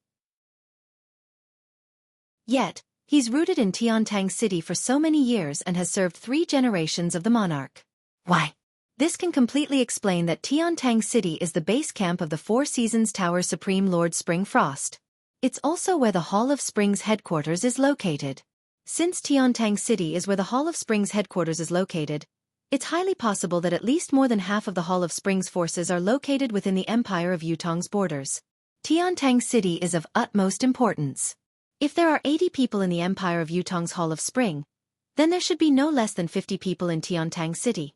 [SPEAKER 1] Yet, he's rooted in Tiantang City for so many years and has served 3 generations of the monarch. Why? This can completely explain that Tiantang City is the base camp of the Four Seasons Tower Supreme Lord Spring Frost. It's also where the Hall of Springs headquarters is located. Since Tiantang City is where the Hall of Springs headquarters is located, it's highly possible that at least more than half of the Hall of Springs forces are located within the Empire of Yutong's borders. Tiantang City is of utmost importance. If there are 80 people in the Empire of Yutong's Hall of Spring, then there should be no less than 50 people in Tiantang City.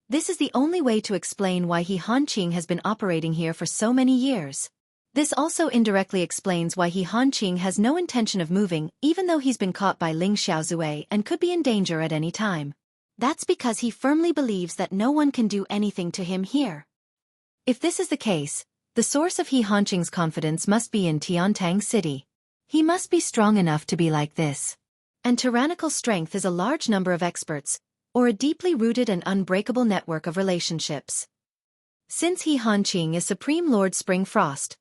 [SPEAKER 1] This is the only way to explain why He Hanqing has been operating here for so many years. This also indirectly explains why He Hanqing has no intention of moving even though he's been caught by Ling Xiaozue and could be in danger at any time. That's because he firmly believes that no one can do anything to him here. If this is the case, the source of He Hanqing's confidence must be in Tiantang City. He must be strong enough to be like this. And tyrannical strength is a large number of experts, or a deeply rooted and unbreakable network of relationships. Since He Hanqing is Supreme Lord Spring Frost,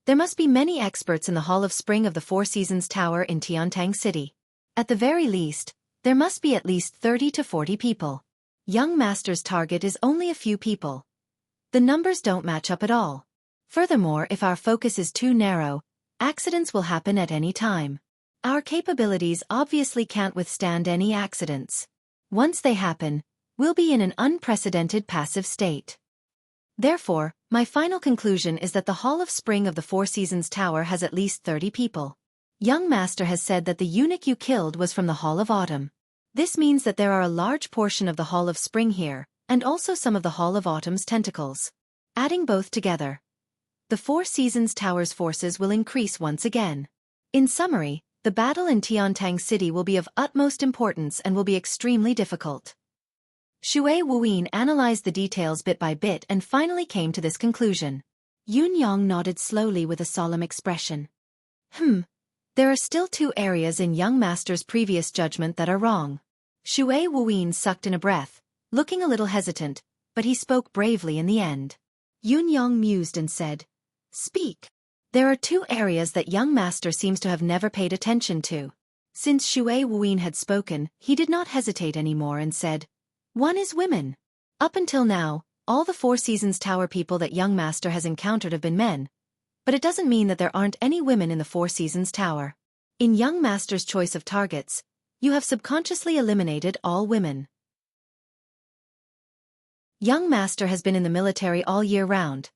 [SPEAKER 1] there must be many experts in the Hall of Spring of the Four Seasons Tower in Tiantang City. At the very least, there must be at least 30 to 40 people. Young Master's target is only a few people. The numbers don't match up at all. Furthermore, if our focus is too narrow, accidents will happen at any time. Our capabilities obviously can't withstand any accidents. Once they happen, we'll be in an unprecedented passive state. Therefore, my final conclusion is that the Hall of Spring of the Four Seasons Tower has at least 30 people. Young Master has said that the eunuch you killed was from the Hall of Autumn. This means that there are a large portion of the Hall of Spring here, and also some of the Hall of Autumn's tentacles. Adding both together, the Four Seasons Tower's forces will increase once again. In summary, the battle in Tiantang City will be of utmost importance and will be extremely difficult. Xue Wuyin analyzed the details bit by bit and finally came to this conclusion. Yun Yang nodded slowly with a solemn expression. There are still 2 areas in young Master's previous judgment that are wrong. Xue Wuyin sucked in a breath, looking a little hesitant, but he spoke bravely in the end. Yun Yang mused and said, "Speak." There are 2 areas that young Master seems to have never paid attention to. Since Xue Wuyin had spoken, he did not hesitate anymore and said, "One is women. Up until now, all the Four Seasons Tower people that young Master has encountered have been men. But it doesn't mean that there aren't any women in the Four Seasons Tower. In young Master's choice of targets, you have subconsciously eliminated all women. Young Master has been in the military all year round.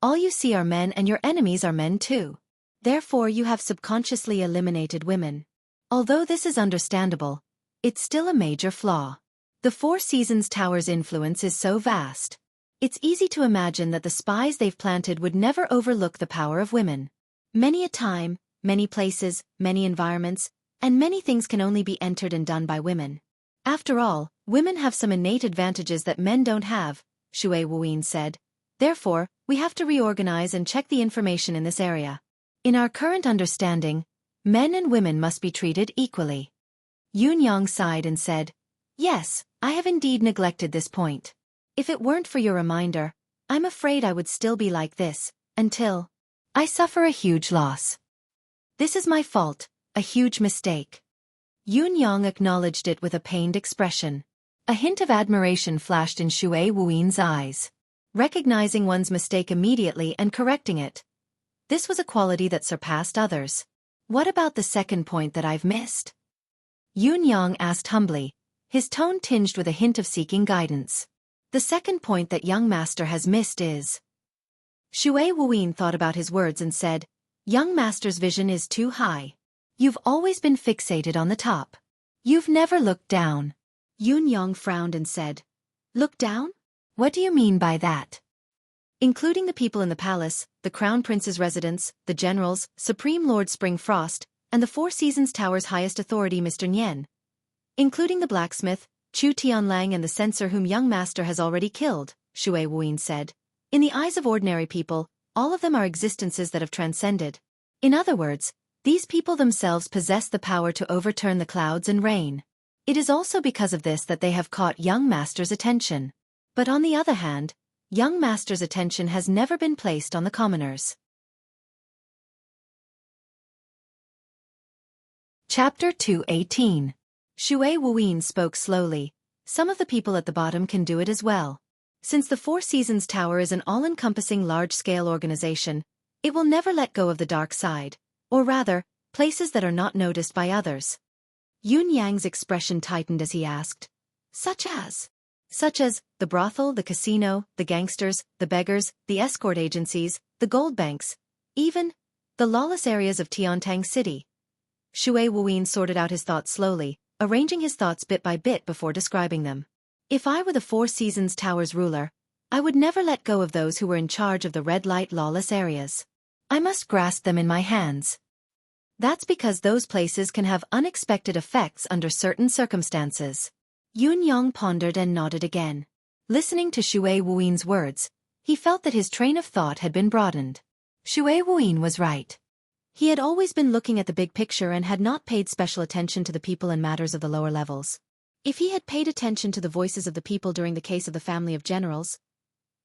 [SPEAKER 1] All you see are men and your enemies are men too. Therefore you have subconsciously eliminated women. Although this is understandable, it's still a major flaw. The Four Seasons Tower's influence is so vast. It's easy to imagine that the spies they've planted would never overlook the power of women. Many a time, many places, many environments, and many things can only be entered and done by women. After all, women have some innate advantages that men don't have, Xue Wuyin said. Therefore, we have to reorganize and check the information in this area. In our current understanding, men and women must be treated equally. Yun Yang sighed and said, "Yes, I have indeed neglected this point. If it weren't for your reminder, I'm afraid I would still be like this, until I suffer a huge loss. This is my fault, a huge mistake." Yun Yang acknowledged it with a pained expression. A hint of admiration flashed in Xue Wuyin's eyes. Recognizing one's mistake immediately and correcting it. This was a quality that surpassed others. What about the second point that I've missed? Yun Yang asked humbly, his tone tinged with a hint of seeking guidance. The second point that young Master has missed is... Xue Wuyin thought about his words and said, "Young Master's vision is too high. You've always been fixated on the top. You've never looked down." Yun Yang frowned and said, "Look down? What do you mean by that?" "Including the people in the palace, the Crown Prince's residence, the generals, Supreme Lord Spring Frost, and the Four Seasons Tower's highest authority Mr. Nian. Including the blacksmith, Chu Tianlang and the censor whom young Master has already killed," Xue Wuyin said. "In the eyes of ordinary people, all of them are existences that have transcended. In other words, These people themselves possess the power to overturn the clouds and rain. It is also because of this that they have caught young master's attention. But on the other hand, young master's attention has never been placed on the commoners. Chapter 2:18. Xue Wuyin spoke slowly. Some of the people at the bottom can do it as well. Since the Four Seasons Tower is an all-encompassing large-scale organization, it will never let go of the dark side, or rather, places that are not noticed by others. Yun Yang's expression tightened as he asked, Such as the brothel, the casino, the gangsters, the beggars, the escort agencies, the gold banks, even the lawless areas of Tiantang City. Xue Wuyin sorted out his thoughts slowly, arranging his thoughts bit by bit before describing them. If I were the Four Seasons Tower's ruler, I would never let go of those who were in charge of the red light lawless areas. I must grasp them in my hands. That's because those places can have unexpected effects under certain circumstances. Yun Yang pondered and nodded again. Listening to Xue Wuyin's words, he felt that his train of thought had been broadened. Xue Wuyin was right. He had always been looking at the big picture and had not paid special attention to the people and matters of the lower levels. If he had paid attention to the voices of the people during the case of the family of generals,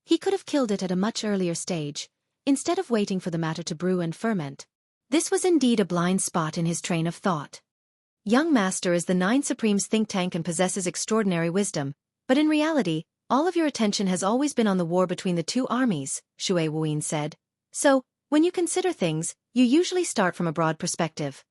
[SPEAKER 1] he could have killed it at a much earlier stage, instead of waiting for the matter to brew and ferment. This was indeed a blind spot in his train of thought. Young Master is the Nine Supremes' think tank and possesses extraordinary wisdom, but in reality, all of your attention has always been on the war between the two armies, Xue Wuyin said. So, when you consider things, you usually start from a broad perspective.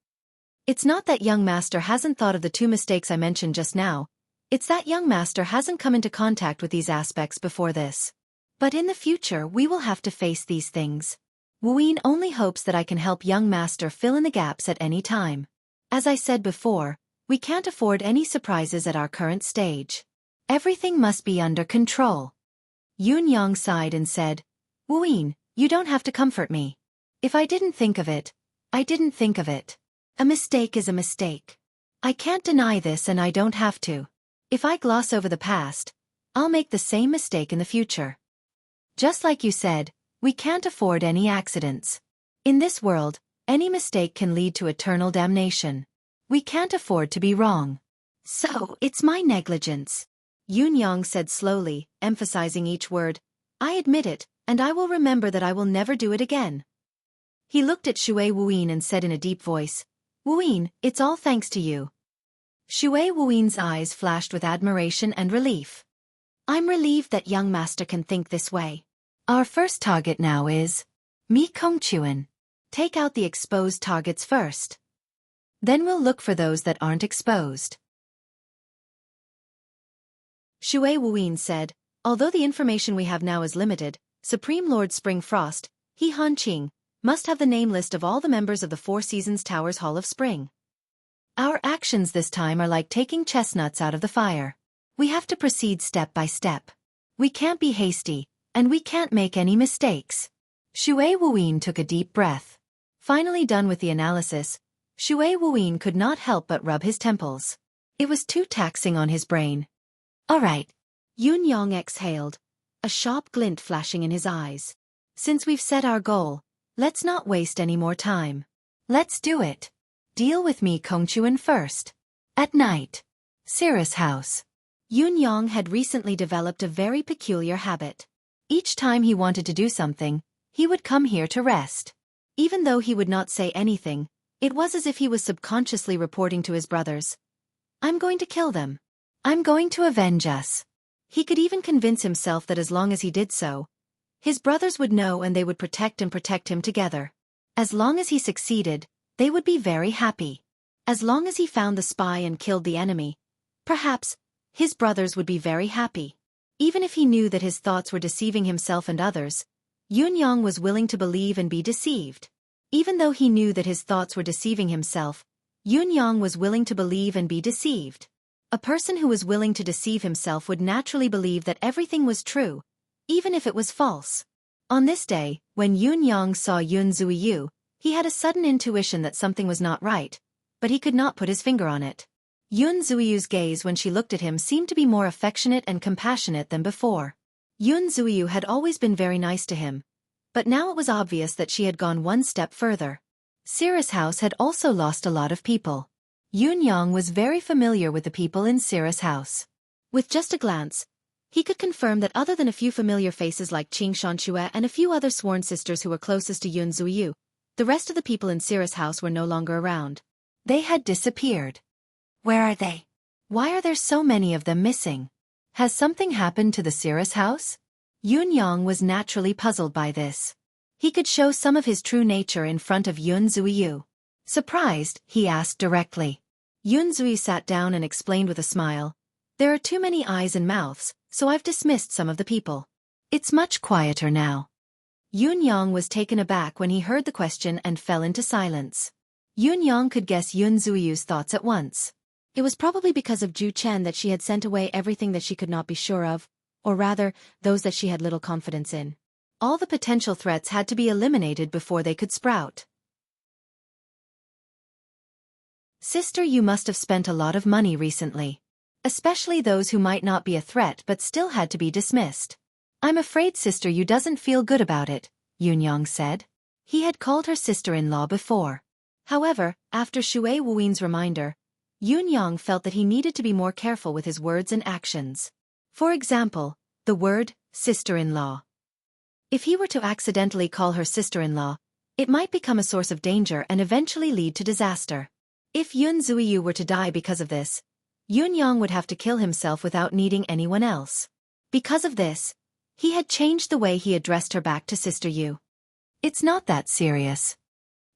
[SPEAKER 1] It's not that young master hasn't thought of the two mistakes I mentioned just now, it's that young master hasn't come into contact with these aspects before this. But in the future we will have to face these things. Wuyin only hopes that I can help young master fill in the gaps at any time. As I said before, we can't afford any surprises at our current stage. Everything must be under control. Yun Yang sighed and said, Wuyin, you don't have to comfort me. If I didn't think of it, I didn't think of it. A mistake is a mistake. I can't deny this and I don't have to. If I gloss over the past, I'll make the same mistake in the future. Just like you said, we can't afford any accidents. In this world, any mistake can lead to eternal damnation. We can't afford to be wrong. So, it's my negligence. Yun Yang said slowly, emphasizing each word. I admit it, and I will remember that I will never do it again. He looked at Xue Wuyin and said in a deep voice, Wuyin, it's all thanks to you. Xue Wuyin's eyes flashed with admiration and relief. I'm relieved that young master can think this way. Our first target now is Mi Kongquan. Take out the exposed targets first. Then we'll look for those that aren't exposed. Xue Wuyin said, although the information we have now is limited, Supreme Lord Spring Frost, He Hanqing, must have the name list of all the members of the Four Seasons Tower's Hall of Spring. Our actions this time are like taking chestnuts out of the fire. We have to proceed step by step. We can't be hasty, and we can't make any mistakes. Xue Wuyin took a deep breath. Finally done with the analysis, Xue Wuyin could not help but rub his temples. It was too taxing on his brain. All right. Yun Yang exhaled, a sharp glint flashing in his eyes. Since we've set our goal, let's not waste any more time. Let's do it. Deal with me Kongquan first. At night. Cirrus House. Yun Yang had recently developed a very peculiar habit. Each time he wanted to do something, he would come here to rest. Even though he would not say anything, it was as if he was subconsciously reporting to his brothers. I'm going to kill them. I'm going to avenge us. He could even convince himself that as long as he did so, his brothers would know and they would protect him together. As long as he succeeded, they would be very happy. As long as he found the spy and killed the enemy, perhaps, his brothers would be very happy. Even if he knew that his thoughts were deceiving himself and others, Yun Yang was willing to believe and be deceived. Even though he knew that his thoughts were deceiving himself, Yun Yang was willing to believe and be deceived. A person who was willing to deceive himself would naturally believe that everything was true, even if it was false. On this day, when Yun Yang saw Yun Zuiyu, he had a sudden intuition that something was not right, but he could not put his finger on it. Yun Zuiyu's gaze when she looked at him seemed to be more affectionate and compassionate than before. Yun Zuiyu had always been very nice to him, but now it was obvious that she had gone one step further. Cirrus House had also lost a lot of people. Yun Yang was very familiar with the people in Cirrus House. With just a glance, he could confirm that other than a few familiar faces like Qing Shanxue and a few other sworn sisters who were closest to Yun Zuyu, the rest of the people in Cirrus House were no longer around. They had disappeared. Where are they? Why are there so many of them missing? Has something happened to the Cirrus House? Yun Yang was naturally puzzled by this. He could show some of his true nature in front of Yun Zuyu. Surprised, he asked directly. Yun Zuyu sat down and explained with a smile. There are too many eyes and mouths, so I've dismissed some of the people. It's much quieter now. Yun Yang was taken aback when he heard the question and fell into silence. Yun Yang could guess Yun Zuyu's thoughts at once. It was probably because of Ju Chen that she had sent away everything that she could not be sure of, or rather, those that she had little confidence in. All the potential threats had to be eliminated before they could sprout. Sister, you must have spent a lot of money recently. Especially those who might not be a threat but still had to be dismissed. I'm afraid Sister Yu doesn't feel good about it, Yun Yang said. He had called her sister-in-law before. However, after Shui Wuin's reminder, Yun Yang felt that he needed to be more careful with his words and actions. For example, the word, sister-in-law. If he were to accidentally call her sister-in-law, it might become a source of danger and eventually lead to disaster. If Yun Zuyu were to die because of this, Yun Yang would have to kill himself without needing anyone else. Because of this, he had changed the way he addressed her back to Sister Yu. It's not that serious.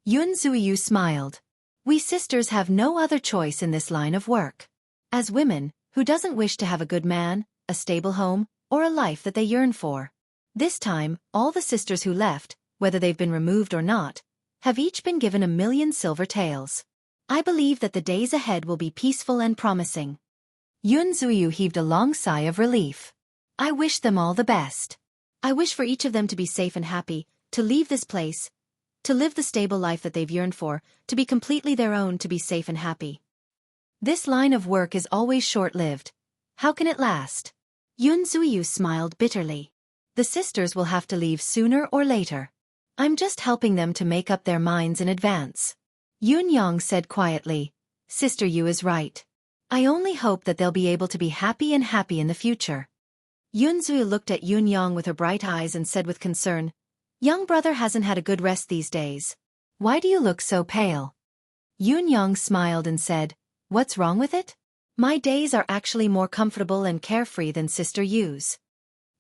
[SPEAKER 1] Yun Zuyu smiled. We sisters have no other choice in this line of work. As women, who doesn't wish to have a good man, a stable home, or a life that they yearn for? This time, all the sisters who left, whether they've been removed or not, have each been given 1,000,000 silver taels. I believe that the days ahead will be peaceful and promising. Yun Zuyu heaved a long sigh of relief. I wish them all the best. I wish for each of them to be safe and happy, to leave this place, to live the stable life that they've yearned for, to be completely their own, to be safe and happy. This line of work is always short-lived. How can it last? Yun Zuyu smiled bitterly. The sisters will have to leave sooner or later. I'm just helping them to make up their minds in advance. Yun Yang said quietly, Sister Yu is right. I only hope that they'll be able to be happy in the future. Yun Zuyu looked at Yun Yang with her bright eyes and said with concern, Young brother hasn't had a good rest these days. Why do you look so pale? Yun Yang smiled and said, What's wrong with it? My days are actually more comfortable and carefree than Sister Yu's.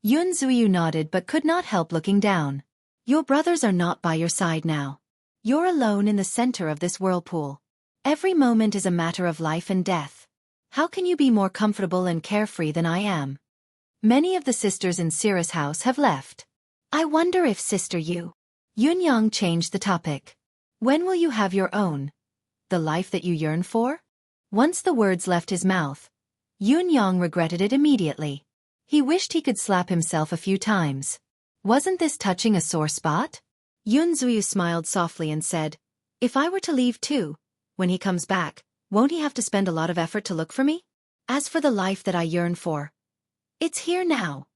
[SPEAKER 1] Yun Zuyu nodded but could not help looking down. Your brothers are not by your side now. You're alone in the center of this whirlpool. Every moment is a matter of life and death. How can you be more comfortable and carefree than I am? Many of the sisters in Cirrus House have left. I wonder if Sister Yu. Yun Yang changed the topic. When will you have your own? The life that you yearn for? Once the words left his mouth, Yun Yang regretted it immediately. He wished he could slap himself a few times. Wasn't this touching a sore spot? Yun Zuyu smiled softly and said, If I were to leave too, when he comes back, won't he have to spend a lot of effort to look for me? As for the life that I yearn for, it's here now.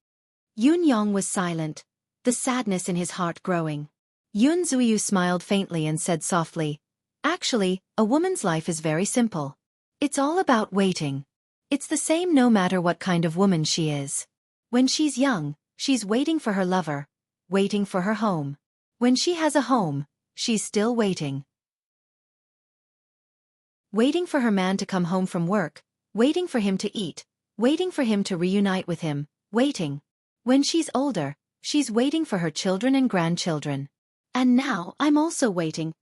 [SPEAKER 1] Yun Yang was silent, the sadness in his heart growing. Yun Zuyu smiled faintly and said softly, Actually, a woman's life is very simple. It's all about waiting. It's the same no matter what kind of woman she is. When she's young, she's waiting for her lover, waiting for her home. When she has a home, she's still waiting. Waiting for her man to come home from work, waiting for him to eat, waiting for him to reunite with him, waiting. When she's older, she's waiting for her children and grandchildren. And now I'm also waiting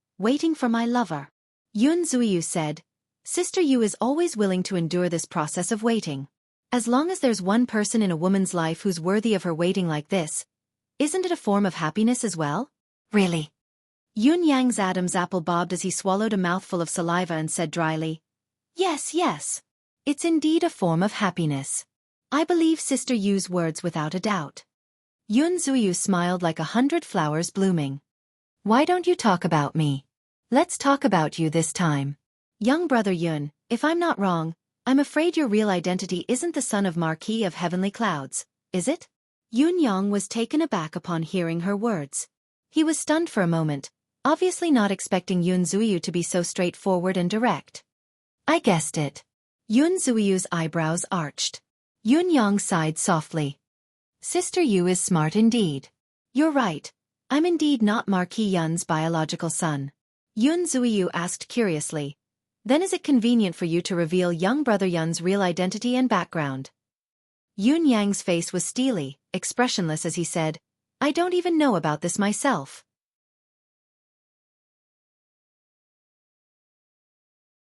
[SPEAKER 1] for my lover. Yun Zuyu said, Sister Yu is always willing to endure this process of waiting. As long as there's one person in a woman's life who's worthy of her waiting like this, isn't it a form of happiness as well? Really? Yun Yang's Adam's apple bobbed as he swallowed a mouthful of saliva and said dryly, Yes, yes. It's indeed a form of happiness. I believe Sister Yu's words without a doubt. Yun Zuyu smiled like 100 flowers blooming. Why don't you talk about me? Let's talk about you this time. Young brother Yun, if I'm not wrong, I'm afraid your real identity isn't the son of Marquis of Heavenly Clouds, is it? Yun Yang was taken aback upon hearing her words. He was stunned for a moment, obviously not expecting Yun Zuiyu to be so straightforward and direct. I guessed it. Yun Zuiyu's eyebrows arched. Yun Yang sighed softly. Sister Yu is smart indeed. You're right. I'm indeed not Marquis Yun's biological son. Yun Zuiyu asked curiously. Then is it convenient for you to reveal young brother Yun's real identity and background? Yun Yang's face was steely, expressionless as he said, I don't even know about this myself.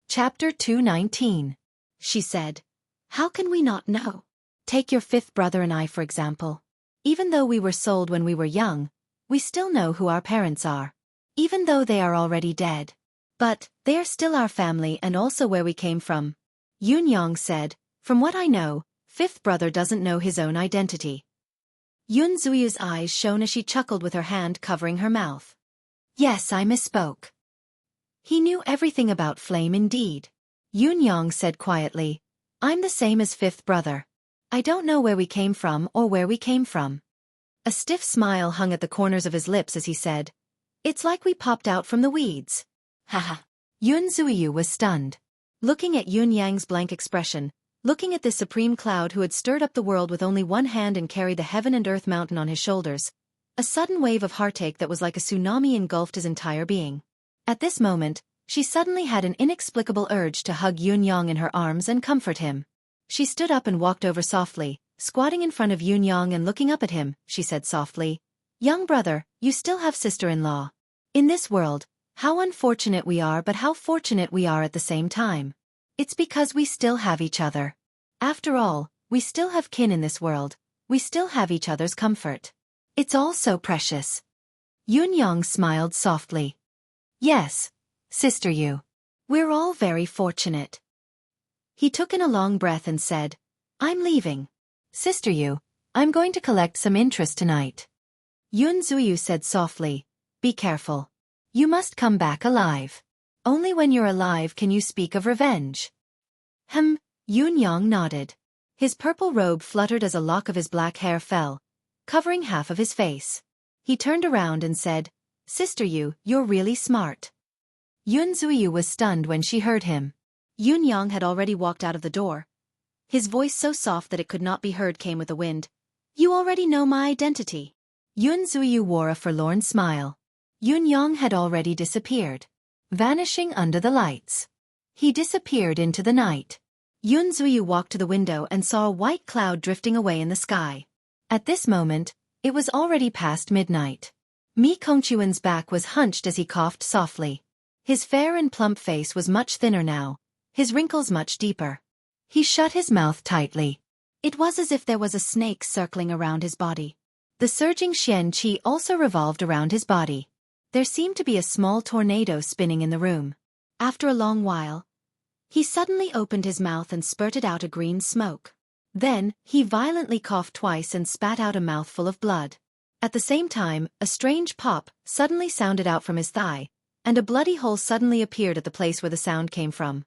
[SPEAKER 1] Chapter 219. She said. How can we not know? Take your fifth brother and I for example. Even though we were sold when we were young, we still know who our parents are. Even though they are already dead. But, they are still our family and also where we came from. Yun Yang said, from what I know, fifth brother doesn't know his own identity. Yun Zuiyu's eyes shone as she chuckled with her hand covering her mouth. Yes, I misspoke. He knew everything about Flame indeed. Yun Yang said quietly, I'm the same as fifth brother. I don't know where we came from or where we came from. A stiff smile hung at the corners of his lips as he said, it's like we popped out from the weeds. Haha. Yun Zuiyu was stunned. Looking at Yun Yang's blank expression, looking at this supreme cloud who had stirred up the world with only one hand and carried the heaven and earth mountain on his shoulders, a sudden wave of heartache that was like a tsunami engulfed his entire being. At this moment, she suddenly had an inexplicable urge to hug Yun Yang in her arms and comfort him. She stood up and walked over softly, squatting in front of Yun Yang and looking up at him, she said softly, young brother, you still have sister-in-law. In this world, how unfortunate we are but how fortunate we are at the same time. It's because we still have each other. After all, we still have kin in this world, we still have each other's comfort. It's all so precious. Yun Yang smiled softly. Yes, Sister Yu. We're all very fortunate. He took in a long breath and said, I'm leaving. Sister Yu, I'm going to collect some interest tonight. Yun Zuiyu said softly, be careful. You must come back alive. Only when you're alive can you speak of revenge. Yun Yang nodded. His purple robe fluttered as a lock of his black hair fell, covering half of his face. He turned around and said, Sister Yu, you're really smart. Yun Zuiyu was stunned when she heard him. Yun Yang had already walked out of the door. His voice so soft that it could not be heard came with the wind. You already know my identity. Yun Zuiyu wore a forlorn smile. Yun Yang had already disappeared. Vanishing under the lights. He disappeared into the night. Yun Zuiyu walked to the window and saw a white cloud drifting away in the sky. At this moment, it was already past midnight. Mi Kongquan's back was hunched as he coughed softly. His fair and plump face was much thinner now, his wrinkles much deeper. He shut his mouth tightly. It was as if there was a snake circling around his body. The surging Xian Qi also revolved around his body. There seemed to be a small tornado spinning in the room. After a long while, he suddenly opened his mouth and spurted out a green smoke. Then, he violently coughed twice and spat out a mouthful of blood. At the same time, a strange pop suddenly sounded out from his thigh, and a bloody hole suddenly appeared at the place where the sound came from.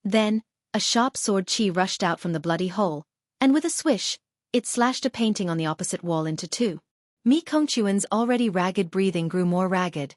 [SPEAKER 1] Then, a sharp sword chi rushed out from the bloody hole, and with a swish, it slashed a painting on the opposite wall into two. Mi Kongquan's already ragged breathing grew more ragged.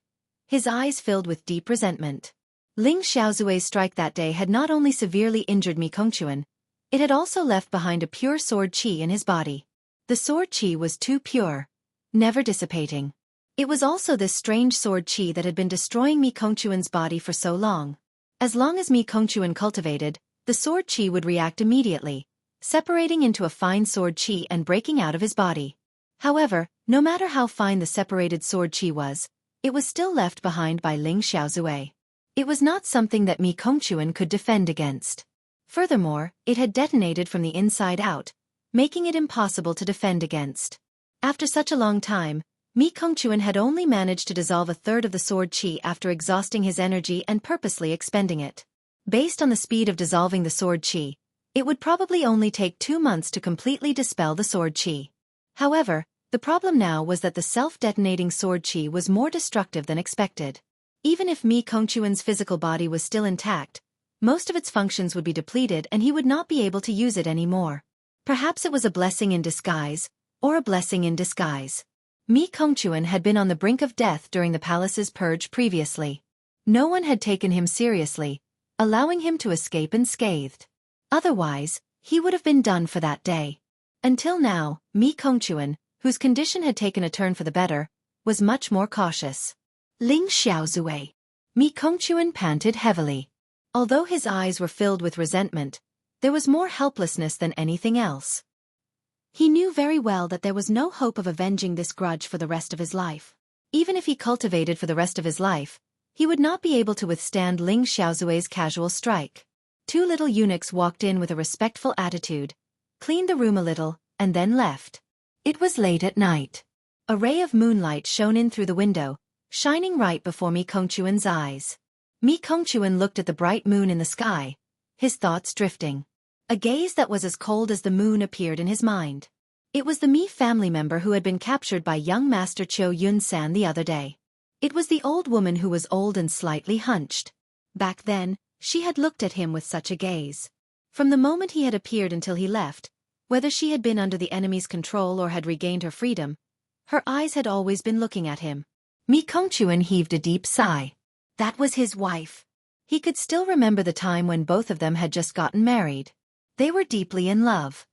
[SPEAKER 1] His eyes filled with deep resentment. Ling Xiaozui's strike that day had not only severely injured Mi Kongquan, it had also left behind a pure sword chi in his body. The sword chi was too pure, never dissipating. It was also this strange sword chi that had been destroying Mi Kongquan's body for so long. As long as Mi Kongquan cultivated, the sword chi would react immediately, separating into a fine sword chi and breaking out of his body. However, no matter how fine the separated sword chi was, it was still left behind by Ling Xiaozui. It was not something that Mi Kongquan could defend against. Furthermore, it had detonated from the inside out, making it impossible to defend against. After such a long time, Mi Kongquan had only managed to dissolve a third of the sword chi after exhausting his energy and purposely expending it. Based on the speed of dissolving the sword chi, it would probably only take 2 months to completely dispel the sword chi. However, the problem now was that the self-detonating sword chi was more destructive than expected. Even if Mi Kongquan's physical body was still intact, most of its functions would be depleted and he would not be able to use it anymore. Perhaps it was a blessing in disguise, or a blessing in disguise. Mi Kongchuan had been on the brink of death during the palace's purge previously. No one had taken him seriously, allowing him to escape unscathed. Otherwise, he would have been done for that day. Until now, Mi Kongchuan, whose condition had taken a turn for the better, was much more cautious. Ling Xiaozue. Mi Kongchuan panted heavily. Although his eyes were filled with resentment, there was more helplessness than anything else. He knew very well that there was no hope of avenging this grudge for the rest of his life. Even if he cultivated for the rest of his life, he would not be able to withstand Ling Xiaozue's casual strike. Two little eunuchs walked in with a respectful attitude, cleaned the room a little, and then left. It was late at night. A ray of moonlight shone in through the window, shining right before Mi Kongchuan's eyes. Mi Kongchuan looked at the bright moon in the sky, his thoughts drifting. A gaze that was as cold as the moon appeared in his mind. It was the Mi family member who had been captured by young Master Cho Yun-san the other day. It was the old woman who was old and slightly hunched. Back then, she had looked at him with such a gaze. From the moment he had appeared until he left, whether she had been under the enemy's control or had regained her freedom, her eyes had always been looking at him. Mi Kongchuan heaved a deep sigh. That was his wife. He could still remember the time when both of them had just gotten married. They were deeply in love.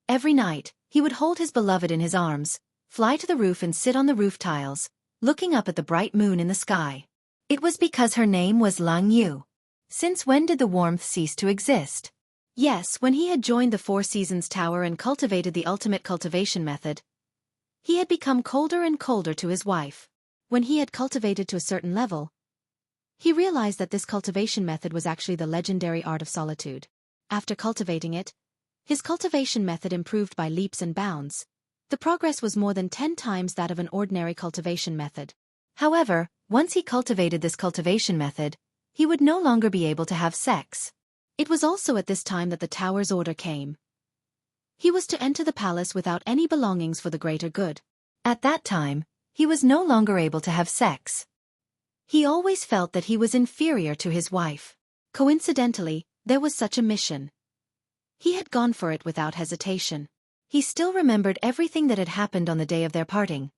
[SPEAKER 1] Every night, he would hold his beloved in his arms, fly to the roof and sit on the roof tiles, looking up at the bright moon in the sky. It was because her name was Lang Yu. Since when did the warmth cease to exist? Yes, when he had joined the Four Seasons Tower and cultivated the ultimate cultivation method. He had become colder and colder to his wife. When he had cultivated to a certain level, he realized that this cultivation method was actually the legendary art of solitude. After cultivating it, his cultivation method improved by leaps and bounds. The progress was more than 10 times that of an ordinary cultivation method. However, once he cultivated this cultivation method, he would no longer be able to have sex. It was also at this time that the tower's order came. He was to enter the palace without any belongings for the greater good. At that time, he was no longer able to have sex. He always felt that he was inferior to his wife. Coincidentally, there was such a mission. He had gone for it without hesitation. He still remembered everything that had happened on the day of their parting.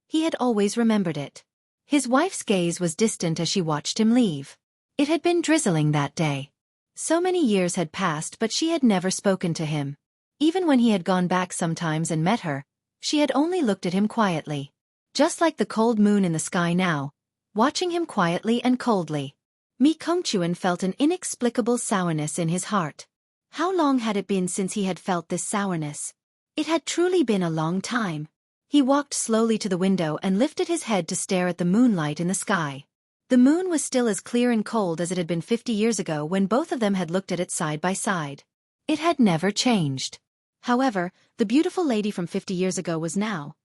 [SPEAKER 1] He had always remembered it. His wife's gaze was distant as she watched him leave. It had been drizzling that day. So many years had passed, but she had never spoken to him. Even when he had gone back sometimes and met her, she had only looked at him quietly. Just like the cold moon in the sky now, watching him quietly and coldly. Mi Kongchuan felt an inexplicable sourness in his heart. How long had it been since he had felt this sourness? It had truly been a long time. He walked slowly to the window and lifted his head to stare at the moonlight in the sky. The moon was still as clear and cold as it had been 50 years ago when both of them had looked at it side by side. It had never changed. However, the beautiful lady from 50 years ago was now.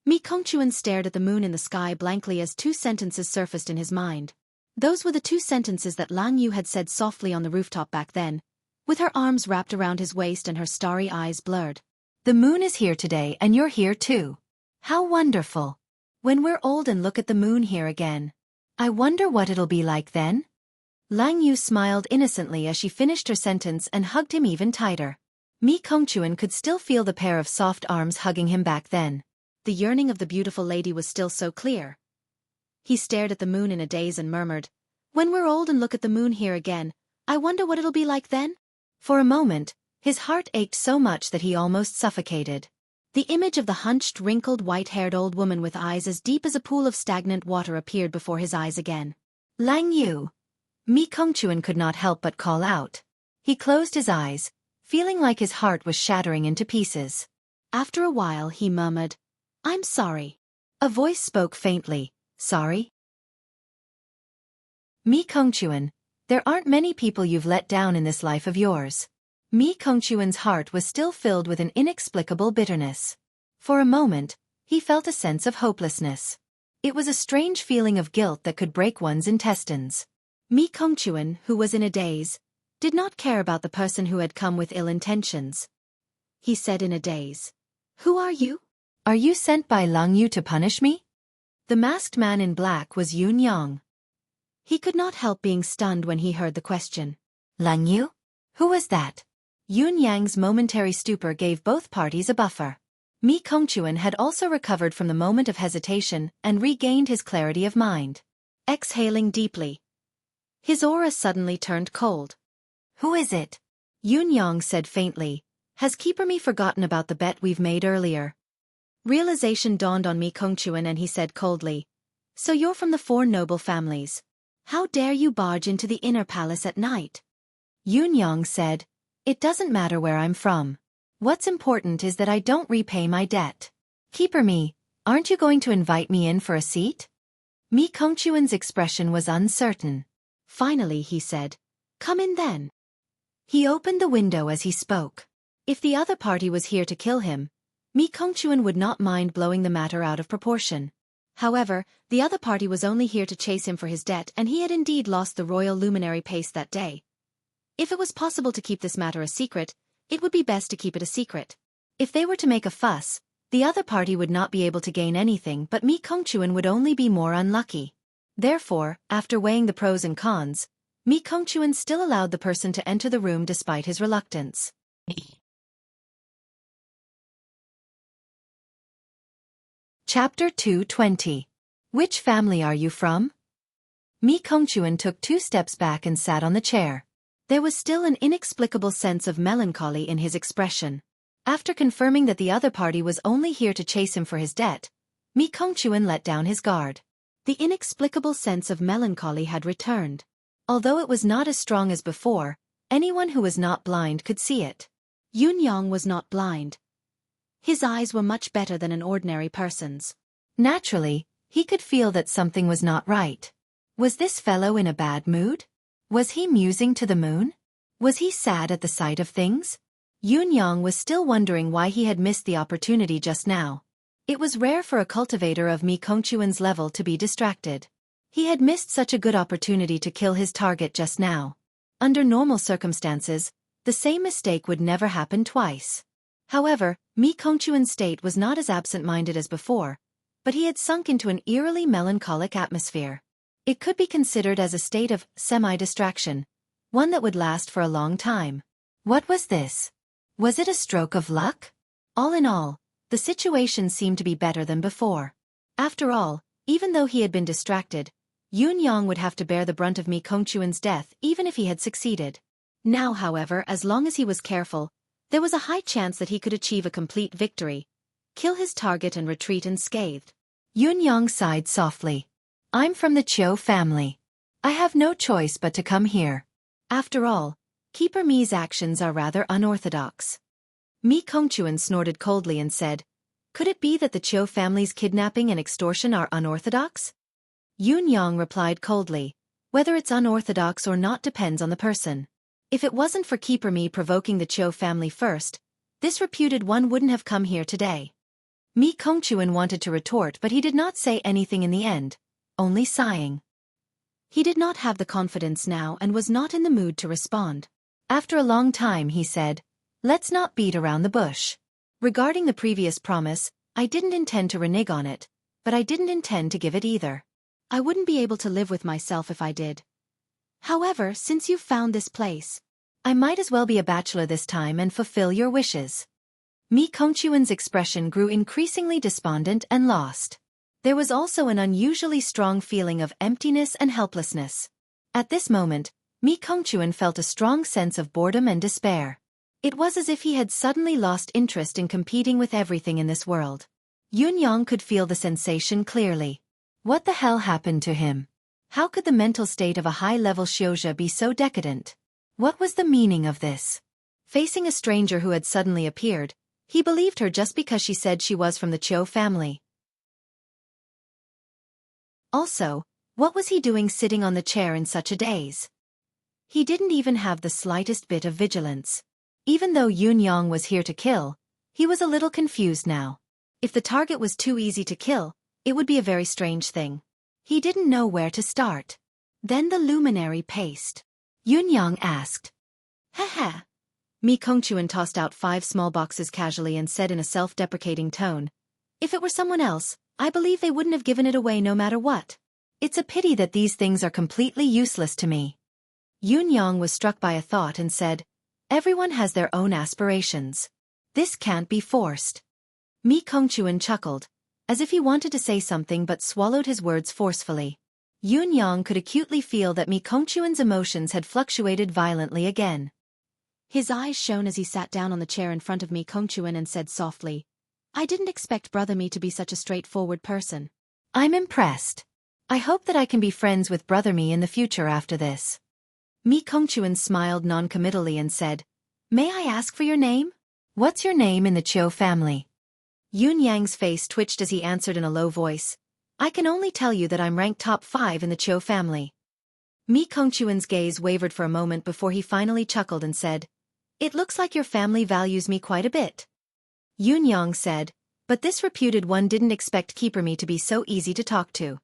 [SPEAKER 1] Mi Kongchuan stared at the moon in the sky blankly as two sentences surfaced in his mind. Those were the two sentences that Lang Yu had said softly on the rooftop back then, with her arms wrapped around his waist and her starry eyes blurred. The moon is here today and you're here too. How wonderful. When we're old and look at the moon here again. I wonder what it'll be like then? Lang Yu smiled innocently as she finished her sentence and hugged him even tighter. Mi Kongchuan could still feel the pair of soft arms hugging him back then. The yearning of the beautiful lady was still so clear. He stared at the moon in a daze and murmured, "When we're old and look at the moon here again, I wonder what it'll be like then?" For a moment, his heart ached so much that he almost suffocated. The image of the hunched, wrinkled, white-haired old woman with eyes as deep as a pool of stagnant water appeared before his eyes again. Lang Yu! Mi Kongchuan could not help but call out. He closed his eyes, feeling like his heart was shattering into pieces. After a while he murmured, "I'm sorry." A voice spoke faintly, "Sorry?" Mi Kongchuan, there aren't many people you've let down in this life of yours. Mi Kongchuan's heart was still filled with an inexplicable bitterness. For a moment, he felt a sense of hopelessness. It was a strange feeling of guilt that could break one's intestines. Mi Kongchuan, who was in a daze, did not care about the person who had come with ill intentions. He said in a daze, "Who are you? Are you sent by Lang Yu to punish me?" The masked man in black was Yun Yang. He could not help being stunned when he heard the question. Lang Yu? Who was that? Yun Yang's momentary stupor gave both parties a buffer. Mi Kongchuan had also recovered from the moment of hesitation and regained his clarity of mind. Exhaling deeply, his aura suddenly turned cold. "Who is it?" Yun Yang said faintly. "Has Keeper Mi forgotten about the bet we've made earlier?" Realization dawned on Mi Kongchuan and he said coldly, "So you're from the 4 noble families. How dare you barge into the inner palace at night?" Yun Yang said, "It doesn't matter where I'm from. What's important is that I don't repay my debt. Keeper Mi, aren't you going to invite me in for a seat?" Mi Kongchuan's expression was uncertain. Finally he said, "Come in then." He opened the window as he spoke. If the other party was here to kill him, Mi Kongchuan would not mind blowing the matter out of proportion. However, the other party was only here to chase him for his debt and he had indeed lost the royal luminary pace that day. If it was possible to keep this matter a secret, it would be best to keep it a secret. If they were to make a fuss, the other party would not be able to gain anything but Mi Kongchuan would only be more unlucky. Therefore, after weighing the pros and cons, Mi Kongchuan still allowed the person to enter the room despite his reluctance. Chapter 220. Which family are you from? Mi Kongchuan took 2 steps back and sat on the chair. There was still an inexplicable sense of melancholy in his expression. After confirming that the other party was only here to chase him for his debt, Mi Kongchuan let down his guard. The inexplicable sense of melancholy had returned. Although it was not as strong as before, anyone who was not blind could see it. Yun Yang was not blind. His eyes were much better than an ordinary person's. Naturally, he could feel that something was not right. Was this fellow in a bad mood? Was he musing to the moon? Was he sad at the sight of things? Yun Yang was still wondering why he had missed the opportunity just now. It was rare for a cultivator of Mi Kongchuan's level to be distracted. He had missed such a good opportunity to kill his target just now. Under normal circumstances, the same mistake would never happen twice. However, Mi Kongchuan's state was not as absent-minded as before, but he had sunk into an eerily melancholic atmosphere. It could be considered as a state of semi-distraction, one that would last for a long time. What was this? Was it a stroke of luck? All in all, the situation seemed to be better than before. After all, even though he had been distracted, Yun Yang would have to bear the brunt of Mi Kongchuan's death even if he had succeeded. Now, however, as long as he was careful, there was a high chance that he could achieve a complete victory, kill his target and retreat unscathed. Yun Yang sighed softly. "I'm from the Chiu family. I have no choice but to come here. After all, Keeper Mi's actions are rather unorthodox." Mi Kongchuan snorted coldly and said, "Could it be that the Chiu family's kidnapping and extortion are unorthodox?" Yun Yang replied coldly, "Whether it's unorthodox or not depends on the person. If it wasn't for Keeper Mi provoking the Chiu family first, this reputed one wouldn't have come here today." Mi Kongchuan wanted to retort but he did not say anything in the end, only sighing. He did not have the confidence now and was not in the mood to respond. After a long time he said, "Let's not beat around the bush. Regarding the previous promise, I didn't intend to renege on it, but I didn't intend to give it either. I wouldn't be able to live with myself if I did. However, since you've found this place, I might as well be a bachelor this time and fulfill your wishes." Mi Kongchuan's expression grew increasingly despondent and lost. There was also an unusually strong feeling of emptiness and helplessness. At this moment, Mi Kongchuan felt a strong sense of boredom and despair. It was as if he had suddenly lost interest in competing with everything in this world. Yun Yang could feel the sensation clearly. What the hell happened to him? How could the mental state of a high-level Xueqi be so decadent? What was the meaning of this? Facing a stranger who had suddenly appeared, he believed her just because she said she was from the Chiu family. Also, what was he doing sitting on the chair in such a daze? He didn't even have the slightest bit of vigilance. Even though Yun Yang was here to kill, he was a little confused now. If the target was too easy to kill, it would be a very strange thing. He didn't know where to start. Then the luminary paced. Yun Yang asked. "Ha." Mi Kongchuan tossed out 5 small boxes casually and said in a self-deprecating tone, "If it were someone else, I believe they wouldn't have given it away no matter what. It's a pity that these things are completely useless to me." Yun Yang was struck by a thought and said, "Everyone has their own aspirations. This can't be forced." Mi Kongchuan chuckled, as if he wanted to say something but swallowed his words forcefully. Yun Yang could acutely feel that Mi Kongchuan's emotions had fluctuated violently again. His eyes shone as he sat down on the chair in front of Mi Kongchuan and said softly, "I didn't expect Brother Mi to be such a straightforward person. I'm impressed. I hope that I can be friends with Brother Mi in the future after this." Mi Kongchuan smiled non-committally and said, "May I ask for your name? What's your name in the Chiu family?" Yun Yang's face twitched as he answered in a low voice, "I can only tell you that I'm ranked top 5 in the Chiu family." Mi Kongchuan's gaze wavered for a moment before he finally chuckled and said, "It looks like your family values me quite a bit." Yun Yang said, "But this reputed one didn't expect Keeper Me to be so easy to talk to."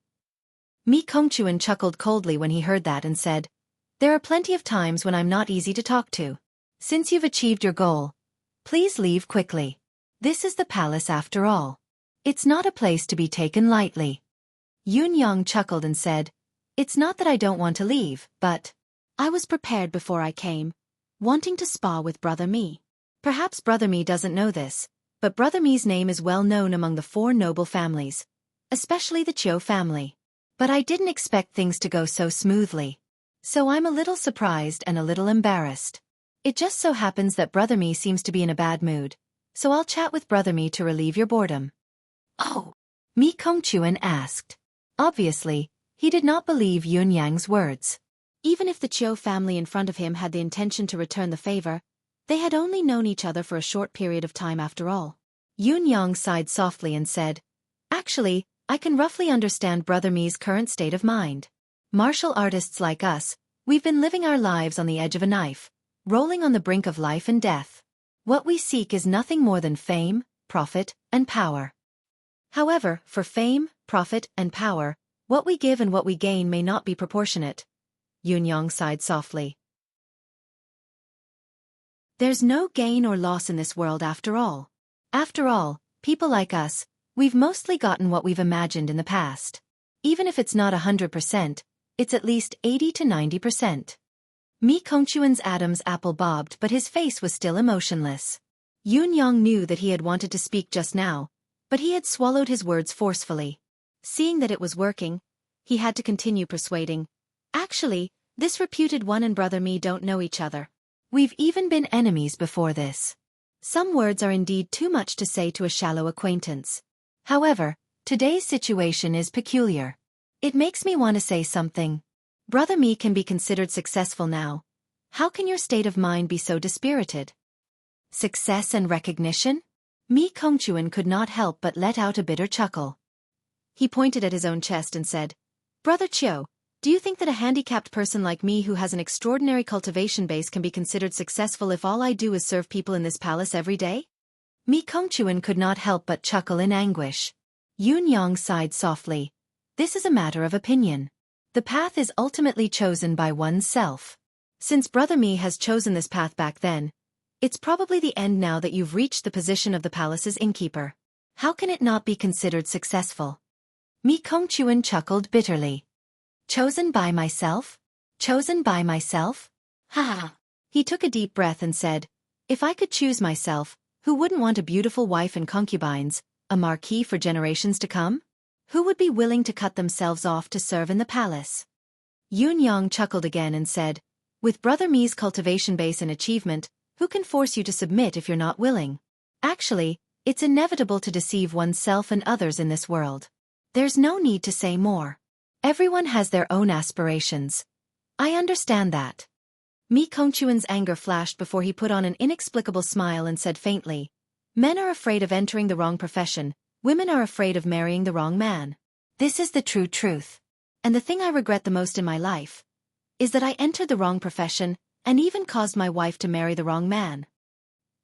[SPEAKER 1] Mi Kongchuan chuckled coldly when he heard that and said, "There are plenty of times when I'm not easy to talk to. Since you've achieved your goal, please leave quickly. This is the palace after all. It's not a place to be taken lightly." Yun Yang chuckled and said, "It's not that I don't want to leave, but I was prepared before I came, wanting to spa with Brother Mi. Perhaps Brother Mi doesn't know this, but Brother Mi's name is well known among the 4 noble families, especially the Chiu family. But I didn't expect things to go so smoothly. So I'm a little surprised and a little embarrassed. It just so happens that Brother Mi seems to be in a bad mood, so I'll chat with Brother Mi to relieve your boredom." "Oh?" Mi Kongchuan asked. Obviously, he did not believe Yun Yang's words. Even if the Chiu family in front of him had the intention to return the favor, they had only known each other for a short period of time after all. Yun Yang sighed softly and said, "Actually, I can roughly understand Brother Mi's current state of mind. Martial artists like us, we've been living our lives on the edge of a knife, rolling on the brink of life and death. What we seek is nothing more than fame, profit, and power. However, for fame, profit, and power, what we give and what we gain may not be proportionate." Yun Yang sighed softly. "There's no gain or loss in this world after all. After all, people like us, we've mostly gotten what we've imagined in the past. Even if it's not 100%, it's at least 80 to 90%. Mi Kongchuan's Adam's apple bobbed, but his face was still emotionless. Yun Yang knew that he had wanted to speak just now, but he had swallowed his words forcefully. Seeing that it was working, he had to continue persuading. "Actually, this reputed one and Brother Mi don't know each other. We've even been enemies before this. Some words are indeed too much to say to a shallow acquaintance. However, today's situation is peculiar. It makes me want to say something. Brother Mi can be considered successful now. How can your state of mind be so dispirited?" "Success and recognition?" Mi Kongchuan could not help but let out a bitter chuckle. He pointed at his own chest and said, "Brother Chiu, do you think that a handicapped person like me who has an extraordinary cultivation base can be considered successful if all I do is serve people in this palace every day?" Mi Kongchuan could not help but chuckle in anguish. Yun Yang sighed softly. "This is a matter of opinion. The path is ultimately chosen by one's self. Since Brother Mi has chosen this path back then, it's probably the end now that you've reached the position of the palace's innkeeper. How can it not be considered successful?" Mi Kongchuan chuckled bitterly. "Chosen by myself? Chosen by myself? Ha ha." He took a deep breath and said, "If I could choose myself, who wouldn't want a beautiful wife and concubines, a marquis for generations to come? Who would be willing to cut themselves off to serve in the palace?" Yun Yang chuckled again and said, "With Brother Mi's cultivation base and achievement, who can force you to submit if you're not willing? Actually, it's inevitable to deceive oneself and others in this world. There's no need to say more. Everyone has their own aspirations. I understand that." Mi Kongchuan's anger flashed before he put on an inexplicable smile and said faintly, "Men are afraid of entering the wrong profession, women are afraid of marrying the wrong man. This is the true truth. And the thing I regret the most in my life is that I entered the wrong profession and even caused my wife to marry the wrong man."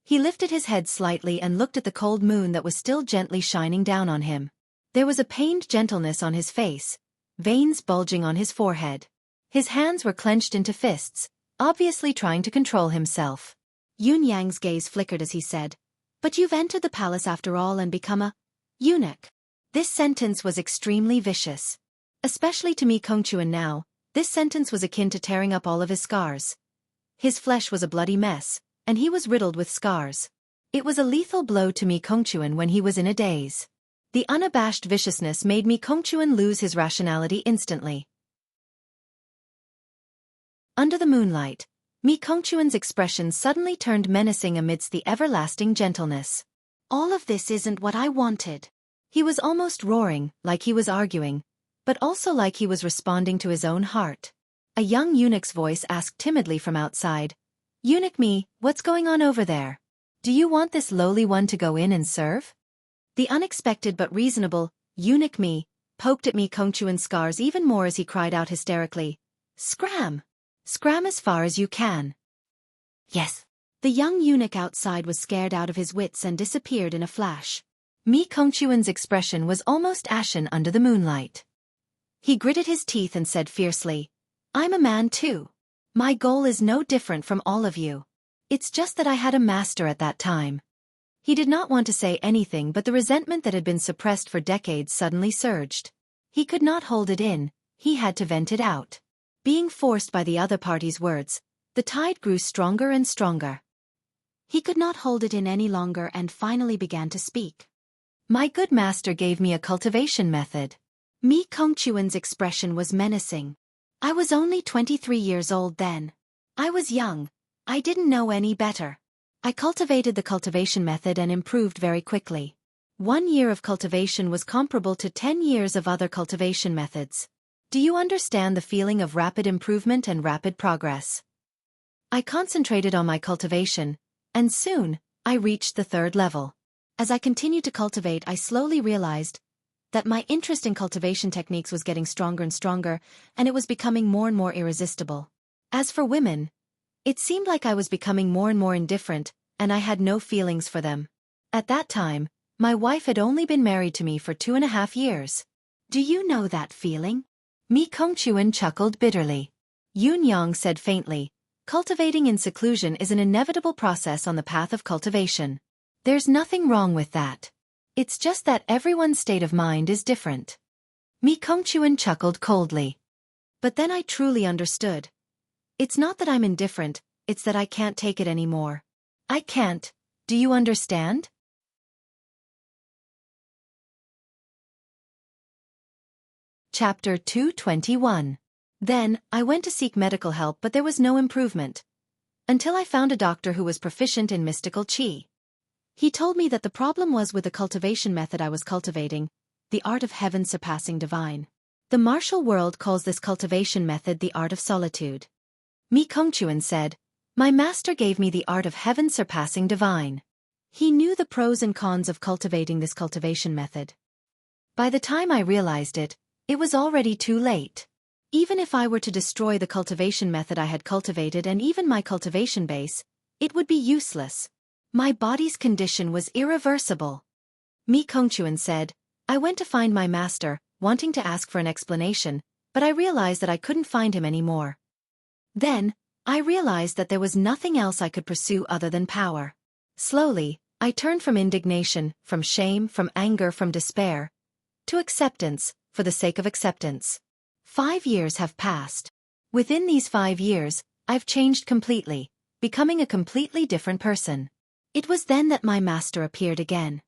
[SPEAKER 1] He lifted his head slightly and looked at the cold moon that was still gently shining down on him. There was a pained gentleness on his face, veins bulging on his forehead. His hands were clenched into fists, obviously trying to control himself. Yun Yang's gaze flickered as he said, "But you've entered the palace after all and become a eunuch." This sentence was extremely vicious. Especially to Mi Kongchuan now, this sentence was akin to tearing up all of his scars. His flesh was a bloody mess, and he was riddled with scars. It was a lethal blow to Mi Kongchuan when he was in a daze. The unabashed viciousness made Mi Kongchuan lose his rationality instantly. Under the moonlight, Mi Kongchuan's expression suddenly turned menacing amidst the everlasting gentleness. All of this isn't what I wanted. He was almost roaring, like he was arguing, but also like he was responding to his own heart. A young eunuch's voice asked timidly from outside, "Eunuch Mi, what's going on over there? Do you want this lowly one to go in and serve?" The unexpected but reasonable eunuch Mi poked at Mi Kongchuan's scars even more as he cried out hysterically, "Scram! Scram as far as you can." Yes. The young eunuch outside was scared out of his wits and disappeared in a flash. Mi Kongchuan's expression was almost ashen under the moonlight. He gritted his teeth and said fiercely, "I'm a man too. My goal is no different from all of you. It's just that I had a master at that time." He did not want to say anything, but the resentment that had been suppressed for decades suddenly surged. He could not hold it in, he had to vent it out. Being forced by the other party's words, the tide grew stronger and stronger. He could not hold it in any longer and finally began to speak. "My good master gave me a cultivation method." Mi Kongchuan's expression was menacing. "I was only 23 years old then. I was young. I didn't know any better. I cultivated the cultivation method and improved very quickly. 1 year of cultivation was comparable to 10 years of other cultivation methods. Do you understand the feeling of rapid improvement and rapid progress? I concentrated on my cultivation, and soon, I reached the 3rd level. As I continued to cultivate, I slowly realized that my interest in cultivation techniques was getting stronger and stronger, and it was becoming more and more irresistible. As for women, it seemed like I was becoming more and more indifferent, and I had no feelings for them. At that time, my wife had only been married to me for 2.5 years. Do you know that feeling?" Mi Kongchuan chuckled bitterly. Yun Yang said faintly, "Cultivating in seclusion is an inevitable process on the path of cultivation. There's nothing wrong with that. It's just that everyone's state of mind is different." Mi Kongchuan chuckled coldly. "But then I truly understood. It's not that I'm indifferent, it's that I can't take it anymore. I can't. Do you understand?" Chapter 221. Then, I went to seek medical help, but there was no improvement. Until I found a doctor who was proficient in mystical qi. He told me that the problem was with the cultivation method I was cultivating, the art of heaven surpassing divine. The martial world calls this cultivation method the art of solitude. Mi Kongchuan said, "My master gave me the art of heaven surpassing divine." He knew the pros and cons of cultivating this cultivation method. By the time I realized it, it was already too late. Even if I were to destroy the cultivation method I had cultivated and even my cultivation base, it would be useless. My body's condition was irreversible. Mi Kongchuan said, "I went to find my master, wanting to ask for an explanation, but I realized that I couldn't find him anymore. Then, I realized that there was nothing else I could pursue other than power. Slowly, I turned from indignation, from shame, from anger, from despair, to acceptance, for the sake of acceptance. 5 years have passed. Within these 5 years, I've changed completely, becoming a completely different person. It was then that my master appeared again.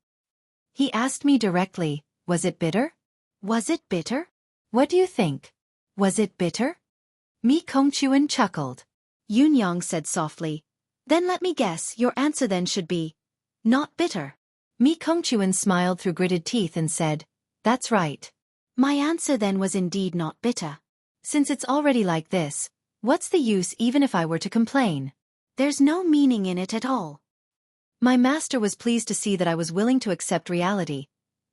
[SPEAKER 1] He asked me directly, was it bitter? Was it bitter? What do you think? Was it bitter?" Mi Kongchuan chuckled. Yun Yang said softly, "Then let me guess, your answer then should be, not bitter." Mi Kongchuan smiled through gritted teeth and said, "That's right. My answer then was indeed not bitter. Since it's already like this, what's the use even if I were to complain? There's no meaning in it at all." My master was pleased to see that I was willing to accept reality,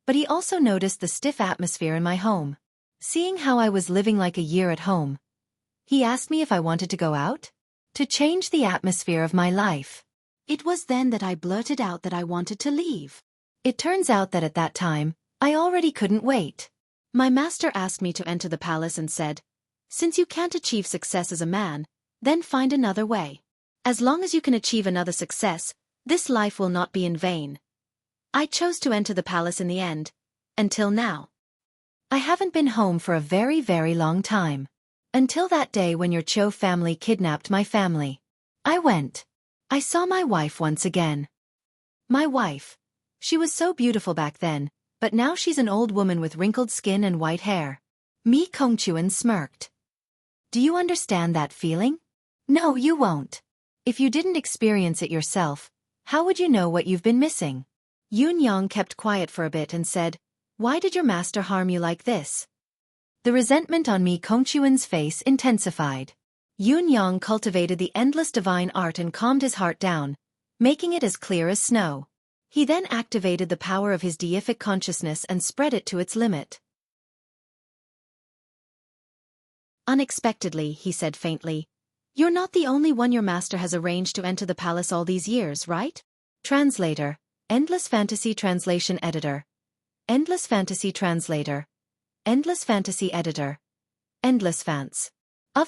[SPEAKER 1] but he also noticed the stiff atmosphere in my home. Seeing how I was living like a year at home, he asked me if I wanted to go out, to change the atmosphere of my life. It was then that I blurted out that I wanted to leave. It turns out that at that time, I already couldn't wait. My master asked me to enter the palace and said, "Since you can't achieve success as a man, then find another way. As long as you can achieve another success, this life will not be in vain." I chose to enter the palace in the end, until now. I haven't been home for a very, very long time. Until that day when your Cho family kidnapped my family. I went. I saw my wife once again. My wife. She was so beautiful back then, but now she's an old woman with wrinkled skin and white hair. Mi Kongquan smirked. Do you understand that feeling? No, you won't. If you didn't experience it yourself, how would you know what you've been missing? Yun Yang kept quiet for a bit and said, Why did your master harm you like this? The resentment on Mi Kongquan's face intensified. Yun Yang cultivated the endless divine art and calmed his heart down, making it as clear as snow. He then activated the power of his deific consciousness and spread it to its limit. Unexpectedly, he said faintly, You're not the only one your master has arranged to enter the palace all these years, right? Translator, Endless Fantasy Translation Editor. Endless Fantasy Translator. Endless Fantasy Editor. Endless Fants.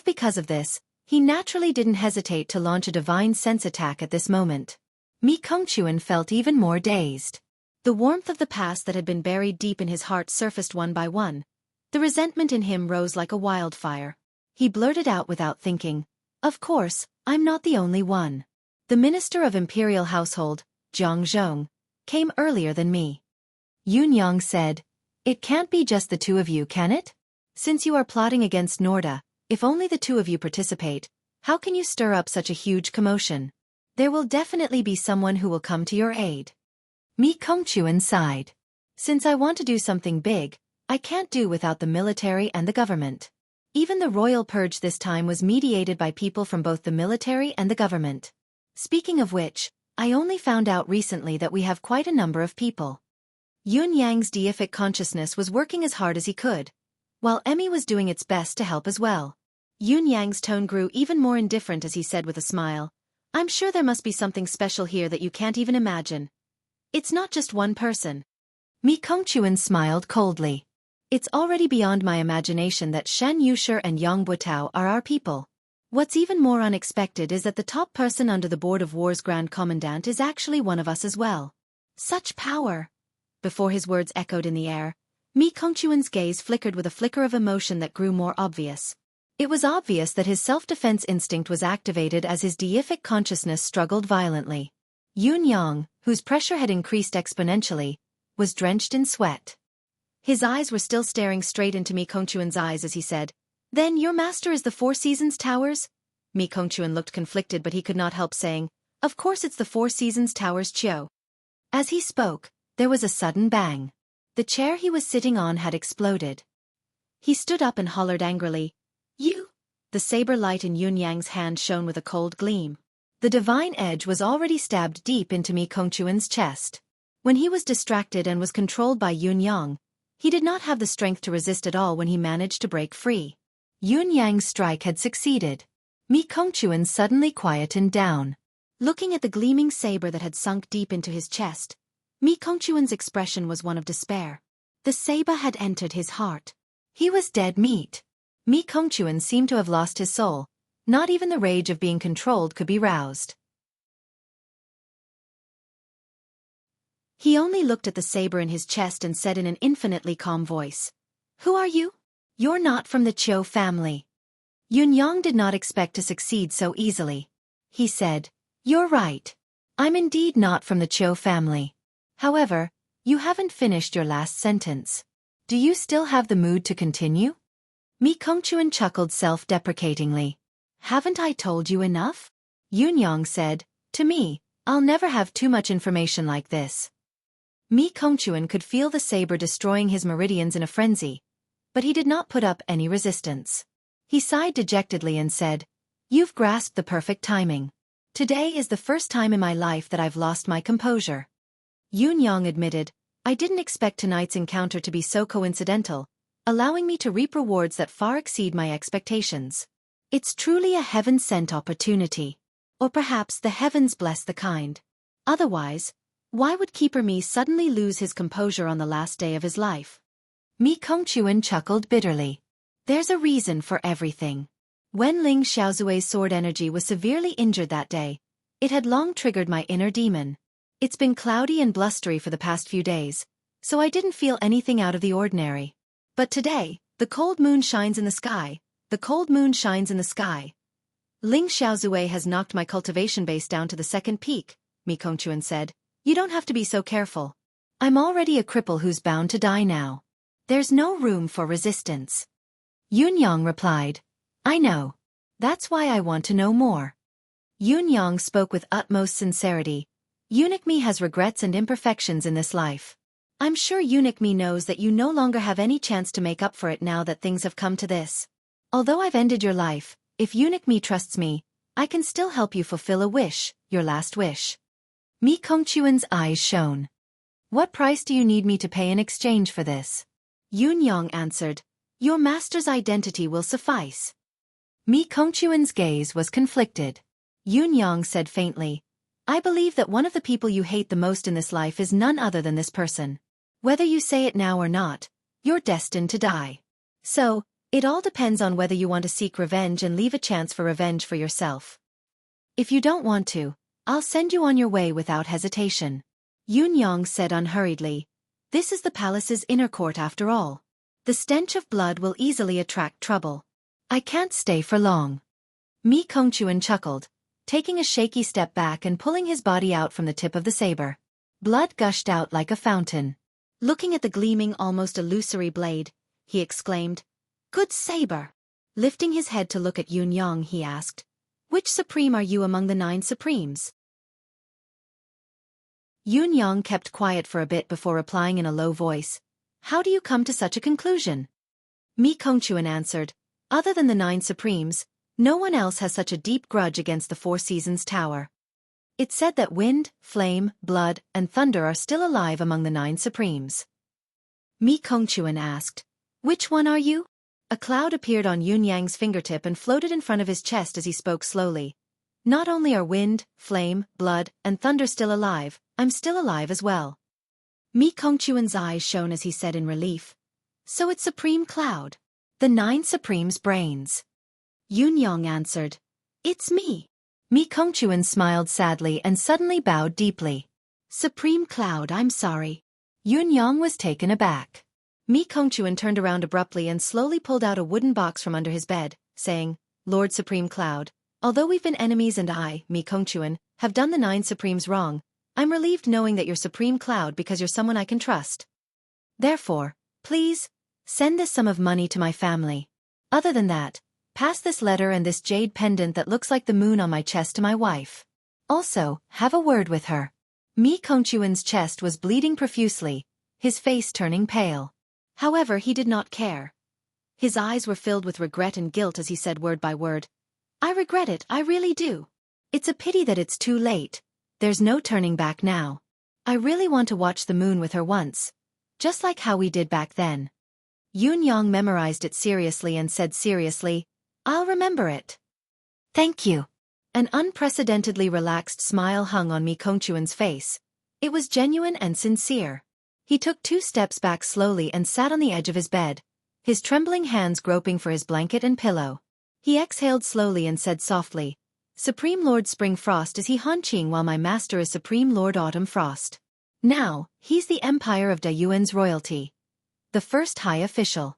[SPEAKER 1] Because of this, he naturally didn't hesitate to launch a divine sense attack at this moment. Mi Kongquan felt even more dazed. The warmth of the past that had been buried deep in his heart surfaced one by one. The resentment in him rose like a wildfire. He blurted out without thinking, Of course, I'm not the only one. The Minister of Imperial Household, Zhang Zhong, came earlier than me. Yun Yang said, It can't be just the two of you, can it? Since you are plotting against Norda, if only the two of you participate, how can you stir up such a huge commotion? There will definitely be someone who will come to your aid. Mi Kongquan sighed. Since I want to do something big, I can't do without the military and the government. Even the royal purge this time was mediated by people from both the military and the government. Speaking of which, I only found out recently that we have quite a number of people. Yun Yang's deific consciousness was working as hard as he could, while Emmy was doing its best to help as well. Yun Yang's tone grew even more indifferent as he said with a smile, I'm sure there must be something special here that you can't even imagine. It's not just one person. Mi Kongquan smiled coldly. It's already beyond my imagination that Shen Yusher and Yang Butao are our people. What's even more unexpected is that the top person under the Board of War's Grand Commandant is actually one of us as well. Such power! Before his words echoed in the air, Mi Kongquan's gaze flickered with a flicker of emotion that grew more obvious. It was obvious that his self-defense instinct was activated as his deific consciousness struggled violently. Yun Yang, whose pressure had increased exponentially, was drenched in sweat. His eyes were still staring straight into Mi Kongquan's eyes as he said, Then your master is the Four Seasons Towers? Mi Kongquan looked conflicted but he could not help saying, Of course it's the Four Seasons Towers Chio. As he spoke, there was a sudden bang. The chair he was sitting on had exploded. He stood up and hollered angrily, You! The saber light in Yun Yang's hand shone with a cold gleam. The divine edge was already stabbed deep into Mi Kongquan's chest. When he was distracted and was controlled by Yun Yang, he did not have the strength to resist at all when he managed to break free. Yun Yang's strike had succeeded. Mi Kongquan suddenly quietened down. Looking at the gleaming saber that had sunk deep into his chest, Mi Kongquan's expression was one of despair. The saber had entered his heart. He was dead meat. Mi Kongquan seemed to have lost his soul. Not even the rage of being controlled could be roused. He only looked at the saber in his chest and said in an infinitely calm voice, Who are you? You're not from the Chiu family. Yun Yang did not expect to succeed so easily. He said, You're right. I'm indeed not from the Chiu family. However, you haven't finished your last sentence. Do you still have the mood to continue? Mi Kongquan chuckled self-deprecatingly. Haven't I told you enough? Yun Yang said, To me, I'll never have too much information like this. Mi Kongquan could feel the saber destroying his meridians in a frenzy, but he did not put up any resistance. He sighed dejectedly and said, You've grasped the perfect timing. Today is the first time in my life that I've lost my composure. Yun Yang admitted, I didn't expect tonight's encounter to be so coincidental, allowing me to reap rewards that far exceed my expectations. It's truly a heaven-sent opportunity. Or perhaps the heavens bless the kind. Otherwise, why would Keeper Mi suddenly lose his composure on the last day of his life? Mi Kongquan chuckled bitterly. There's a reason for everything. When Ling Xiaozui's sword energy was severely injured that day, it had long triggered my inner demon. It's been cloudy and blustery for the past few days, so I didn't feel anything out of the ordinary. But today, the cold moon shines in the sky, the cold moon shines in the sky. Ling Xiaozui has knocked my cultivation base down to the second peak, Mi Kongquan said. You don't have to be so careful. I'm already a cripple who's bound to die now. There's no room for resistance. Yunyang replied, I know. That's why I want to know more. Yunyang spoke with utmost sincerity. Eunuch Me has regrets and imperfections in this life. I'm sure Eunuch Me knows that you no longer have any chance to make up for it now that things have come to this. Although I've ended your life, if Eunuch Me trusts me, I can still help you fulfill a wish, your last wish. Mi Kongchuan's eyes shone. What price do you need me to pay in exchange for this? Yunyang answered, Your master's identity will suffice. Mi Kongchuan's gaze was conflicted. Yunyang said faintly, I believe that one of the people you hate the most in this life is none other than this person. Whether you say it now or not, you're destined to die. So, it all depends on whether you want to seek revenge and leave a chance for revenge for yourself. If you don't want to, I'll send you on your way without hesitation. Yunyang said unhurriedly, This is the palace's inner court after all. The stench of blood will easily attract trouble. I can't stay for long. Mi Kongchuan chuckled, taking a shaky step back and pulling his body out from the tip of the saber. Blood gushed out like a fountain. Looking at the gleaming, almost illusory blade, he exclaimed, Good saber. Lifting his head to look at Yunyang, he asked, Which supreme are you among the 9 supremes? Yunyang kept quiet for a bit before replying in a low voice, How do you come to such a conclusion? Mi Kongchuan answered, Other than the 9 supremes, no one else has such a deep grudge against the 4 Seasons Tower. It's said that wind, flame, blood, and thunder are still alive among the 9 supremes. Mi Kongchuan asked, Which one are you? A cloud appeared on Yunyang's fingertip and floated in front of his chest as he spoke slowly. Not only are wind, flame, blood, and thunder still alive, I'm still alive as well. Mi Kongchuan's eyes shone as he said in relief, So it's Supreme Cloud. The 9 supremes' brains. Yunyang answered, It's me. Mi Kongchuan smiled sadly and suddenly bowed deeply. Supreme Cloud, I'm sorry. Yunyang was taken aback. Mi Kongchuan turned around abruptly and slowly pulled out a wooden box from under his bed, saying, Lord Supreme Cloud, although we've been enemies and I, Mi Kongchuan, have done the 9 supremes wrong, I'm relieved knowing that you're Supreme Cloud because you're someone I can trust. Therefore, please, send this sum of money to my family. Other than that, pass this letter and this jade pendant that looks like the moon on my chest to my wife. Also, have a word with her. Mi Kongchuan's chest was bleeding profusely, his face turning pale. However, he did not care. His eyes were filled with regret and guilt as he said word by word, I regret it, I really do. It's a pity that it's too late. There's no turning back now. I really want to watch the moon with her once. Just like how we did back then. Yunyang memorized it seriously and said seriously, I'll remember it. Thank you. An unprecedentedly relaxed smile hung on Mi Kongchuan's face. It was genuine and sincere. He took 2 steps back slowly and sat on the edge of his bed, his trembling hands groping for his blanket and pillow. He exhaled slowly and said softly, Supreme Lord Spring Frost is he Hanqing while my master is Supreme Lord Autumn Frost. Now, he's the Empire of Dayuan's royalty. The first high official.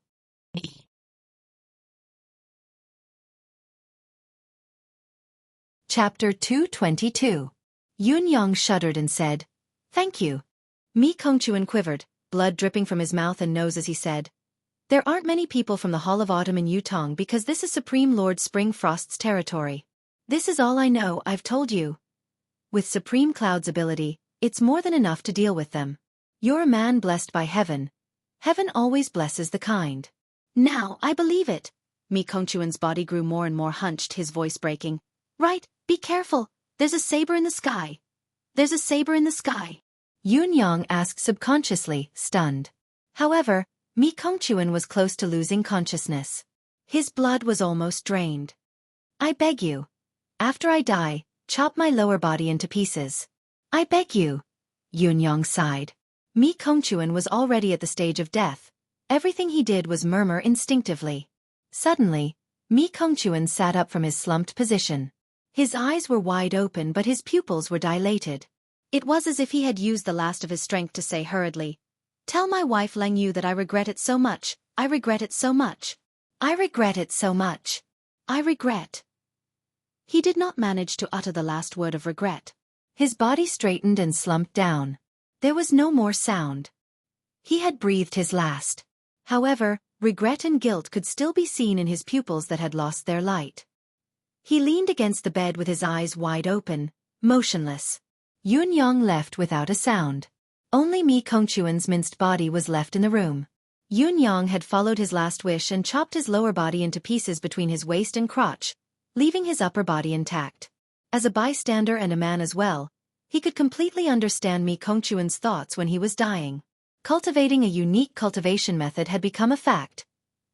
[SPEAKER 1] Chapter 222. Yunyang shuddered and said, Thank you. Mi Kongchuan quivered, blood dripping from his mouth and nose as he said, There aren't many people from the Hall of Autumn in Yutong because this is Supreme Lord Spring Frost's territory. This is all I know, I've told you. With Supreme Cloud's ability, it's more than enough to deal with them. You're a man blessed by heaven. Heaven always blesses the kind. Now, I believe it. Mi Kongchuan's body grew more and more hunched, his voice breaking. Right, be careful. There's a saber in the sky. There's a saber in the sky. Yunyang asked subconsciously, stunned. However, Mi Kongchuan was close to losing consciousness. His blood was almost drained. I beg you. After I die, chop my lower body into pieces. I beg you. Yunyang sighed. Mi Kongchuan was already at the stage of death. Everything he did was murmur instinctively. Suddenly, Mi Kongchuan sat up from his slumped position. His eyes were wide open but his pupils were dilated. It was as if he had used the last of his strength to say hurriedly, Tell my wife Lang Yu that I regret it so much, I regret it so much. I regret it so much. I regret. He did not manage to utter the last word of regret. His body straightened and slumped down. There was no more sound. He had breathed his last. However, regret and guilt could still be seen in his pupils that had lost their light. He leaned against the bed with his eyes wide open, motionless. Yun Yang left without a sound. Only Mi Kongquan's minced body was left in the room. Yun Yang had followed his last wish and chopped his lower body into pieces between his waist and crotch, leaving his upper body intact. As a bystander and a man as well, he could completely understand Mi Kongquan's thoughts when he was dying. Cultivating a unique cultivation method had become a fact.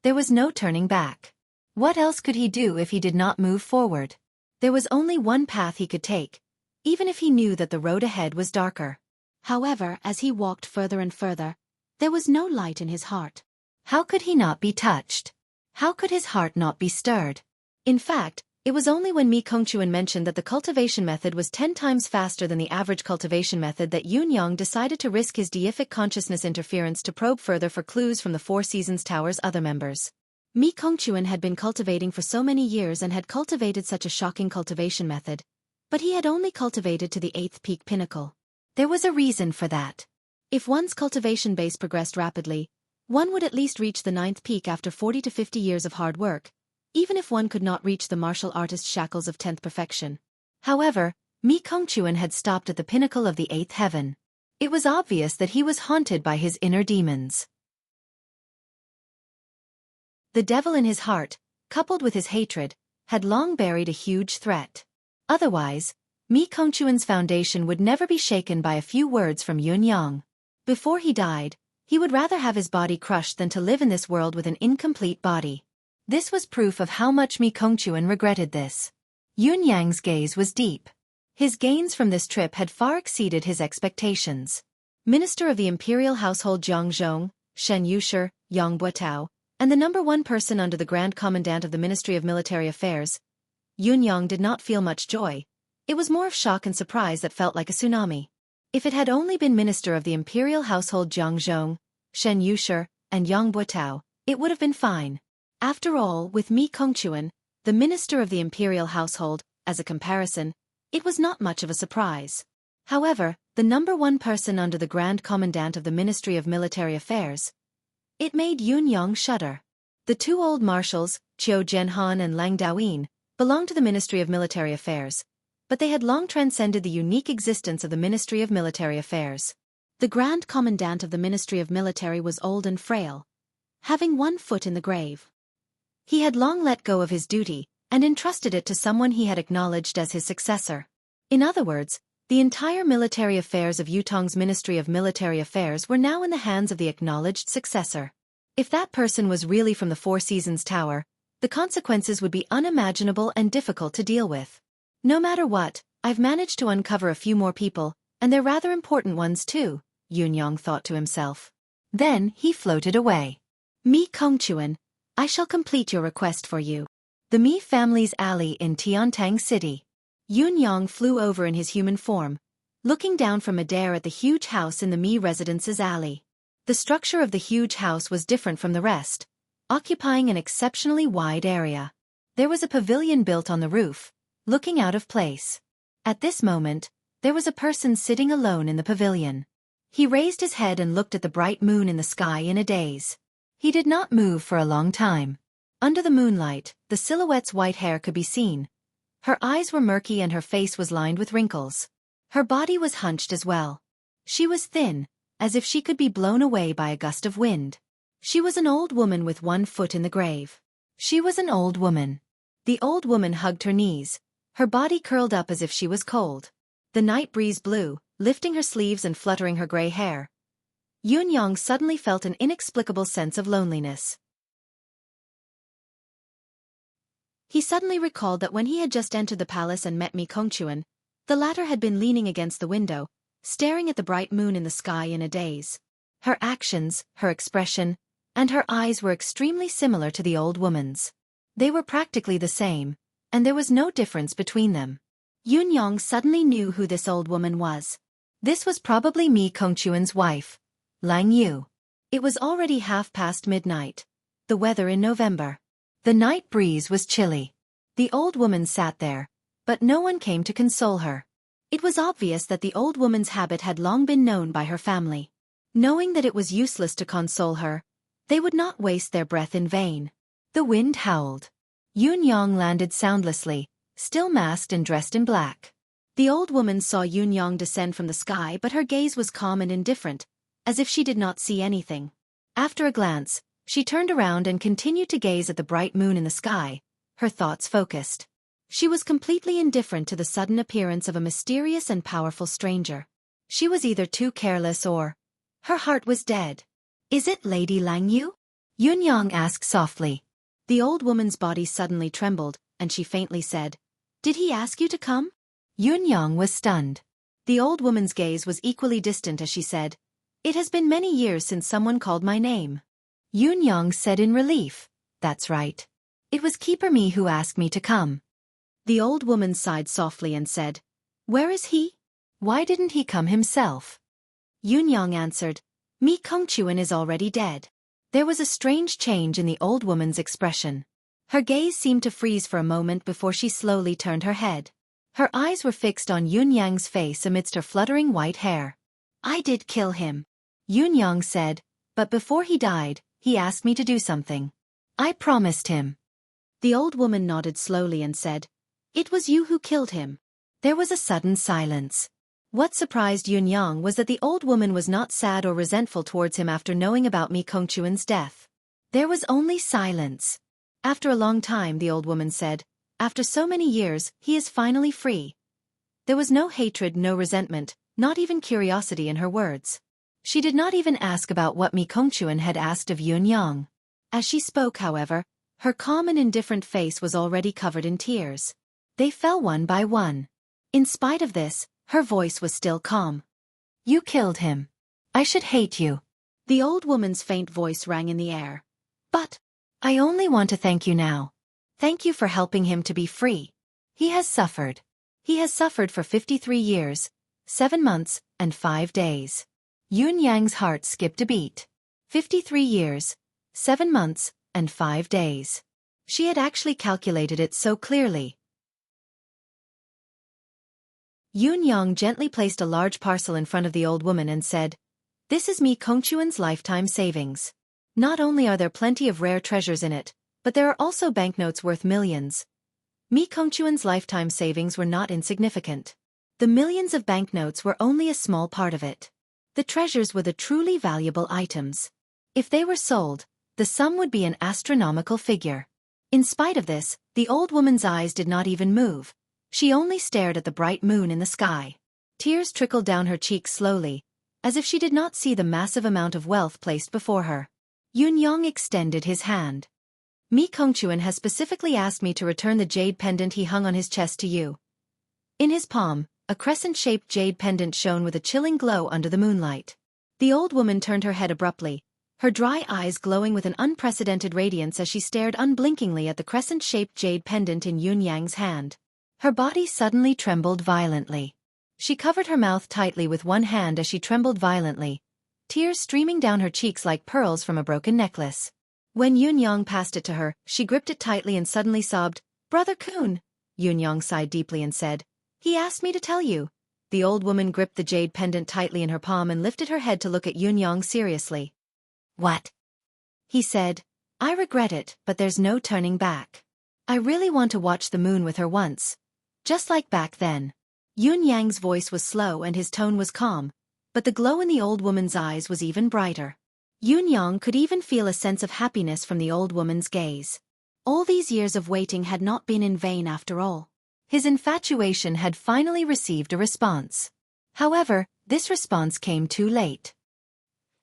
[SPEAKER 1] There was no turning back. What else could he do if he did not move forward? There was only one path he could take, even if he knew that the road ahead was darker. However, as he walked further and further, there was no light in his heart. How could he not be touched? How could his heart not be stirred? In fact, it was only when Mi Kongquan mentioned that the cultivation method was 10 times faster than the average cultivation method that Yun Yang decided to risk his deific consciousness interference to probe further for clues from the Four Seasons Tower's other members. Mi Kongquan had been cultivating for so many years and had cultivated such a shocking cultivation method, but he had only cultivated to the 8th peak pinnacle. There was a reason for that. If one's cultivation base progressed rapidly, one would at least reach the 9th peak after 40 to 50 years of hard work, even if one could not reach the martial artist shackles of 10th perfection. However, Mi Kongquan had stopped at the pinnacle of the 8th heaven. It was obvious that he was haunted by his inner demons. The devil in his heart, coupled with his hatred, had long buried a huge threat. Otherwise, Mi Kongquan's foundation would never be shaken by a few words from Yun Yang. Before he died, he would rather have his body crushed than to live in this world with an incomplete body. This was proof of how much Mi Kongquan regretted this. Yun Yang's gaze was deep. His gains from this trip had far exceeded his expectations. Minister of the Imperial Household Jiang Zhong, Shen Yushi, Yang Buotao, and the #1 person under the Grand Commandant of the Ministry of Military Affairs, Yun Yang did not feel much joy. It was more of shock and surprise that felt like a tsunami. If it had only been Minister of the Imperial Household Jiang Zhong, Shen Yushi, and Yang Buotao, it would have been fine. After all, with Mi Kongquan, the Minister of the Imperial Household, as a comparison, it was not much of a surprise. However, the #1 person under the Grand Commandant of the Ministry of Military Affairs, it made Yun Yang shudder. The 2 old marshals, Qiu Zhenhan and Lang Daoyin, belonged to the Ministry of Military Affairs, but they had long transcended the unique existence of the Ministry of Military Affairs. The Grand Commandant of the Ministry of Military was old and frail, having 1 foot in the grave. He had long let go of his duty and entrusted it to someone he had acknowledged as his successor. In other words, the entire military affairs of Yutong's Ministry of Military Affairs were now in the hands of the acknowledged successor. If that person was really from the Four Seasons Tower, the consequences would be unimaginable and difficult to deal with. No matter what, I've managed to uncover a few more people, and they're rather important ones too, Yun Yang thought to himself. Then he floated away. Mi Kongquan, I shall complete your request for you. The Mi family's alley in Tiantang City. Yun Yang flew over in his human form, looking down from midair at the huge house in the Mi residence's alley. The structure of the huge house was different from the rest, occupying an exceptionally wide area. There was a pavilion built on the roof, looking out of place. At this moment, there was a person sitting alone in the pavilion. He raised his head and looked at the bright moon in the sky in a daze. He did not move for a long time. Under the moonlight, the silhouette's white hair could be seen. Her eyes were murky and her face was lined with wrinkles. Her body was hunched as well. She was thin, as if she could be blown away by a gust of wind. She was an old woman with 1 foot in the grave. She was an old woman. The old woman hugged her knees, her body curled up as if she was cold. The night breeze blew, lifting her sleeves and fluttering her gray hair. Yun Yang suddenly felt an inexplicable sense of loneliness. He suddenly recalled that when he had just entered the palace and met Mi Kongquan, the latter had been leaning against the window, staring at the bright moon in the sky in a daze. Her actions, her expression, and her eyes were extremely similar to the old woman's. They were practically the same, and there was no difference between them. Yun Yang suddenly knew who this old woman was. This was probably Mi Kongquan's wife, Lang Yu. It was already midnight, midnight. The weather in November. The night breeze was chilly. The old woman sat there, but no one came to console her. It was obvious that the old woman's habit had long been known by her family. Knowing that it was useless to console her, they would not waste their breath in vain. The wind howled. Yun-Yang landed soundlessly, still masked and dressed in black. The old woman saw Yun-Yang descend from the sky, but her gaze was calm and indifferent, as if she did not see anything. After a glance, she turned around and continued to gaze at the bright moon in the sky, her thoughts focused. She was completely indifferent to the sudden appearance of a mysterious and powerful stranger. She was either too careless or her heart was dead. "Is it Lady Lang Yu?" Yun-Yang asked softly. The old woman's body suddenly trembled, and she faintly said, "Did he ask you to come?" Yun-Yang was stunned. The old woman's gaze was equally distant as she said, "It has been many years since someone called my name." Yun-Yang said in relief, "That's right. It was Keeper Mi who asked me to come." The old woman sighed softly and said, "Where is he? Why didn't he come himself?" Yun-Yang answered, "Mi Kongchuan is already dead." There was a strange change in the old woman's expression. Her gaze seemed to freeze for a moment before she slowly turned her head. Her eyes were fixed on Yun-Yang's face amidst her fluttering white hair. "I did kill him," Yun-Yang said, "but before he died, he asked me to do something. I promised him." The old woman nodded slowly and said, "It was you who killed him." There was a sudden silence. What surprised Yun-Yang was that the old woman was not sad or resentful towards him after knowing about Mi Kongchuan's death. There was only silence. After a long time, the old woman said, "After so many years, he is finally free." There was no hatred, no resentment, not even curiosity in her words. She did not even ask about what Mi Kongchuan had asked of Yun-Yang. As she spoke, however, her calm and indifferent face was already covered in tears. They fell one by one. In spite of this, her voice was still calm. "You killed him. I should hate you." The old woman's faint voice rang in the air. "But I only want to thank you now. Thank you for helping him to be free. He has suffered. He has suffered for 53 years, 7 months, and 5 days. Yun-Yang's heart skipped a beat. 53 years, 7 months, and 5 days. She had actually calculated it so clearly. Yun-Yang gently placed a large parcel in front of the old woman and said, "This is Mi Kongchuan's lifetime savings. Not only are there plenty of rare treasures in it, but there are also banknotes worth millions." Mi Kongchuan's lifetime savings were not insignificant. The millions of banknotes were only a small part of it. The treasures were the truly valuable items. If they were sold, the sum would be an astronomical figure. In spite of this, the old woman's eyes did not even move. She only stared at the bright moon in the sky. Tears trickled down her cheeks slowly, as if she did not see the massive amount of wealth placed before her. Yun-Yang extended his hand. "Mi Kongchuan has specifically asked me to return the jade pendant he hung on his chest to you." In his palm, a crescent-shaped jade pendant shone with a chilling glow under the moonlight. The old woman turned her head abruptly, her dry eyes glowing with an unprecedented radiance as she stared unblinkingly at the crescent-shaped jade pendant in Yun-Yang's hand. Her body suddenly trembled violently. She covered her mouth tightly with one hand as she trembled violently, tears streaming down her cheeks like pearls from a broken necklace. When Yun-Yang passed it to her, she gripped it tightly and suddenly sobbed, "Brother Kun." Yun-Yang sighed deeply and said, "He asked me to tell you." The old woman gripped the jade pendant tightly in her palm and lifted her head to look at Yun-Yang seriously. "What?" he said. "I regret it, but there's no turning back. I really want to watch the moon with her once. Just like back then." Yun-Yang's voice was slow and his tone was calm, but the glow in the old woman's eyes was even brighter. Yun-Yang could even feel a sense of happiness from the old woman's gaze. All these years of waiting had not been in vain after all. His infatuation had finally received a response. However, this response came too late.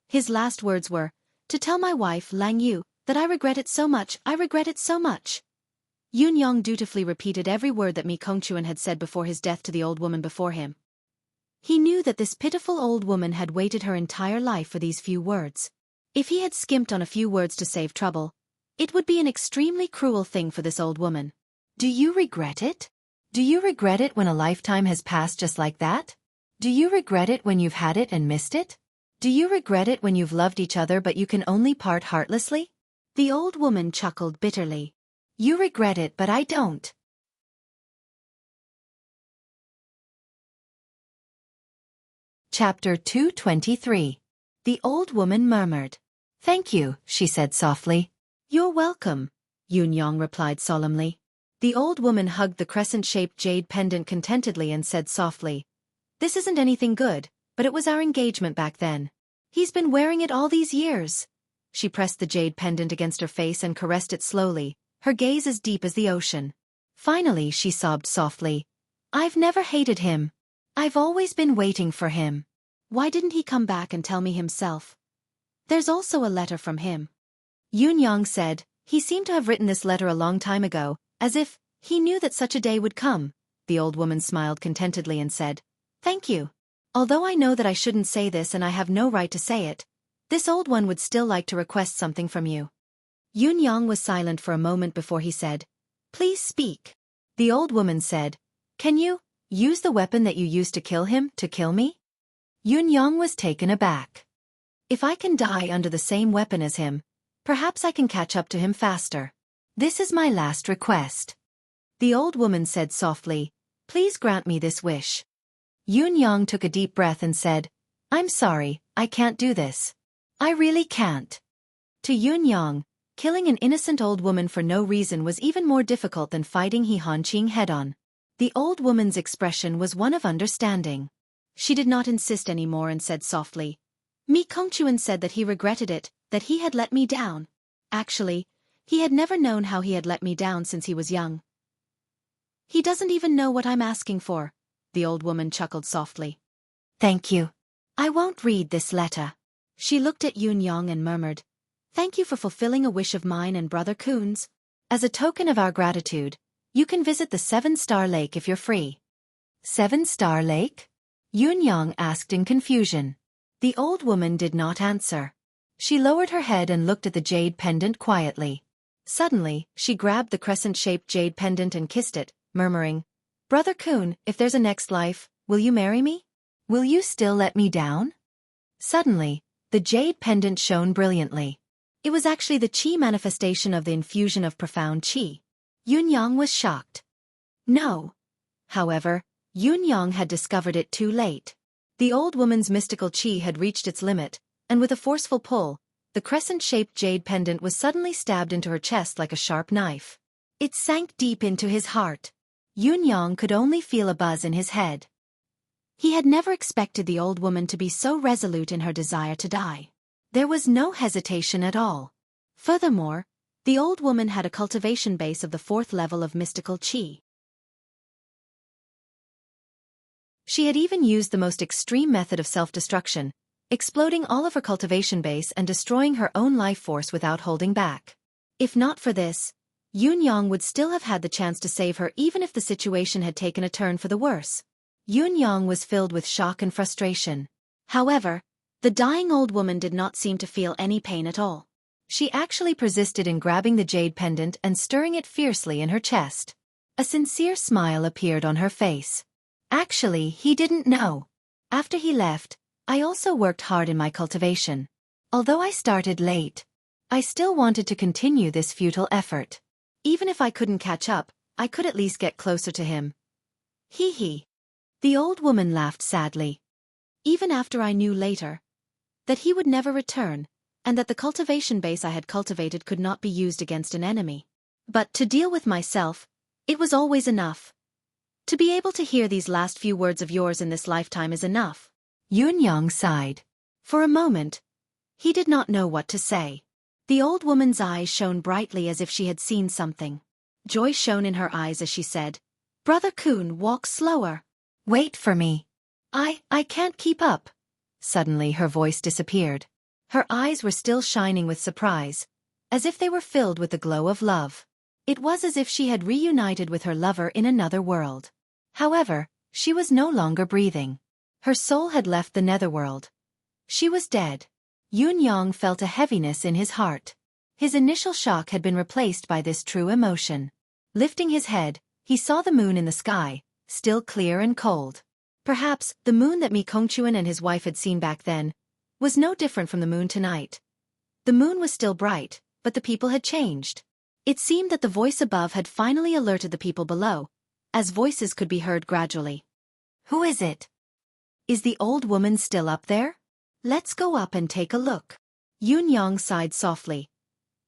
[SPEAKER 1] His last words were, "To tell my wife, Lang Yu, that I regret it so much, I regret it so much." Yun-Yang dutifully repeated every word that Mi Kongchuan had said before his death to the old woman before him. He knew that this pitiful old woman had waited her entire life for these few words. If he had skimped on a few words to save trouble, it would be an extremely cruel thing for this old woman. Do you regret it? Do you regret it when a lifetime has passed just like that? Do you regret it when you've had it and missed it? Do you regret it when you've loved each other but you can only part heartlessly? The old woman chuckled bitterly. You regret it but I don't. Chapter 223. The old woman murmured. "Thank you," she said softly. "You're welcome," Yun replied solemnly. The old woman hugged the crescent-shaped jade pendant contentedly and said softly, "This isn't anything good, but it was our engagement back then. He's been wearing it all these years." She pressed the jade pendant against her face and caressed it slowly, her gaze as deep as the ocean. Finally she sobbed softly, "I've never hated him. I've always been waiting for him. Why didn't he come back and tell me himself? There's also a letter from him." Yun said, "He seemed to have written this letter a long time ago, as if he knew that such a day would come." The old woman smiled contentedly and said, "Thank you. Although I know that I shouldn't say this and I have no right to say it, this old one would still like to request something from you." Yun was silent for a moment before he said, "Please speak." The old woman said, "Can you use the weapon that you used to kill him to kill me?" Yun was taken aback. "If I can die under the same weapon as him, perhaps I can catch up to him faster. This is my last request." The old woman said softly, "Please grant me this wish." Yun took a deep breath and said, "I'm sorry, I can't do this. I really can't." To Yun, killing an innocent old woman for no reason was even more difficult than fighting He Hanqing head-on. The old woman's expression was one of understanding. She did not insist anymore and said softly, "Mi Kongchuan said that he regretted it, that he had let me down. Actually, he had never known how he had let me down since he was young. He doesn't even know what I'm asking for." The old woman chuckled softly. "Thank you. I won't read this letter." She looked at Yun and murmured, "Thank you for fulfilling a wish of mine and Brother Kun's. As a token of our gratitude, you can visit the 7-Star Lake if you're free." 7-Star Lake? Yun asked in confusion. The old woman did not answer. She lowered her head and looked at the jade pendant quietly. Suddenly, she grabbed the crescent-shaped jade pendant and kissed it, murmuring, "Brother Kun, if there's a next life, will you marry me? Will you still let me down?" Suddenly, the jade pendant shone brilliantly. It was actually the qi manifestation of the infusion of profound qi. Yun was shocked. No. However, Yun had discovered it too late. The old woman's mystical qi had reached its limit, and with a forceful pull, the crescent-shaped jade pendant was suddenly stabbed into her chest like a sharp knife. It sank deep into his heart. Yun could only feel a buzz in his head. He had never expected the old woman to be so resolute in her desire to die. There was no hesitation at all. Furthermore, the old woman had a cultivation base of the 4th level of mystical qi. She had even used the most extreme method of self-destruction, exploding all of her cultivation base and destroying her own life force without holding back. If not for this, Yun would still have had the chance to save her even if the situation had taken a turn for the worse. Yun was filled with shock and frustration. However, the dying old woman did not seem to feel any pain at all. She actually persisted in grabbing the jade pendant and stirring it fiercely in her chest. A sincere smile appeared on her face. "Actually, he didn't know. After he left, I also worked hard in my cultivation. Although I started late, I still wanted to continue this futile effort. Even if I couldn't catch up, I could at least get closer to him." Hee hee. The old woman laughed sadly. "Even after I knew later that he would never return, and that the cultivation base I had cultivated could not be used against an enemy. But to deal with myself, it was always enough. To be able to hear these last few words of yours in this lifetime is enough." Yun sighed. For a moment, he did not know what to say. The old woman's eyes shone brightly as if she had seen something. Joy shone in her eyes as she said, "Brother Kun, walk slower. Wait for me. I can't keep up." Suddenly her voice disappeared. Her eyes were still shining with surprise, as if they were filled with the glow of love. It was as if she had reunited with her lover in another world. However, she was no longer breathing. Her soul had left the netherworld. She was dead. Yun felt a heaviness in his heart. His initial shock had been replaced by this true emotion. Lifting his head, he saw the moon in the sky, still clear and cold. Perhaps the moon that Mi Kongchuan and his wife had seen back then was no different from the moon tonight. The moon was still bright, but the people had changed. It seemed that the voice above had finally alerted the people below, as voices could be heard gradually. "Who is it?" Is the old woman still up there? Let's go up and take a look. Yun Yang sighed softly,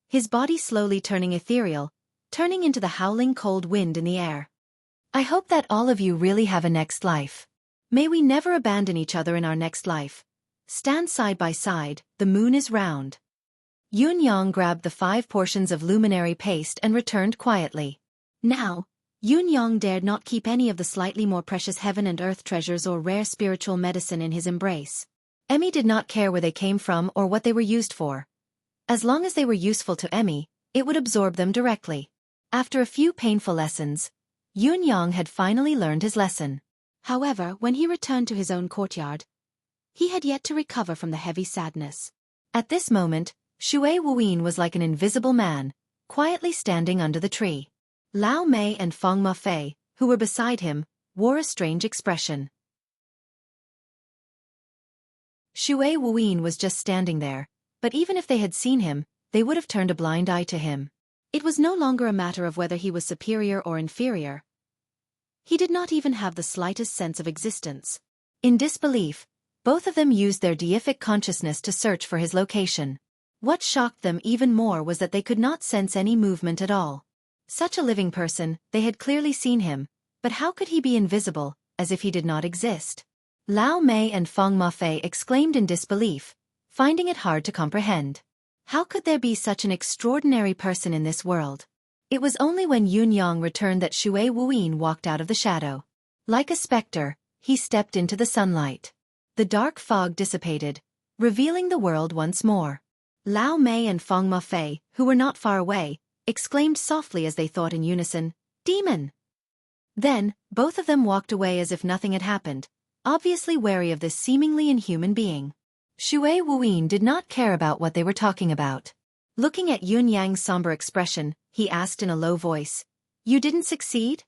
[SPEAKER 1] his body slowly turning ethereal, turning into the howling cold wind in the air. I hope that all of you really have a next life. May we never abandon each other in our next life. Stand side by side, the moon is round. Yun Yang grabbed the 5 portions of luminary paste and returned quietly. Now, Yun Yang dared not keep any of the slightly more precious heaven and earth treasures or rare spiritual medicine in his embrace. Emmy did not care where they came from or what they were used for. As long as they were useful to Emmy, it would absorb them directly. After a few painful lessons, Yun Yang had finally learned his lesson. However, when he returned to his own courtyard, he had yet to recover from the heavy sadness. At this moment, Xueqi was like an invisible man, quietly standing under the tree. Lao Mei and Feng Mafei, who were beside him, wore a strange expression. Xueqi was just standing there, but even if they had seen him, they would have turned a blind eye to him. It was no longer a matter of whether he was superior or inferior. He did not even have the slightest sense of existence. In disbelief, both of them used their deific consciousness to search for his location. What shocked them even more was that they could not sense any movement at all. Such a living person, they had clearly seen him, but how could he be invisible, as if he did not exist? Lao Mei and Feng Mafei exclaimed in disbelief, finding it hard to comprehend. How could there be such an extraordinary person in this world? It was only when Yun Yang returned that Xueqi walked out of the shadow. Like a specter, he stepped into the sunlight. The dark fog dissipated, revealing the world once more. Lao Mei and Feng Mafei, who were not far away, exclaimed softly as they thought in unison, "Demon!" Then, both of them walked away as if nothing had happened, obviously wary of this seemingly inhuman being. Xueqi did not care about what they were talking about. Looking at Yun Yang's somber expression, he asked in a low voice, "You didn't succeed?"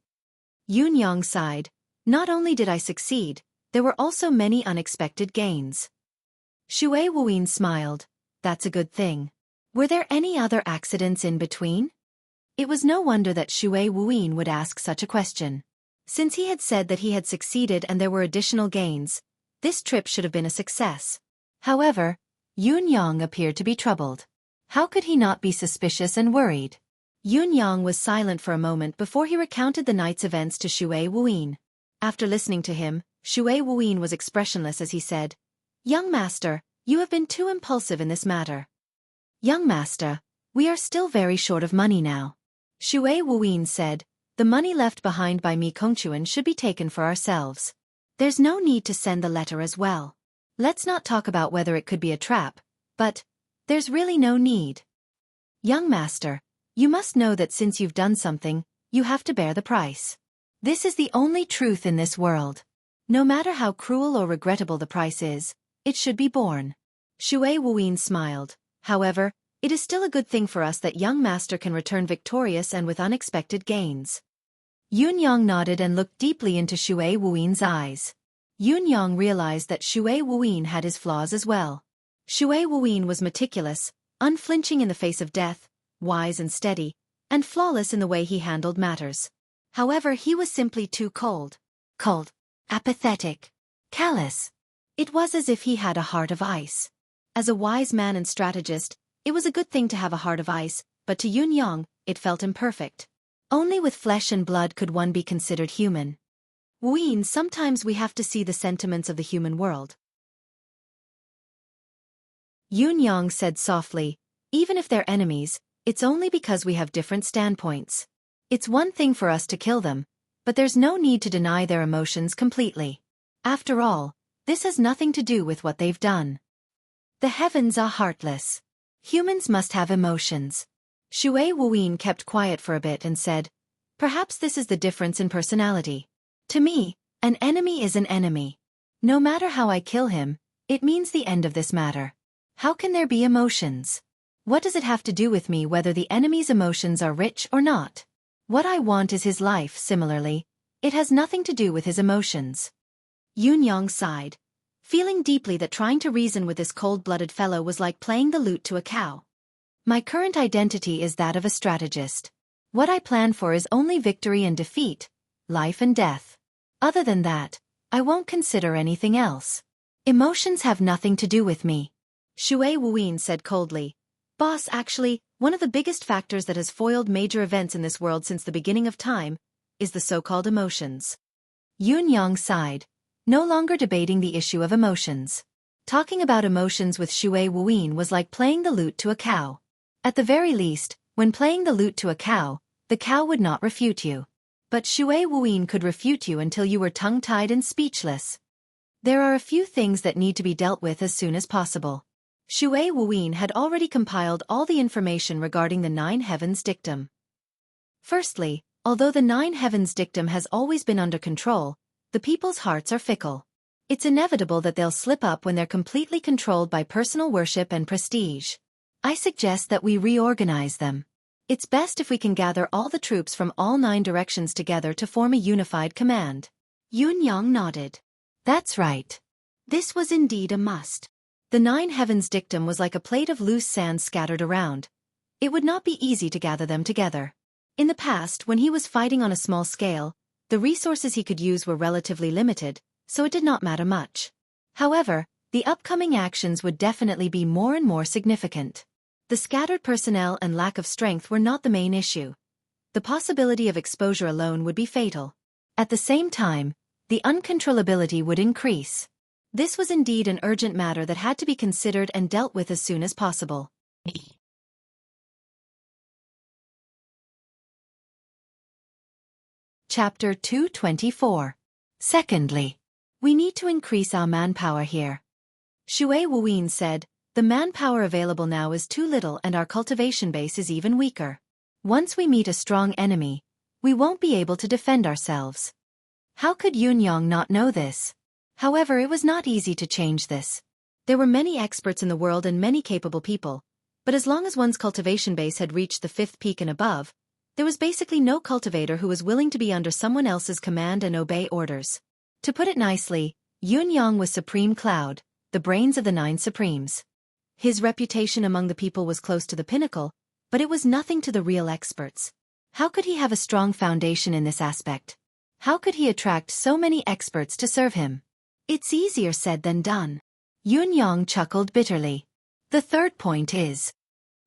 [SPEAKER 1] Yun Yang sighed, "Not only did I succeed, there were also many unexpected gains." Xueqi smiled, "That's a good thing. Were there any other accidents in between?" It was no wonder that Xueqi would ask such a question. Since he had said that he had succeeded and there were additional gains, this trip should have been a success. However, Yun Yang appeared to be troubled. How could he not be suspicious and worried? Yun Yang was silent for a moment before he recounted the night's events to Xueqi. After listening to him, Xueqi was expressionless as he said, "Young master, you have been too impulsive in this matter." "Young master, we are still very short of money now." Xueqi said, "The money left behind by Mi Kongquan should be taken for ourselves. There's no need to send the letter as well. Let's not talk about whether it could be a trap, but there's really no need. Young master, you must know that since you've done something, you have to bear the price. This is the only truth in this world. No matter how cruel or regrettable the price is, it should be borne." Xueqi smiled. "However, it is still a good thing for us that young master can return victorious and with unexpected gains." Yun Yang nodded and looked deeply into Xueqi's eyes. Yun Yang realized that Xueqi had his flaws as well. Xueqi was meticulous, unflinching in the face of death, wise and steady, and flawless in the way he handled matters. However, he was simply too cold, apathetic, callous. It was as if he had a heart of ice. As a wise man and strategist, it was a good thing to have a heart of ice, but to Yun Yang, it felt imperfect. Only with flesh and blood could one be considered human. Sometimes we have to see the sentiments of the human world. Yun Yang said softly, "Even if they're enemies, it's only because we have different standpoints. It's one thing for us to kill them, but there's no need to deny their emotions completely. After all, this has nothing to do with what they've done. The heavens are heartless. Humans must have emotions." Xueqi kept quiet for a bit and said, "Perhaps this is the difference in personality. To me, an enemy is an enemy. No matter how I kill him, it means the end of this matter. How can there be emotions? What does it have to do with me whether the enemy's emotions are rich or not? What I want is his life. Similarly, it has nothing to do with his emotions." Yun Yang sighed, feeling deeply that trying to reason with this cold-blooded fellow was like playing the lute to a cow. "My current identity is that of a strategist. What I plan for is only victory and defeat, life and death. Other than that, I won't consider anything else. Emotions have nothing to do with me. Xueqi said coldly. Boss, actually, one of the biggest factors that has foiled major events in this world since the beginning of time is the so-called emotions. Yunyang sighed, no longer debating the issue of emotions. Talking about emotions with Xueqi was like playing the lute to a cow. At the very least, when playing the lute to a cow, the cow would not refute you. But Xueqi could refute you until you were tongue-tied and speechless. There are a few things that need to be dealt with as soon as possible. Xueqi had already compiled all the information regarding the Nine Heavens dictum. Firstly, although the Nine Heavens dictum has always been under control, the people's hearts are fickle. It's inevitable that they'll slip up when they're completely controlled by personal worship and prestige. I suggest that we reorganize them. It's best if we can gather all the troops from all 9 directions together to form a unified command. Yunyang nodded. That's right. This was indeed a must. The Nine Heavens dictum was like a plate of loose sand scattered around. It would not be easy to gather them together. In the past, when he was fighting on a small scale, the resources he could use were relatively limited, so it did not matter much. However, the upcoming actions would definitely be more and more significant. The scattered personnel and lack of strength were not the main issue. The possibility of exposure alone would be fatal. At the same time, the uncontrollability would increase. This was indeed an urgent matter that had to be considered and dealt with as soon as possible. Chapter 224. Secondly, we need to increase our manpower here. Xueqi said, the manpower available now is too little and our cultivation base is even weaker. Once we meet a strong enemy, we won't be able to defend ourselves. How could Yunyang not know this? However, it was not easy to change this. There were many experts in the world and many capable people, but as long as one's cultivation base had reached the 5th peak and above, there was basically no cultivator who was willing to be under someone else's command and obey orders. To put it nicely, Yunyang was Supreme Cloud, the brains of the 9 Supremes. His reputation among the people was close to the pinnacle, but it was nothing to the real experts. How could he have a strong foundation in this aspect? How could he attract so many experts to serve him? It's easier said than done. Yunyang chuckled bitterly. The third point is,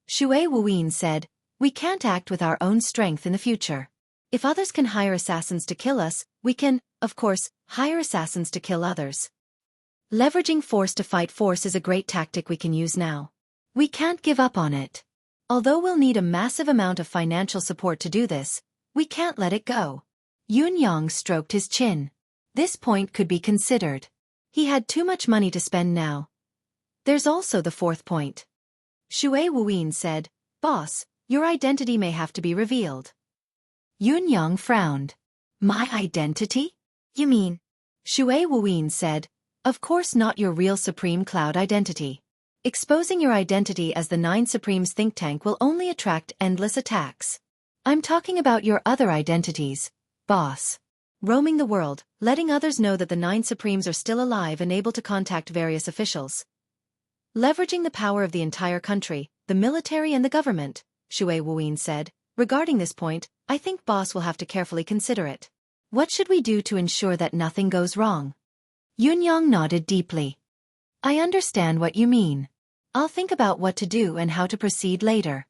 [SPEAKER 1] Xueqi said, we can't act with our own strength in the future. If others can hire assassins to kill us, we can, of course, hire assassins to kill others. Leveraging force to fight force is a great tactic we can use now. We can't give up on it. Although we'll need a massive amount of financial support to do this, we can't let it go. Yunyang stroked his chin. This point could be considered. He had too much money to spend now. There's also the fourth point. Xueqi said, Boss, your identity may have to be revealed. Yunyang frowned. My identity? You mean? Xueqi said, of course not your real Supreme Cloud identity. Exposing your identity as the 9 Supremes think tank will only attract endless attacks. I'm talking about your other identities, boss. Roaming the world, letting others know that the 9 Supremes are still alive and able to contact various officials. Leveraging the power of the entire country, the military and the government, Xueqi said. Regarding this point, I think boss will have to carefully consider it. What should we do to ensure that nothing goes wrong? Yunyang nodded deeply. I understand what you mean. I'll think about what to do and how to proceed later.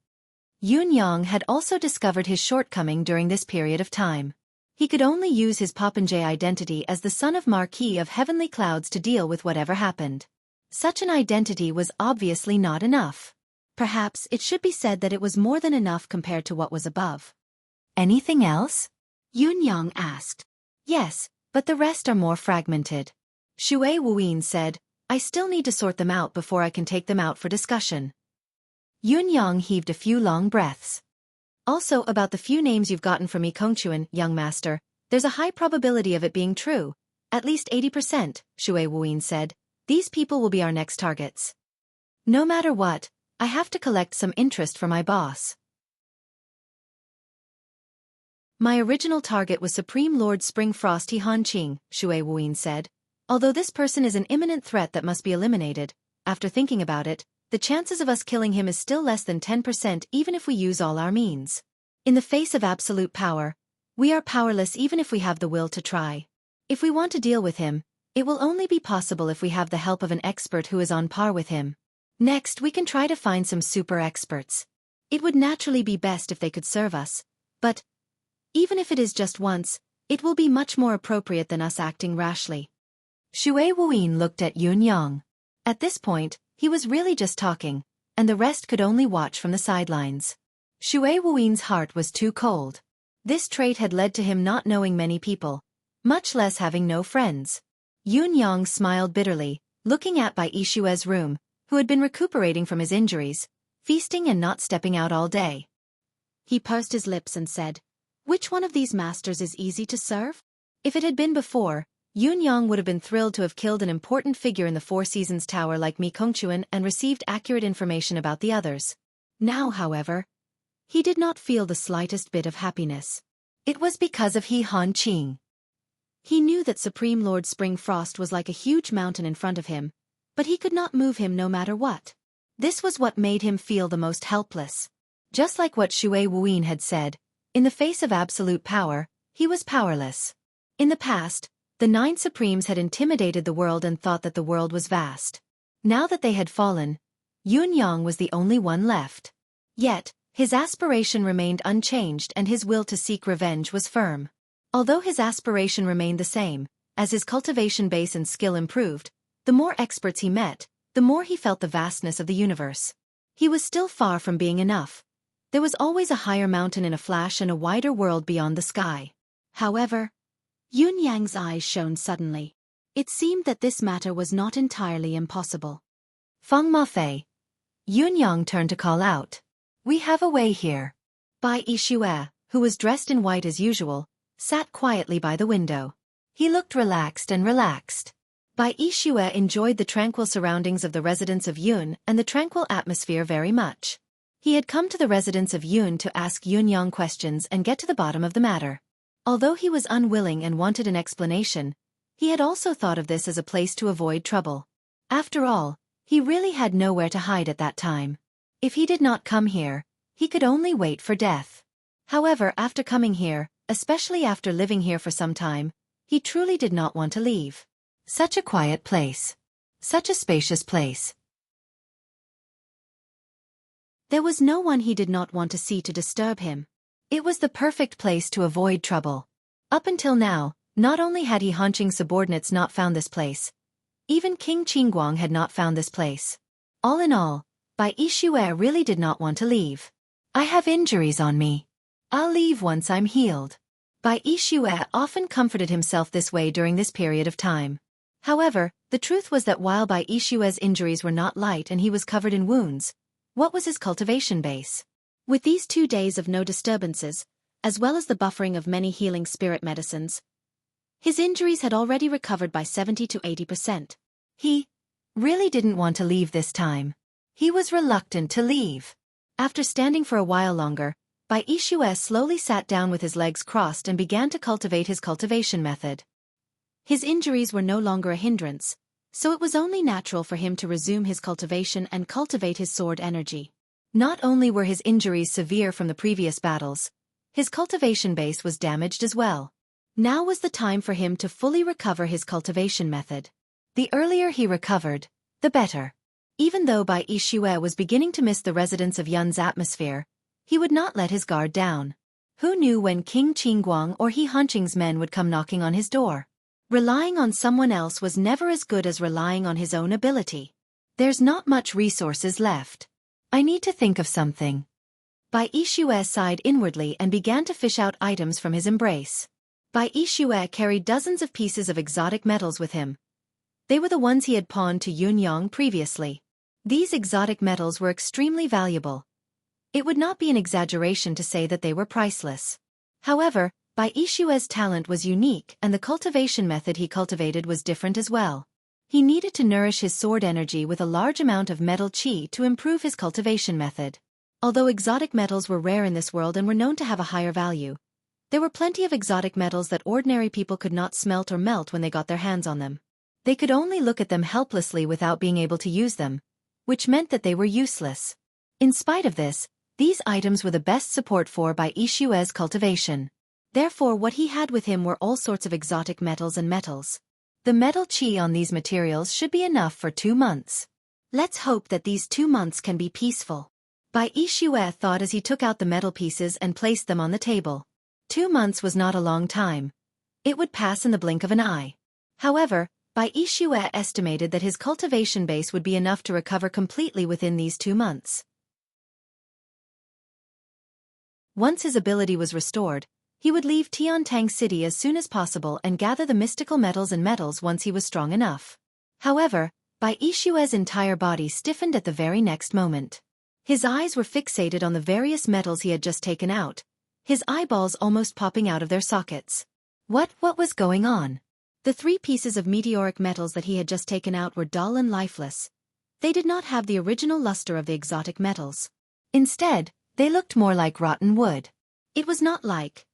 [SPEAKER 1] Yunyang had also discovered his shortcoming during this period of time. He could only use his Popinjay identity as the son of Marquis of Heavenly Clouds to deal with whatever happened. Such an identity was obviously not enough. Perhaps it should be said that it was more than enough compared to what was above. Anything else? Yunyang asked. Yes, but the rest are more fragmented. Xueqi said, I still need to sort them out before I can take them out for discussion. Yunyang heaved a few long breaths. Also about the few names you've gotten from Kongchuan, young master, there's a high probability of it being true. At least 80%, Xueqi said. These people will be our next targets. No matter what, I have to collect some interest for my boss. My original target was Supreme Lord Springfrost Hanqing, Xueqi said. Although this person is an imminent threat that must be eliminated, after thinking about it, the chances of us killing him is still less than 10% even if we use all our means. In the face of absolute power, we are powerless even if we have the will to try. If we want to deal with him, it will only be possible if we have the help of an expert who is on par with him. Next, we can try to find some super experts. It would naturally be best if they could serve us, but even if it is just once, it will be much more appropriate than us acting rashly. Xueqi looked at Yun Yang. At this point, he was really just talking, and the rest could only watch from the sidelines. Xueqi's heart was too cold. This trait had led to him not knowing many people, much less having no friends. Yun Yang smiled bitterly, looking at Bai Yishue's room, who had been recuperating from his injuries, feasting and not stepping out all day. He pursed his lips and said, "Which one of these masters is easy to serve?" If it had been before, Yun Yang would have been thrilled to have killed an important figure in the Four Seasons Tower like Mi Kongchuan and received accurate information about the others. Now, however, he did not feel the slightest bit of happiness. It was because of He Han Qing. He knew that Supreme Lord Spring Frost was like a huge mountain in front of him, but he could not move him no matter what. This was what made him feel the most helpless. Just like what Xueqi had said, in the face of absolute power, he was powerless. In the past, the 9 Supremes had intimidated the world and thought that the world was vast. Now that they had fallen, Yun Yang was the only one left. Yet, his aspiration remained unchanged and his will to seek revenge was firm. Although his aspiration remained the same, as his cultivation base and skill improved, the more experts he met, the more he felt the vastness of the universe. He was still far from being enough. There was always a higher mountain in a flash and a wider world beyond the sky. However, Yun Yang's eyes shone suddenly. It seemed that this matter was not entirely impossible. "Feng Mafei." Yun Yang turned to call out. "We have a way here." Bai Yishue, who was dressed in white as usual, sat quietly by the window. He looked relaxed. Bai Yishue enjoyed the tranquil surroundings of the residence of Yun and the tranquil atmosphere very much. He had come to the residence of Yun to ask Yun Yang questions and get to the bottom of the matter. Although he was unwilling and wanted an explanation, he had also thought of this as a place to avoid trouble. After all, he really had nowhere to hide at that time. If he did not come here, he could only wait for death. However, after coming here, especially after living here for some time, he truly did not want to leave. Such a quiet place. Such a spacious place. There was no one he did not want to see to disturb him. It was the perfect place to avoid trouble. Up until now, not only had He Han Qing's subordinates not found this place, even King Qingguang had not found this place. All in all, Bai Yishue really did not want to leave. "I have injuries on me. I'll leave once I'm healed." Bai Yishue often comforted himself this way during this period of time. However, the truth was that while Bai Yishue's injuries were not light and he was covered in wounds, what was his cultivation base? With these 2 days of no disturbances, as well as the buffering of many healing spirit medicines, his injuries had already recovered by 70 to 80%. He really didn't want to leave this time. He was reluctant to leave. After standing for a while longer, Bai Yishue slowly sat down with his legs crossed and began to cultivate his cultivation method. His injuries were no longer a hindrance, so it was only natural for him to resume his cultivation and cultivate his sword energy. Not only were his injuries severe from the previous battles, his cultivation base was damaged as well. Now was the time for him to fully recover his cultivation method. The earlier he recovered, the better. Even though Bai Yishue was beginning to miss the residents of Yun's atmosphere, he would not let his guard down. Who knew when King Qingguang or He Han Qing's men would come knocking on his door? Relying on someone else was never as good as relying on his own ability. There's not much resources left. I need to think of something. Bai Yishue sighed inwardly and began to fish out items from his embrace. Bai Yishue carried dozens of pieces of exotic metals with him. They were the ones he had pawned to Yun Yang previously. These exotic metals were extremely valuable. It would not be an exaggeration to say that they were priceless. However, Bai Yishue's talent was unique and the cultivation method he cultivated was different as well. He needed to nourish his sword energy with a large amount of metal qi to improve his cultivation method. Although exotic metals were rare in this world and were known to have a higher value, there were plenty of exotic metals that ordinary people could not smelt or melt when they got their hands on them. They could only look at them helplessly without being able to use them, which meant that they were useless. In spite of this, these items were the best support for Bai Yishue's cultivation. Therefore what he had with him were all sorts of exotic metals and metals. The metal chi on these materials should be enough for 2 months. Let's hope that these 2 months can be peaceful. Bai Yixue thought as he took out the metal pieces and placed them on the table. 2 months was not a long time. It would pass in the blink of an eye. However, Bai Yixue estimated that his cultivation base would be enough to recover completely within these 2 months. Once his ability was restored, he would leave Tiantang City as soon as possible and gather the mystical metals and metals once he was strong enough. However, Bai Yixue's entire body stiffened at the very next moment. His eyes were fixated on the various metals he had just taken out, his eyeballs almost popping out of their sockets. What was going on? The 3 pieces of meteoric metals that he had just taken out were dull and lifeless. They did not have the original luster of the exotic metals. Instead, they looked more like rotten wood. It was not like.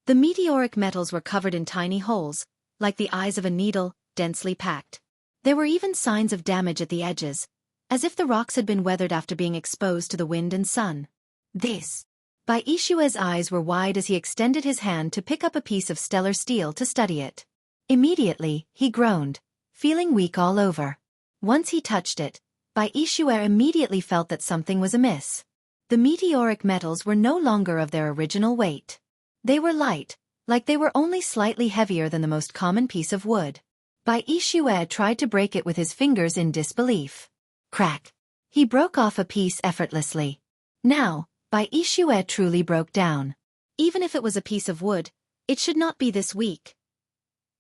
[SPEAKER 1] The meteoric metals were covered in tiny holes, like the eyes of a needle, densely packed. There were even signs of damage at the edges, as if the rocks had been weathered after being exposed to the wind and sun. Bai Yixue's eyes were wide as he extended his hand to pick up a piece of stellar steel to study it. Immediately, he groaned, feeling weak all over. Once he touched it, Bai Yixue immediately felt that something was amiss. The meteoric metals were no longer of their original weight. They were light, like they were only slightly heavier than the most common piece of wood. Bai Yixue tried to break it with his fingers in disbelief. Crack! He broke off a piece effortlessly. Now, Bai Yixue truly broke down. Even if it was a piece of wood, it should not be this weak.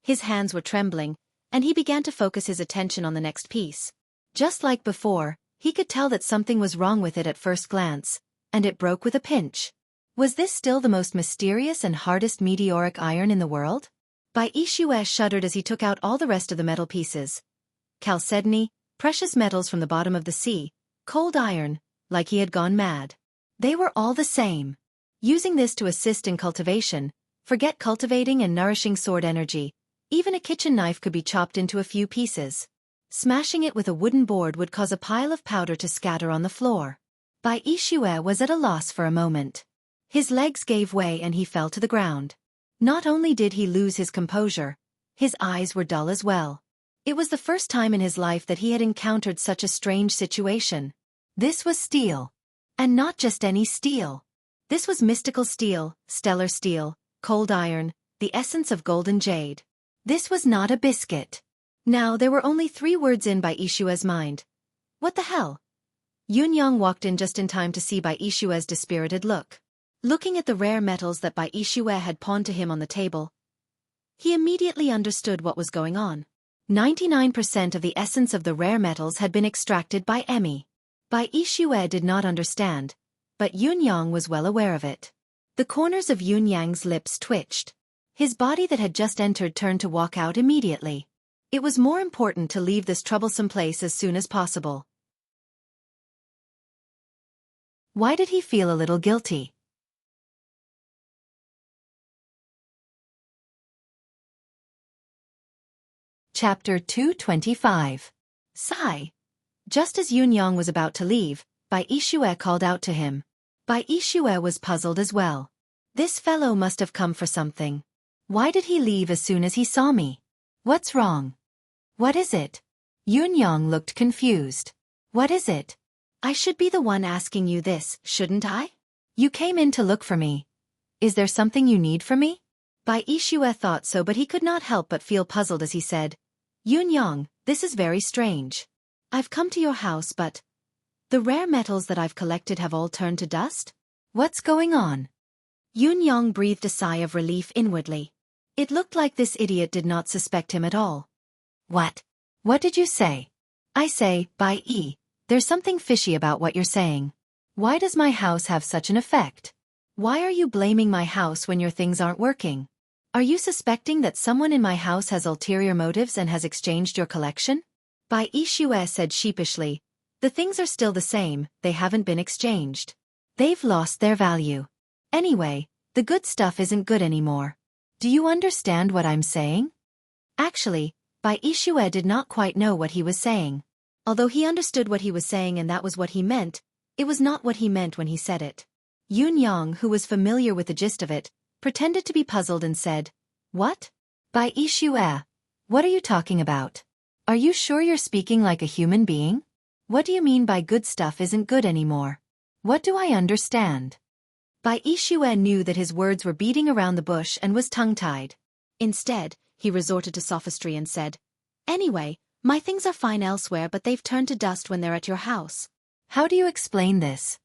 [SPEAKER 1] His hands were trembling, and he began to focus his attention on the next piece. Just like before, he could tell that something was wrong with it at first glance, and it broke with a pinch. Was this still the most mysterious and hardest meteoric iron in the world? Bai Yixue shuddered as he took out all the rest of the metal pieces. Chalcedony, precious metals from the bottom of the sea, cold iron, like he had gone mad. They were all the same. Using this to assist in cultivation, forget cultivating and nourishing sword energy, even a kitchen knife could be chopped into a few pieces. Smashing it with a wooden board would cause a pile of powder to scatter on the floor. Bai Yixue was at a loss for a moment. His legs gave way and he fell to the ground. Not only did he lose his composure, his eyes were dull as well. It was the first time in his life that he had encountered such a strange situation. This was steel. And not just any steel. This was mystical steel, stellar steel, cold iron, the essence of golden jade. This was not a biscuit. Now there were only 3 words in Bai Yixue's mind. What the hell? Yunyang walked in just in time to see Bai Yixue's dispirited look. Looking at the rare metals that Bai Yixue had pawned to him on the table, he immediately understood what was going on. 99% of the essence of the rare metals had been extracted by Emmy. Bai Yixue did not understand, but Yunyang was well aware of it. The corners of Yunyang's lips twitched. His body that had just entered turned to walk out immediately. It was more important to leave this troublesome place as soon as possible. Why did he feel a little guilty? Chapter 225. Sigh. Just as Yunyang was about to leave, Bai Yixue called out to him. Bai Yixue was puzzled as well. This fellow must have come for something. Why did he leave as soon as he saw me? What's wrong? What is it? Yunyang looked confused. What is it? I should be the one asking you this, shouldn't I? You came in to look for me. Is there something you need from me? Bai Yixue thought so, but he could not help but feel puzzled as he said, Yunyang, this is very strange. I've come to your house, but the rare metals that I've collected have all turned to dust? What's going on? Yunyang breathed a sigh of relief inwardly. It looked like this idiot did not suspect him at all. What? What did you say? I say, Bai Yi, there's something fishy about what you're saying. Why does my house have such an effect? Why are you blaming my house when your things aren't working? Are you suspecting that someone in my house has ulterior motives and has exchanged your collection? Bai Yixue said sheepishly, the things are still the same, they haven't been exchanged. They've lost their value. Anyway, the good stuff isn't good anymore. Do you understand what I'm saying? Actually, Bai Yixue did not quite know what he was saying. Although he understood what he was saying and that was what he meant, it was not what he meant when he said it. Yunyang, who was familiar with the gist of it, pretended to be puzzled and said, "What? By Xueqi, what are you talking about? Are you sure you're speaking like a human being? What do you mean by good stuff isn't good anymore? What do I understand?" Bai Xueqi knew that his words were beating around the bush and was tongue-tied. Instead, he resorted to sophistry and said, "Anyway, my things are fine elsewhere but they've turned to dust when they're at your house." "How do you explain this?"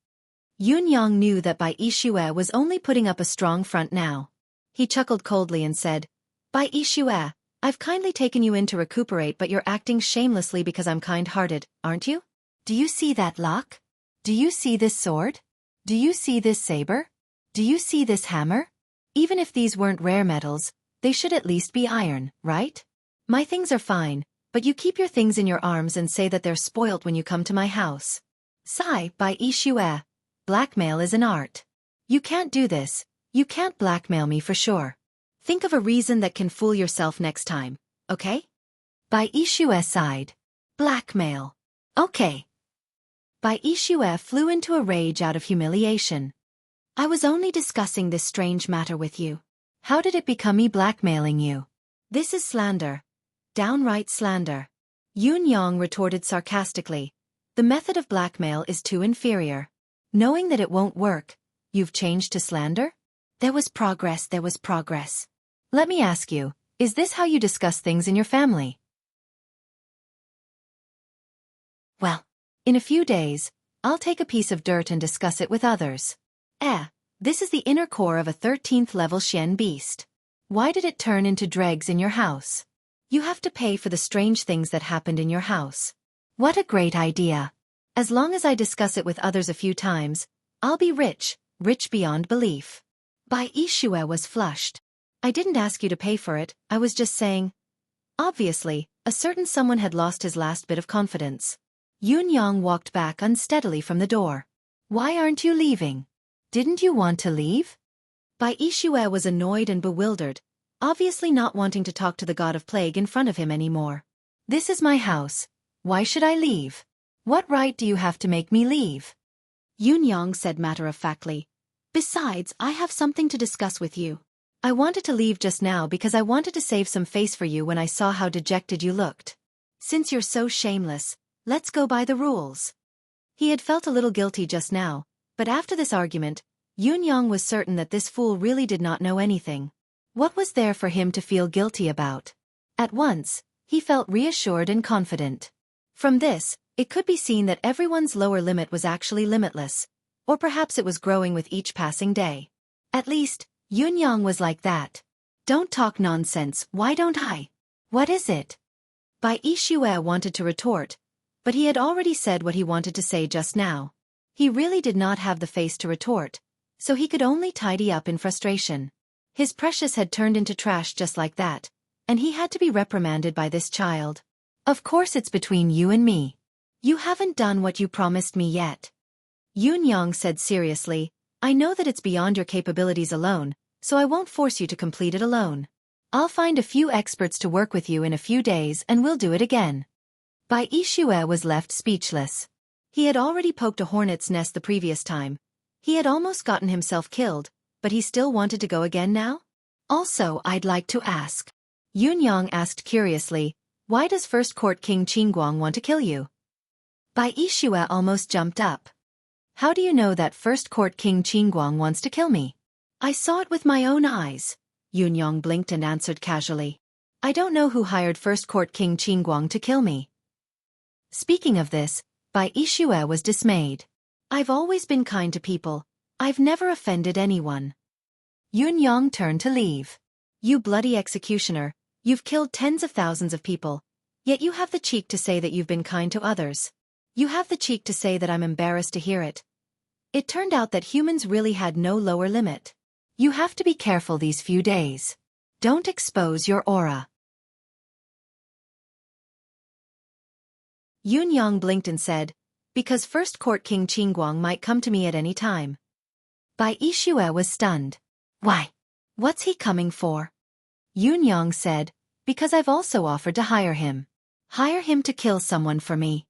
[SPEAKER 1] Yunyang knew that Bai Xueqi was only putting up a strong front now. He chuckled coldly and said, "Bai Xueqi, I've kindly taken you in to recuperate but you're acting shamelessly because I'm kind-hearted, aren't you? Do you see that lock? Do you see this sword? Do you see this saber? Do you see this hammer? Even if these weren't rare metals, they should at least be iron, right? My things are fine, but you keep your things in your arms and say that they're spoilt when you come to my house. Sigh, Bai Xueqi. Blackmail is an art. You can't do this, you can't blackmail me for sure. Think of a reason that can fool yourself next time, okay?" Bai Xueqi sighed. "Blackmail. Okay." Bai Xueqi flew into a rage out of humiliation. "I was only discussing this strange matter with you. How did it become me blackmailing you? This is slander. Downright slander." Yunyang retorted sarcastically. "The method of blackmail is too inferior. Knowing that it won't work, you've changed to slander? There was progress. Let me ask you, is this how you discuss things in your family?" "Well, in a few days, I'll take a piece of dirt and discuss it with others. This is the inner core of a 13th level Xian beast. Why did it turn into dregs in your house? You have to pay for the strange things that happened in your house. What a great idea. As long as I discuss it with others a few times, I'll be rich beyond belief." Bai Xueqi was flushed. "I didn't ask you to pay for it, I was just saying." Obviously, a certain someone had lost his last bit of confidence. Yunyang walked back unsteadily from the door. "Why aren't you leaving? Didn't you want to leave?" Bai Xueqi was annoyed and bewildered, obviously not wanting to talk to the god of plague in front of him anymore. "This is my house. Why should I leave? What right do you have to make me leave?" Yunyang said matter-of-factly. "Besides, I have something to discuss with you. I wanted to leave just now because I wanted to save some face for you when I saw how dejected you looked. Since you're so shameless, let's go by the rules." He had felt a little guilty just now, but after this argument, Yunyang was certain that this fool really did not know anything. What was there for him to feel guilty about? At once, he felt reassured and confident. From this, it could be seen that everyone's lower limit was actually limitless, or perhaps it was growing with each passing day. At least, Yunyang was like that. "Don't talk nonsense, why don't I? What is it?" Bai Xueqi wanted to retort, but he had already said what he wanted to say just now. He really did not have the face to retort, so he could only tidy up in frustration. His precious had turned into trash just like that, and he had to be reprimanded by this child. "Of course it's between you and me. You haven't done what you promised me yet." Yunyang said seriously, "I know that it's beyond your capabilities alone, so I won't force you to complete it alone. I'll find a few experts to work with you in a few days and we'll do it again." Bai Xueqi was left speechless. He had already poked a hornet's nest the previous time. He had almost gotten himself killed, but he still wanted to go again now? "Also, I'd like to ask." Yunyang asked curiously, "Why does First Court King Qingguang want to kill you?" Bai Xueqi almost jumped up. "How do you know that First Court King Qingguang wants to kill me?" "I saw it with my own eyes." Yunyang blinked and answered casually. "I don't know who hired First Court King Qingguang to kill me." Speaking of this, Bai Xueqi was dismayed. "I've always been kind to people. I've never offended anyone." Yunyang turned to leave. "You bloody executioner, you've killed tens of thousands of people, yet you have the cheek to say that you've been kind to others. You have the cheek to say that I'm embarrassed to hear it. It turned out that humans really had no lower limit. You have to be careful these few days. Don't expose your aura." Yunyang blinked and said, "Because First Court King Qingguang might come to me at any time." Bai Xueqi was stunned. "Why? What's he coming for?" Yunyang said, "Because I've also offered to hire him. Hire him to kill someone for me."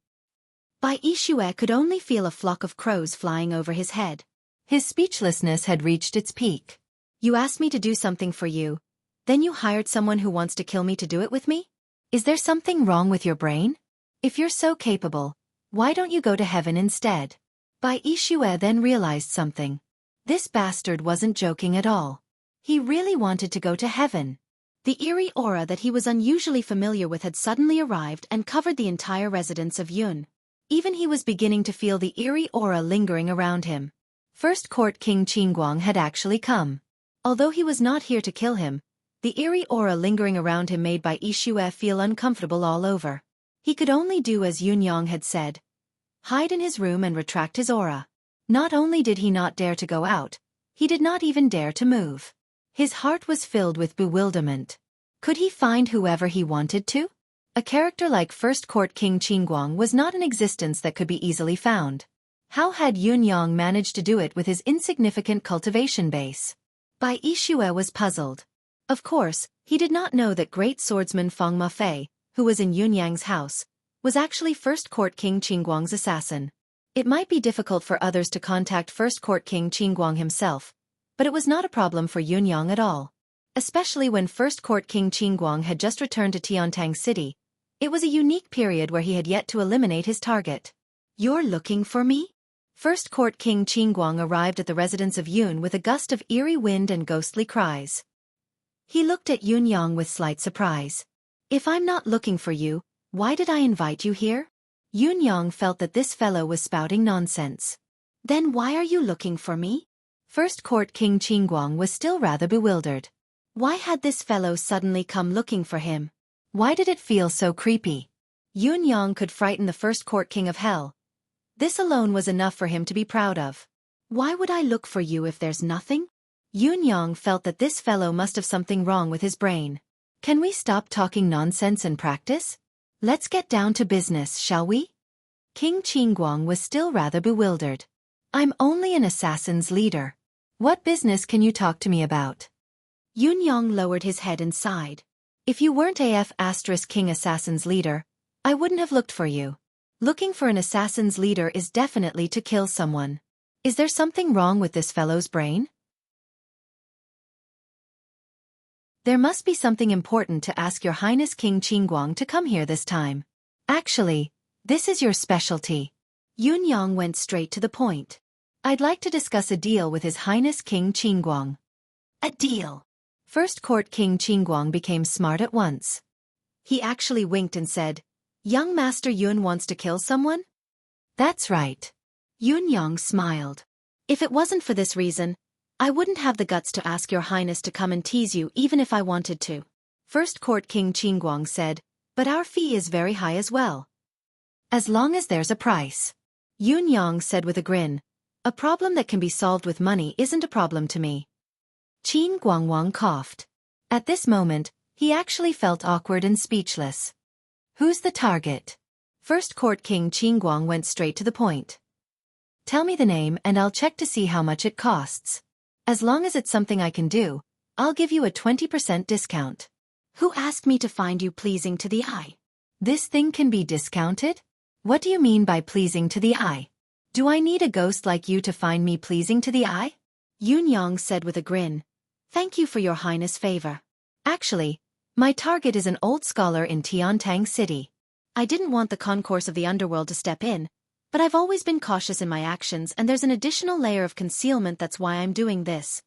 [SPEAKER 1] Bai Xueqi could only feel a flock of crows flying over his head. His speechlessness had reached its peak. You asked me to do something for you. Then you hired someone who wants to kill me to do it with me? Is there something wrong with your brain? If you're so capable, why don't you go to heaven instead? Bai Yixue then realized something. This bastard wasn't joking at all. He really wanted to go to heaven. The eerie aura that he was unusually familiar with had suddenly arrived and covered the entire residence of Yun. Even he was beginning to feel the eerie aura lingering around him. First Court King Qingguang had actually come. Although he was not here to kill him, the eerie aura lingering around him made Bai Yixue feel uncomfortable all over. He could only do as Yun Yang had said. Hide in his room and retract his aura. Not only did he not dare to go out, he did not even dare to move. His heart was filled with bewilderment. Could he find whoever he wanted to? A character like First Court King Qingguang was not an existence that could be easily found. How had Yun Yang managed to do it with his insignificant cultivation base? Bai Yixue was puzzled. Of course, he did not know that great swordsman Feng Mafei, who was in Yun Yang's house, was actually First Court King Qingguang's assassin. It might be difficult for others to contact First Court King Qingguang himself, but it was not a problem for Yun Yang at all. Especially when First Court King Qingguang had just returned to Tiantang City, it was a unique period where he had yet to eliminate his target. You're looking for me? First Court King Qingguang arrived at the residence of Yun with a gust of eerie wind and ghostly cries. He looked at Yun Yang with slight surprise. If I'm not looking for you, why did I invite you here? Yun Yang felt that this fellow was spouting nonsense. Then why are you looking for me? First Court King Qingguang was still rather bewildered. Why had this fellow suddenly come looking for him? Why did it feel so creepy? Yun Yang could frighten the First Court King of Hell. This alone was enough for him to be proud of. Why would I look for you if there's nothing? Yun Yang felt that this fellow must have something wrong with his brain. Can we stop talking nonsense and practice? Let's get down to business, shall we? King Qingguang was still rather bewildered. I'm only an assassin's leader. What business can you talk to me about? Yun Yang lowered his head and sighed. If you weren't King assassin's leader, I wouldn't have looked for you. Looking for an assassin's leader is definitely to kill someone. Is there something wrong with this fellow's brain? There must be something important to ask Your Highness King Qingguang to come here this time. Actually, this is your specialty. Yun Yang went straight to the point. I'd like to discuss a deal with His Highness King Qingguang. A deal? First Court King Qingguang became smart at once. He actually winked and said, Young Master Yun wants to kill someone? That's right. Yun Yang smiled. If it wasn't for this reason, I wouldn't have the guts to ask Your Highness to come and tease you even if I wanted to. First Court King Qingguang said, but our fee is very high as well. As long as there's a price. Yun Yang said with a grin, a problem that can be solved with money isn't a problem to me. Qin Guangwang coughed. At this moment, he actually felt awkward and speechless. Who's the target? First Court King Qingguang went straight to the point. Tell me the name and I'll check to see how much it costs. As long as it's something I can do, I'll give you a 20% discount. Who asked me to find you pleasing to the eye? This thing can be discounted? What do you mean by pleasing to the eye? Do I need a ghost like you to find me pleasing to the eye? Yun Yang said with a grin. Thank you for Your Highness' favor. Actually, my target is an old scholar in Tiantang City. I didn't want the concourse of the underworld to step in, but I've always been cautious in my actions and there's an additional layer of concealment that's why I'm doing this.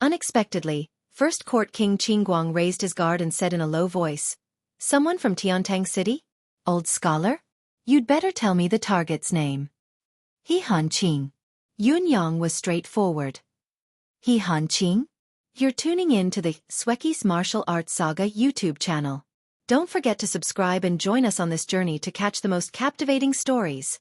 [SPEAKER 1] Unexpectedly, First Court King Qingguang raised his guard and said in a low voice, Someone from Tiantang City? Old scholar? You'd better tell me the target's name. He Han Qing. Yun Yang was straightforward. He Han Qing? You're tuning in to the Xueqi's Martial Arts Saga YouTube channel. Don't forget to subscribe and join us on this journey to catch the most captivating stories.